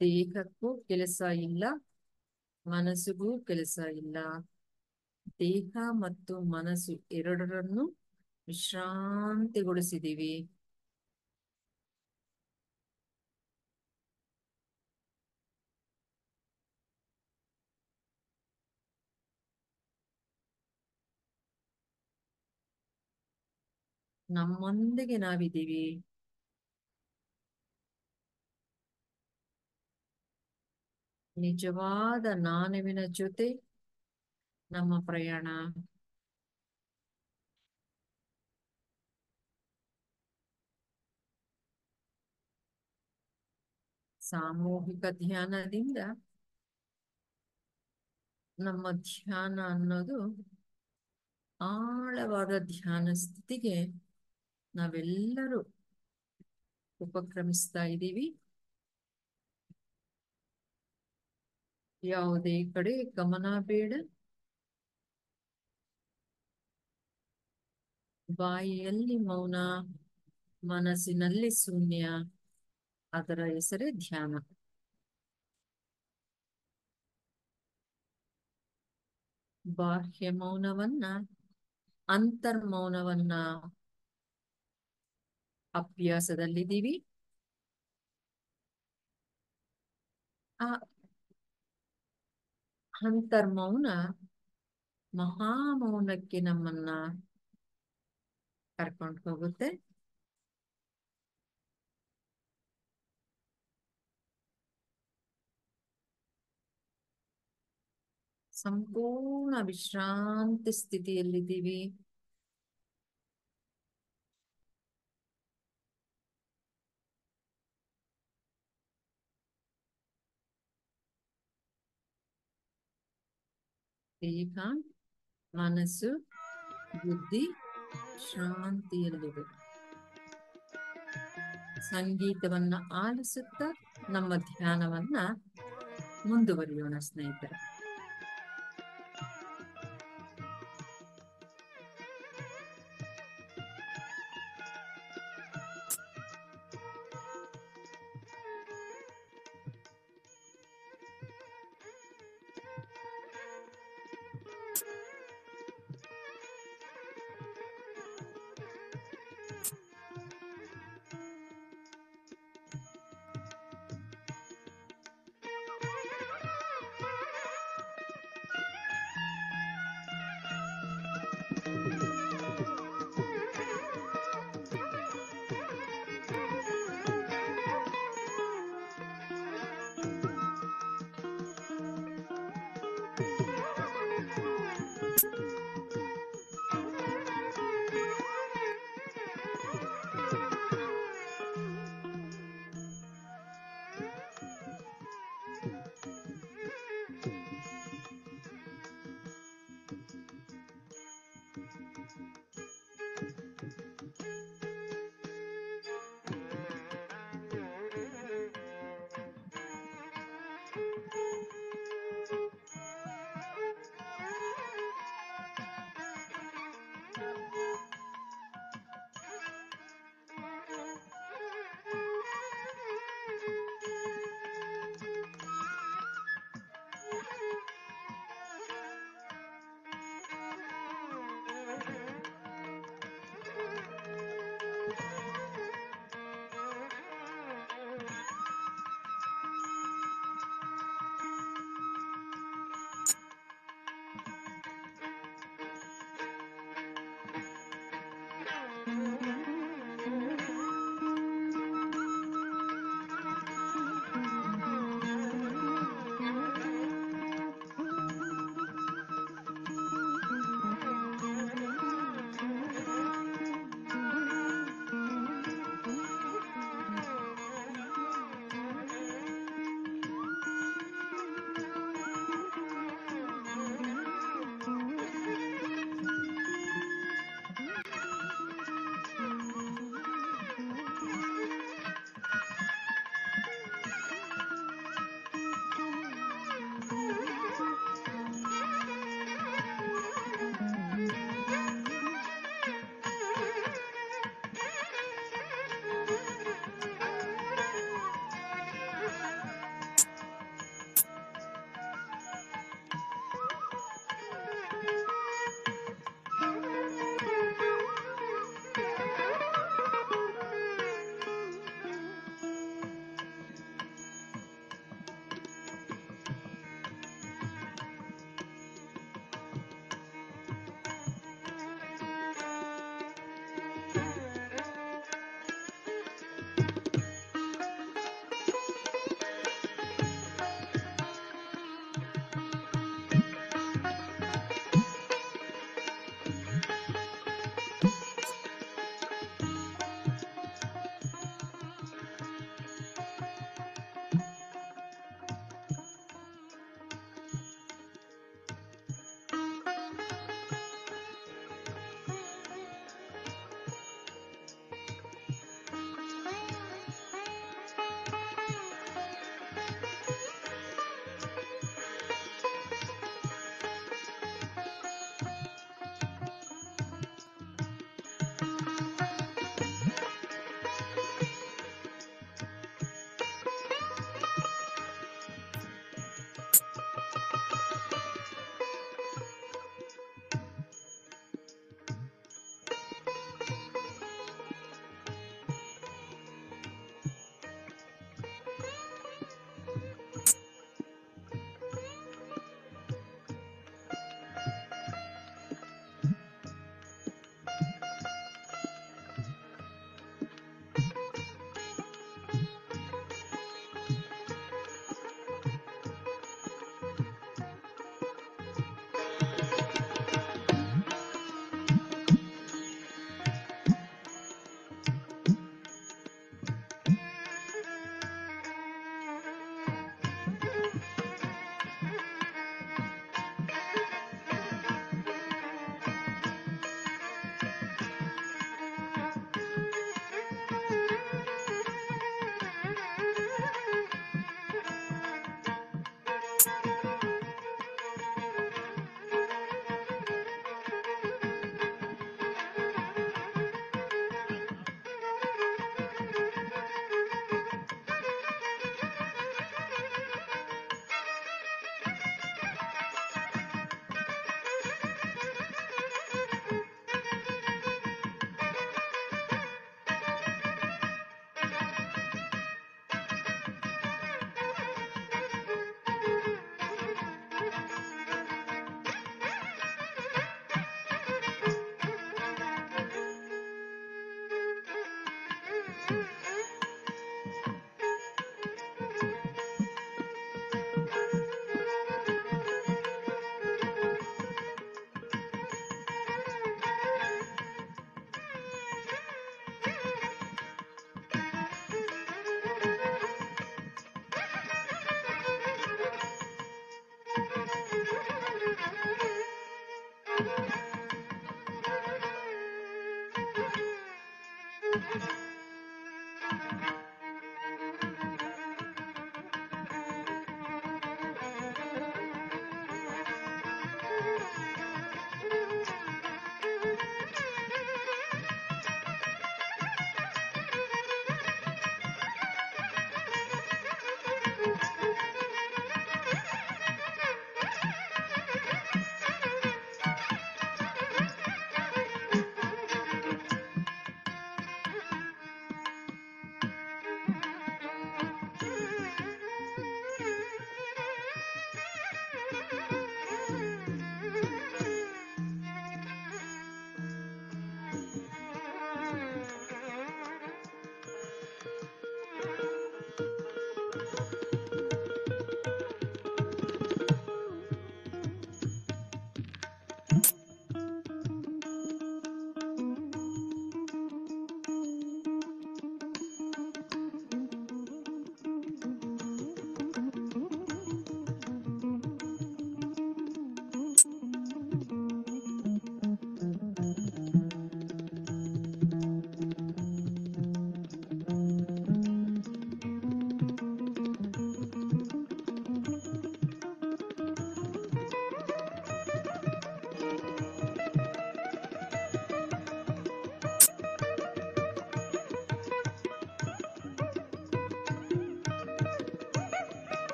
ದೇಹಕ್ಕೂ ಕೆಲಸ ಇಲ್ಲ, ಮನಸ್ಸಿಗೂ ಕೆಲಸ ಇಲ್ಲ. ದೇಹ ಮತ್ತು ಮನಸ್ಸು ಎರಡರನ್ನು ವಿಶ್ರಾಂತಿಗೊಳಿಸಿದ್ದೀವಿ. ನಮ್ಮೊಂದಿಗೆ ನಾವಿದ್ದೀವಿ. ನಿಜವಾದ ನಾನುವಿನ ಜೊತೆ ನಮ್ಮ ಪ್ರಯಾಣ. ಸಾಮೂಹಿಕ ಧ್ಯಾನದಿಂದ ನಮ್ಮ ಧ್ಯಾನ ಅನ್ನೋದು ಆಳವಾದ ಧ್ಯಾನ ಸ್ಥಿತಿಗೆ ನಾವೆಲ್ಲರೂ ಉಪಕ್ರಮಿಸ್ತಾ ಇದ್ದೀವಿ. ಯಾವುದೇ ಕಡೆ ಗಮನ ಬೇಡ. ಬಾಯಿಯಲ್ಲಿ ಮೌನ, ಮನಸ್ಸಿನಲ್ಲಿ ಶೂನ್ಯ. ಅದರ ಹೆಸರೇ ಧ್ಯಾನ. ಬಾಹ್ಯ ಮೌನವನ್ನ, ಅಂತರ್ಮೌನವನ್ನ ಅಭ್ಯಾಸದಲ್ಲಿದ್ದೀವಿ. ಆ ಅಂತರ್ಮೌನ ಮಹಾಮೌನಕ್ಕೆ ನಮ್ಮನ್ನ ಕರ್ಕೊಂಡು ಹೋಗುತ್ತೆ. ಸಂಪೂರ್ಣ ವಿಶ್ರಾಂತಿ ಸ್ಥಿತಿಯಲ್ಲಿದ್ದೀವಿ. ದೇಹ, ಮನಸ್ಸು, ಬುದ್ಧಿ ಶಾಂತಿಯಲ್ಲಿದೆ. ಸಂಗೀತವನ್ನ ಆಲಿಸುತ್ತಾ ನಮ್ಮ ಧ್ಯಾನವನ್ನ ಮುಂದುವರಿಯೋಣ ಸ್ನೇಹಿತರೆ.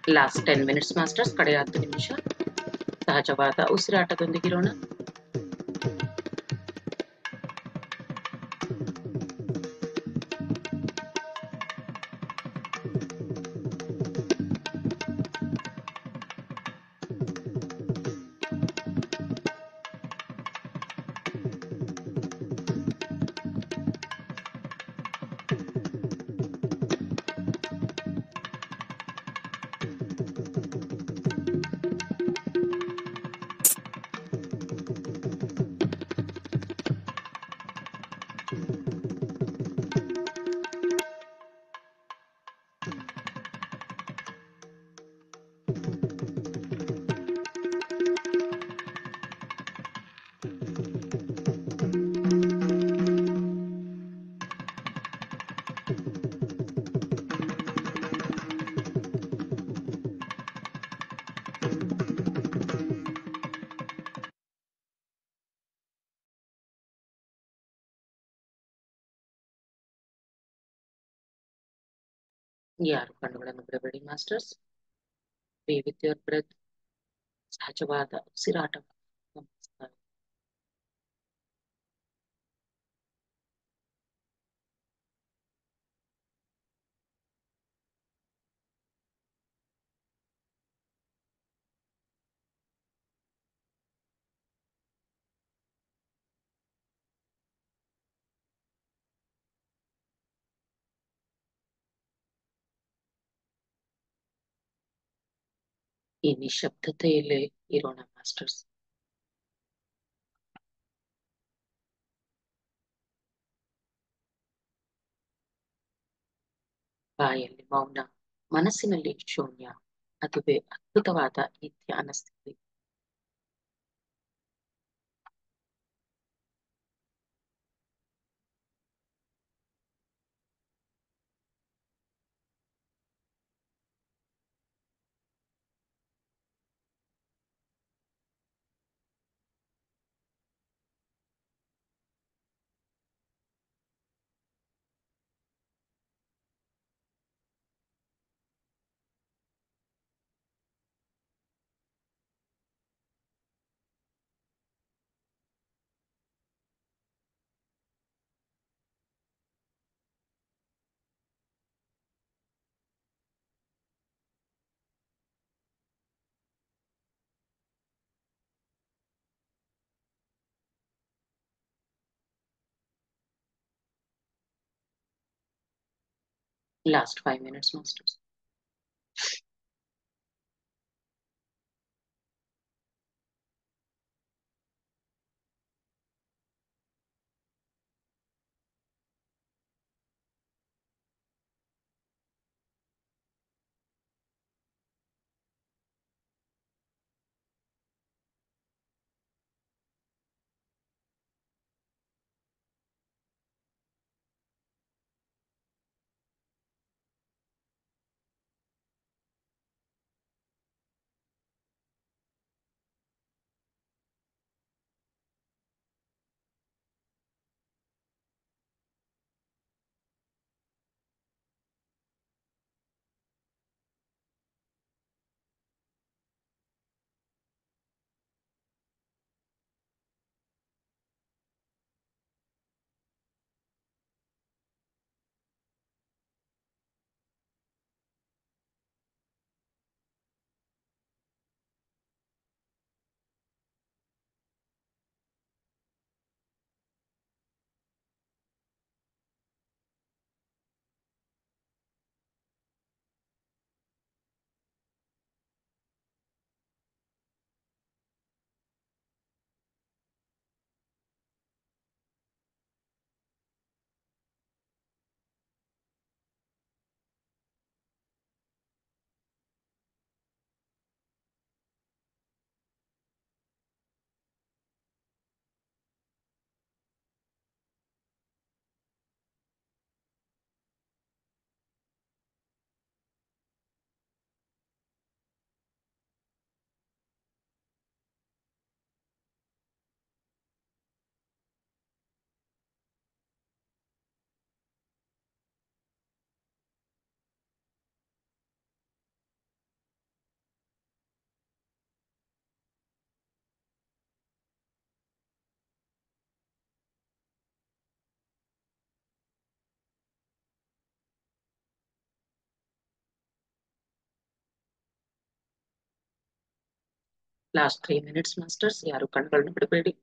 ಲಾಸ್ಟ್ 10 ಮಿನಿಟ್ಸ್ ಮಾಸ್ಟರ್ಸ್, ಕಡೆಯ 10 ನಿಮಿಷ ಸಹಜವಾದ ಉಸಿರಾಟದೊಂದಿಗಿರೋಣ. ಯಾರು ಕಣ್ಣುಗಳನ್ನು ಬಿಡಬೇಡಿ masters. Be with your breath. ಸಹಜವಾದ ಉಸಿರಾಟ ಗಮನಿಸ್ತಾ ಇರಿ. ಈ ನಿಶಬ್ದತೆಯಲ್ಲೇ ಇರೋಣ ಮಾಸ್ಟರ್ಸ್. ಬಾಯಲ್ಲಿ ಮೌನ, ಮನಸ್ಸಿನಲ್ಲಿ ಶೂನ್ಯ. ಅದುವೇ ಅದ್ಭುತವಾದ ಈ ಧ್ಯಾನ ಸ್ಥಿತಿ. Last 5 minutes, masters. Last 3 minutes masters, ಯಾರು ಕಣ್ಗಳನ್ನ ಬಿಡಬೇಡಿ.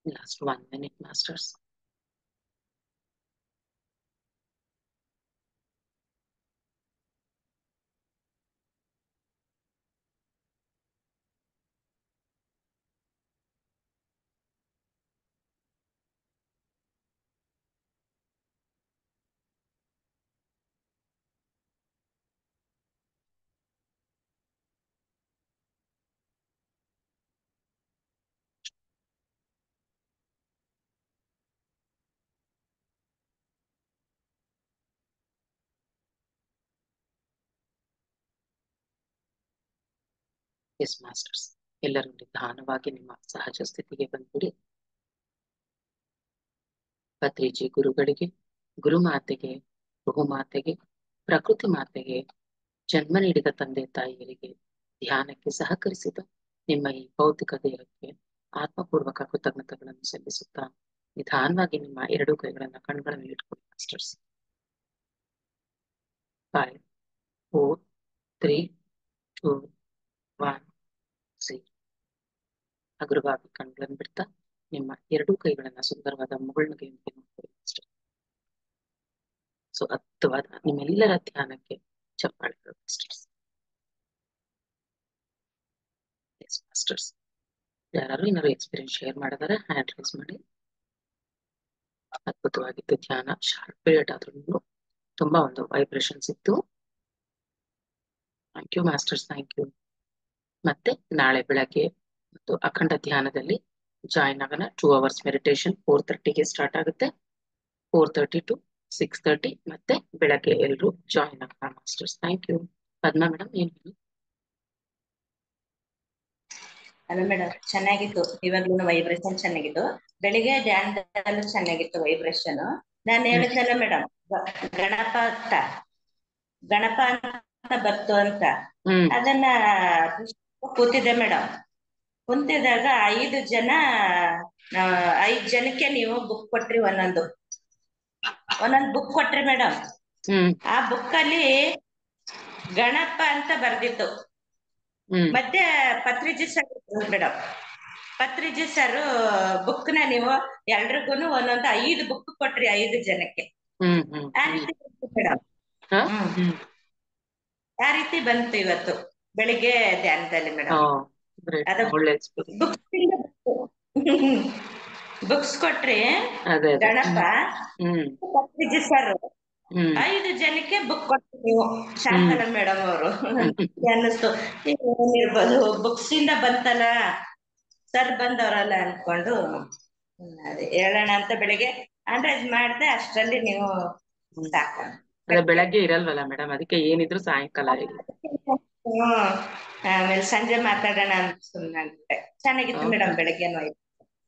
Last 1 minute masters. Yes masters, ಎಲ್ಲರೂ ನಿಧಾನವಾಗಿ ನಿಮ್ಮ ಸಹಜ ಸ್ಥಿತಿಗೆ ಬಂದ್ಬಿಡಿ. ಪತ್ರಿಜಿ ಗುರುಗಳಿಗೆ, ಗುರುಮಾತೆಗೆ, ಬಹುಮಾತೆಗೆ, ಪ್ರಕೃತಿ ಮಾತೆಗೆ, ಜನ್ಮ ನೀಡಿದ ತಂದೆ ತಾಯಿಯರಿಗೆ, ಧ್ಯಾನಕ್ಕೆ ಸಹಕರಿಸಿದ ನಿಮ್ಮ ಈ ಭೌತಿಕ ದೇಹಕ್ಕೆ ಆತ್ಮಪೂರ್ವಕ ಕೃತಜ್ಞತೆಗಳನ್ನು ಸಲ್ಲಿಸುತ್ತಾ ನಿಧಾನವಾಗಿ ನಿಮ್ಮ 2 ಕೈಗಳನ್ನ ಕಣ್ಗಳ ಮೇಲೆ ಇಟ್ಕೊಳ್ಳಿ ಮಾಸ್ಟರ್ಸ್. 5, 4, 3, 2, 1, 0. ಹಗುರವಾಗಿ ಕಣ್ಗಳನ್ನು ಬಿಡ್ತಾ ನಿಮ್ಮ 2 ಕೈಗಳನ್ನ ಸುಂದರವಾದ ಮುಗುಳ್ನಗೆಯೊಂದಿಗೆ ನೋಡ್ಕೊಳ್ಳಿ ಮಾಸ್ಟರ್. ಸೊ ಅದ್ಭುತವಾದ ನಿಮ್ಮೆಲ್ಲರ ಧ್ಯಾನಕ್ಕೆ ಚಪ್ಪಾಳೆಗಳು ಮಾಸ್ಟರ್ಸ್. ಎಸ್ ಮಾಸ್ಟರ್ಸ್, ಯಾರು ಏನಾದ್ರು ಎಕ್ಸ್ಪೀರಿಯನ್ಸ್ ಶೇರ್ ಮಾಡಿದಾರೆ ಹ್ಯಾಂಡ್ ರೈಸ್ ಮಾಡಿ. ಅದ್ಭುತವಾಗಿತ್ತು ಧ್ಯಾನ, ಶಾರ್ಟ್ ಪೀರಿಯಡ್ ಆದ್ರೂ ತುಂಬಾ ಒಂದು ವೈಬ್ರೇಷನ್ಸ್ ಇತ್ತು. Thank you masters, thank you. ಮತ್ತೆ ನಾಳೆ ಬೆಳಗ್ಗೆ ಮತ್ತು ಅಖಂಡ ಧ್ಯಾನದಲ್ಲಿ ಜಾಯಿನ್ ಆಗೋಣ. 2 hours ಮೆಡಿಟೇಷನ್ 4:30ಗೆ ಸ್ಟಾರ್ಟ್ ಆಗುತ್ತೆ. 4:30 to 6:30 ಮತ್ತೆ ಬೆಳಗ್ಗೆ ಎಲ್ಲರೂ ಜಾಯಿನ್ ಆಗೋಣ masters. Thank you. Padma madam ಏನ್ ಹೇಳಿ? ಅಲ್ಲ ಮೇಡಮ್, ಚೆನ್ನಾಗಿತ್ತು. ಇವಾಗ್ಲೂ ವೈಬ್ರೇಷನ್ ಚೆನ್ನಾಗಿತ್ತು. ಬೆಳಿಗ್ಗೆ ಧ್ಯಾನದಲ್ಲೂ ಚೆನ್ನಾಗಿತ್ತು ವೈಬ್ರೇಷನ್. ನಾನು ಹೇಳಿದ್ನಲ್ಲ ಮೇಡಮ್, ಗಣಪ ಅಂತ ಬರ್ತು ಅಂತ, ಅದನ್ನ ಕೂತಿದ್ದೆ ಮೇಡಮ್. ಕುಂತಿದಾಗ 5 ಜನಕ್ಕೆ ನೀವು ಬುಕ್ ಕೊಟ್ರಿ, ಒಂದೊಂದು ಬುಕ್ ಕೊಟ್ರಿ ಮೇಡಮ್. ಆ ಬುಕ್ ಅಲ್ಲಿ ಗಣಪ ಅಂತ ಬರ್ದಿತ್ತು. ಮತ್ತೆ Patriji sir madam, Patriji sir book ನ ನೀವು ಎಲ್ರಿಗೂನು ಒಂದೊಂದು 5 ಬುಕ್ ಕೊಟ್ರಿ 5 ಜನಕ್ಕೆ. ಆ ರೀತಿ ಬಂತು ಮೇಡಮ್. ಆ ರೀತಿ ಬಂತು ಇವತ್ತು ಬೆಳಿಗ್ಗೆ ಧ್ಯಾನದಲ್ಲಿ ಮೇಡಮ್. ಅದು ಬುಕ್ಸ್ ಕೊಟ್ರಿ ಗಣಪ ಪತ್ರಿಜಿ ಸರ್ 5 ಜನಕ್ಕೆ ಬುಕ್ ಕೊಟ್ರಿ ನೀವು. ಶಾಂತಲ ಮೇಡಮ್ ಅವರು ಅನ್ನಿಸ್ತು ಏನಿರ್ಬೋದು ಬುಕ್ಸ್ ಇಂದ ಬಂತಲ್ಲ ಸರ್ ಬಂದವರಲ್ಲ ಅನ್ಕೊಂಡು ಅದೇ ಹೇಳೋಣ ಅಂತ ಬೆಳಿಗ್ಗೆ ಅಂದಾಜ್ ಮಾಡ್ದೆ. ಅಷ್ಟರಲ್ಲಿ ನೀವು ಸಾಕು. ಬೆಳಗ್ಗೆ ಇರಲ್ವಲ್ಲ ಮೇಡಮ್, ಅದಕ್ಕೆ ಏನಿದ್ರು ಸಾಯಂಕಾಲ ಹೇಳಿ. ಆಮೇಲೆ ಸಂಜೆ ಮಾತಾಡೋಣ ಅಂತ ಸುಮ್ಮನೆ. ಚೆನ್ನಾಗಿತ್ತು ಮೇಡಮ್ ಬೆಳಗ್ಗೆನೂ.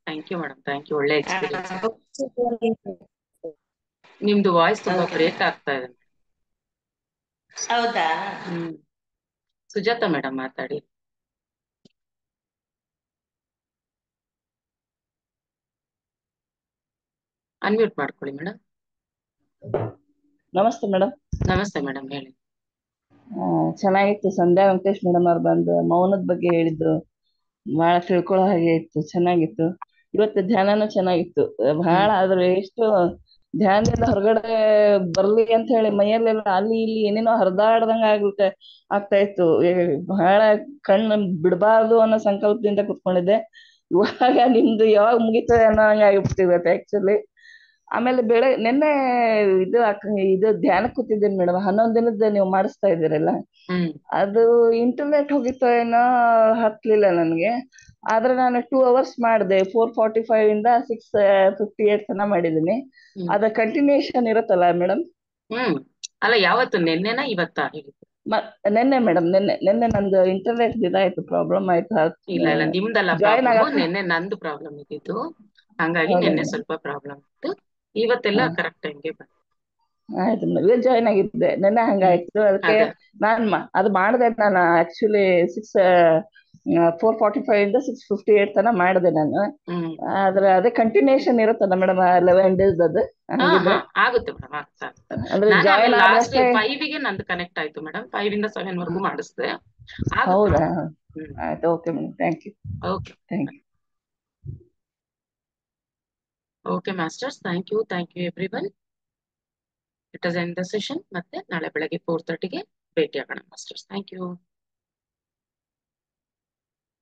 Thank you madam, thank you. ಒಳ್ಳೆ ಎಕ್ಸ್ಪೀರಿಯನ್ಸ್. ನಿಮ್ದು ವಾಯ್ಸ್ ತುಂಬಾ ಬ್ರೇಕ್ ಆಗ್ತಾ ಇದೆ. ಹೌದಾ? ಸುಜಾತ ಮೇಡಮ್ ಮಾತಾಡಿ. ಅನ್ಮ್ಯೂಟ್ ಮಾಡ್ಕೊಳ್ಳಿ ಮೇಡಮ್. ನಮಸ್ತೆ ಮೇಡಮ್. ನಮಸ್ತೆ ಮೇಡಮ್, ಹೇಳಿ. ಚೆನ್ನಾಗಿತ್ತು. ಸಂಧ್ಯಾ ವೆಂಕಟೇಶ್ ಮೇಡಮ್ ಅವ್ರು ಬಂದು ಮೌನದ ಬಗ್ಗೆ ಹೇಳಿದ್ರು, ಬಹಳ ತಿಳ್ಕೊಳ್ಳೋ ಹಾಗೆ ಇತ್ತು, ಚೆನ್ನಾಗಿತ್ತು. ಇವತ್ತು ಧ್ಯಾನನೂ ಚೆನ್ನಾಗಿತ್ತು ಬಹಳ. ಆದ್ರೆ ಎಷ್ಟು ಧ್ಯಾನದಿಂದ ಹೊರಗಡೆ ಬರ್ಲಿ ಅಂತ ಹೇಳಿ ಮೈಯಲ್ಲೆಲ್ಲ ಅಲ್ಲಿ ಇಲ್ಲಿ ಏನೇನೋ ಹರಿದಾಡ್ದಂಗ ಆಗ್ತಾ ಇತ್ತು. ಬಹಳ ಕಣ್ಣು ಬಿಡಬಾರ್ದು ಅನ್ನೋ ಸಂಕಲ್ಪದಿಂದ ಕುತ್ಕೊಂಡಿದ್ದೆ. ಇವಾಗ ನಿಮ್ದು ಯಾವಾಗ ಮುಗಿತದೆ ಅನ್ನೋ ಹಂಗ ಆಗಿಬಿಟ್ಟಿವತ್ತೆ ಆಕ್ಚುಲಿ. ಆಮೇಲೆ ನಿನ್ನೆ ಇದು ಧ್ಯಾನಕ್ಕೆ ಕೂತಿದ್ದೀನಿ ಮೇಡಮ್. 11 ದಿನದ ನೀವು ಮಾಡಿಸ್ತಾ ಇದ್ದೀರಲ್ಲ, ಅದು ಇಂಟರ್ನೆಟ್ ಹೋಗಿತ್ತೋ ಏನೋ ಹತ್ಲಿಲ್ಲ ನನ್ಗೆ. ಆದ್ರೆ ನಾನು 2 hours ಮಾಡಿದೆ. 4:45 ಇಂದ 6:58 ತನ ಮಾಡಿದೀನಿ. ಅದ ಕಂಟಿನ್ಯೂಷನ್ ಇರುತ್ತಲ್ಲ ಮೇಡಮ್? ಅಲ್ಲ, ಯಾವತ್ತು? ನೆನ್ನೆನಾ ಇವತ್ತಾ? ನೆನ್ನೆ ಮೇಡಮ್, ನೆನ್ನೆ ನಂದು ಇಂಟರ್ನೆಟ್ ಇದಾಯ್ತು, ಪ್ರಾಬ್ಲಮ್ ಆಯ್ತು. ಇಲ್ಲ ಇಲ್ಲ, ನಿಮ್ದಲ್ಲ ಪ್ರಾಬ್ಲಮ್. ನೆನ್ನೆ ನಂದು ಪ್ರಾಬ್ಲಮ್ ಇದ್ದಿತ್ತು, ಹಂಗಾಗಿ ನೆನ್ನೆ ಸ್ವಲ್ಪ ಪ್ರಾಬ್ಲಮ್ ಇತ್ತು. ಇವತ್ತೆಲ್ಲ ಕರೆಕ್ಟ್ ಟೈಮ್ಗೆ ಬಂತು. ಆಯ್ತು ಮೇಡಮ್, ಜಾಯ್ನ್ ಆಗಿದ್ದೆ. ನೆನ್ನೆ ಹಂಗಾಯ್ತು, ಅದಕ್ಕೆ ನಾನ್ ಅದು ಮಾಡಿದೆ. ನಾನು ಆಕ್ಚುಲಿ 4:45 ಇಂದ 6:58 ತನ ಮಾಡಿದೆ ನಾನು. ಆದ್ರೆ ಅದೇ ಕಂಟಿನ್ಯೂಷನ್ ಇರುತ್ತಲ್ಲ ಮೇಡಮ್ 11 days ಅದು? ಆಗುತ್ತೆ ಮೇಡಮ್, ಅಂದ್ರೆ ಜಾಯ್ನ್ ಲಾಸ್ಟ್ 5ಗೆ ನಂದು ಕನೆಕ್ಟ್ ಆಯ್ತು ಮೇಡಮ್. 5 ಇಂದ 7 ವರೆಗೂ ಮಾಡಿಸ್ದೆ. ಹೌದಾ? ಆಯ್ತು, okay madam, thank you. Okay, thank you. Okay masters, thank you everyone. It is end the session. ಮತ್ತೆ ನಾಳೆ ಬೆಳಗ್ಗೆ 4:30ಗೆ ಭೇಟಿ ಆಗೋಣ ಮಾಸ್ಟರ್ಸ್. Thank you.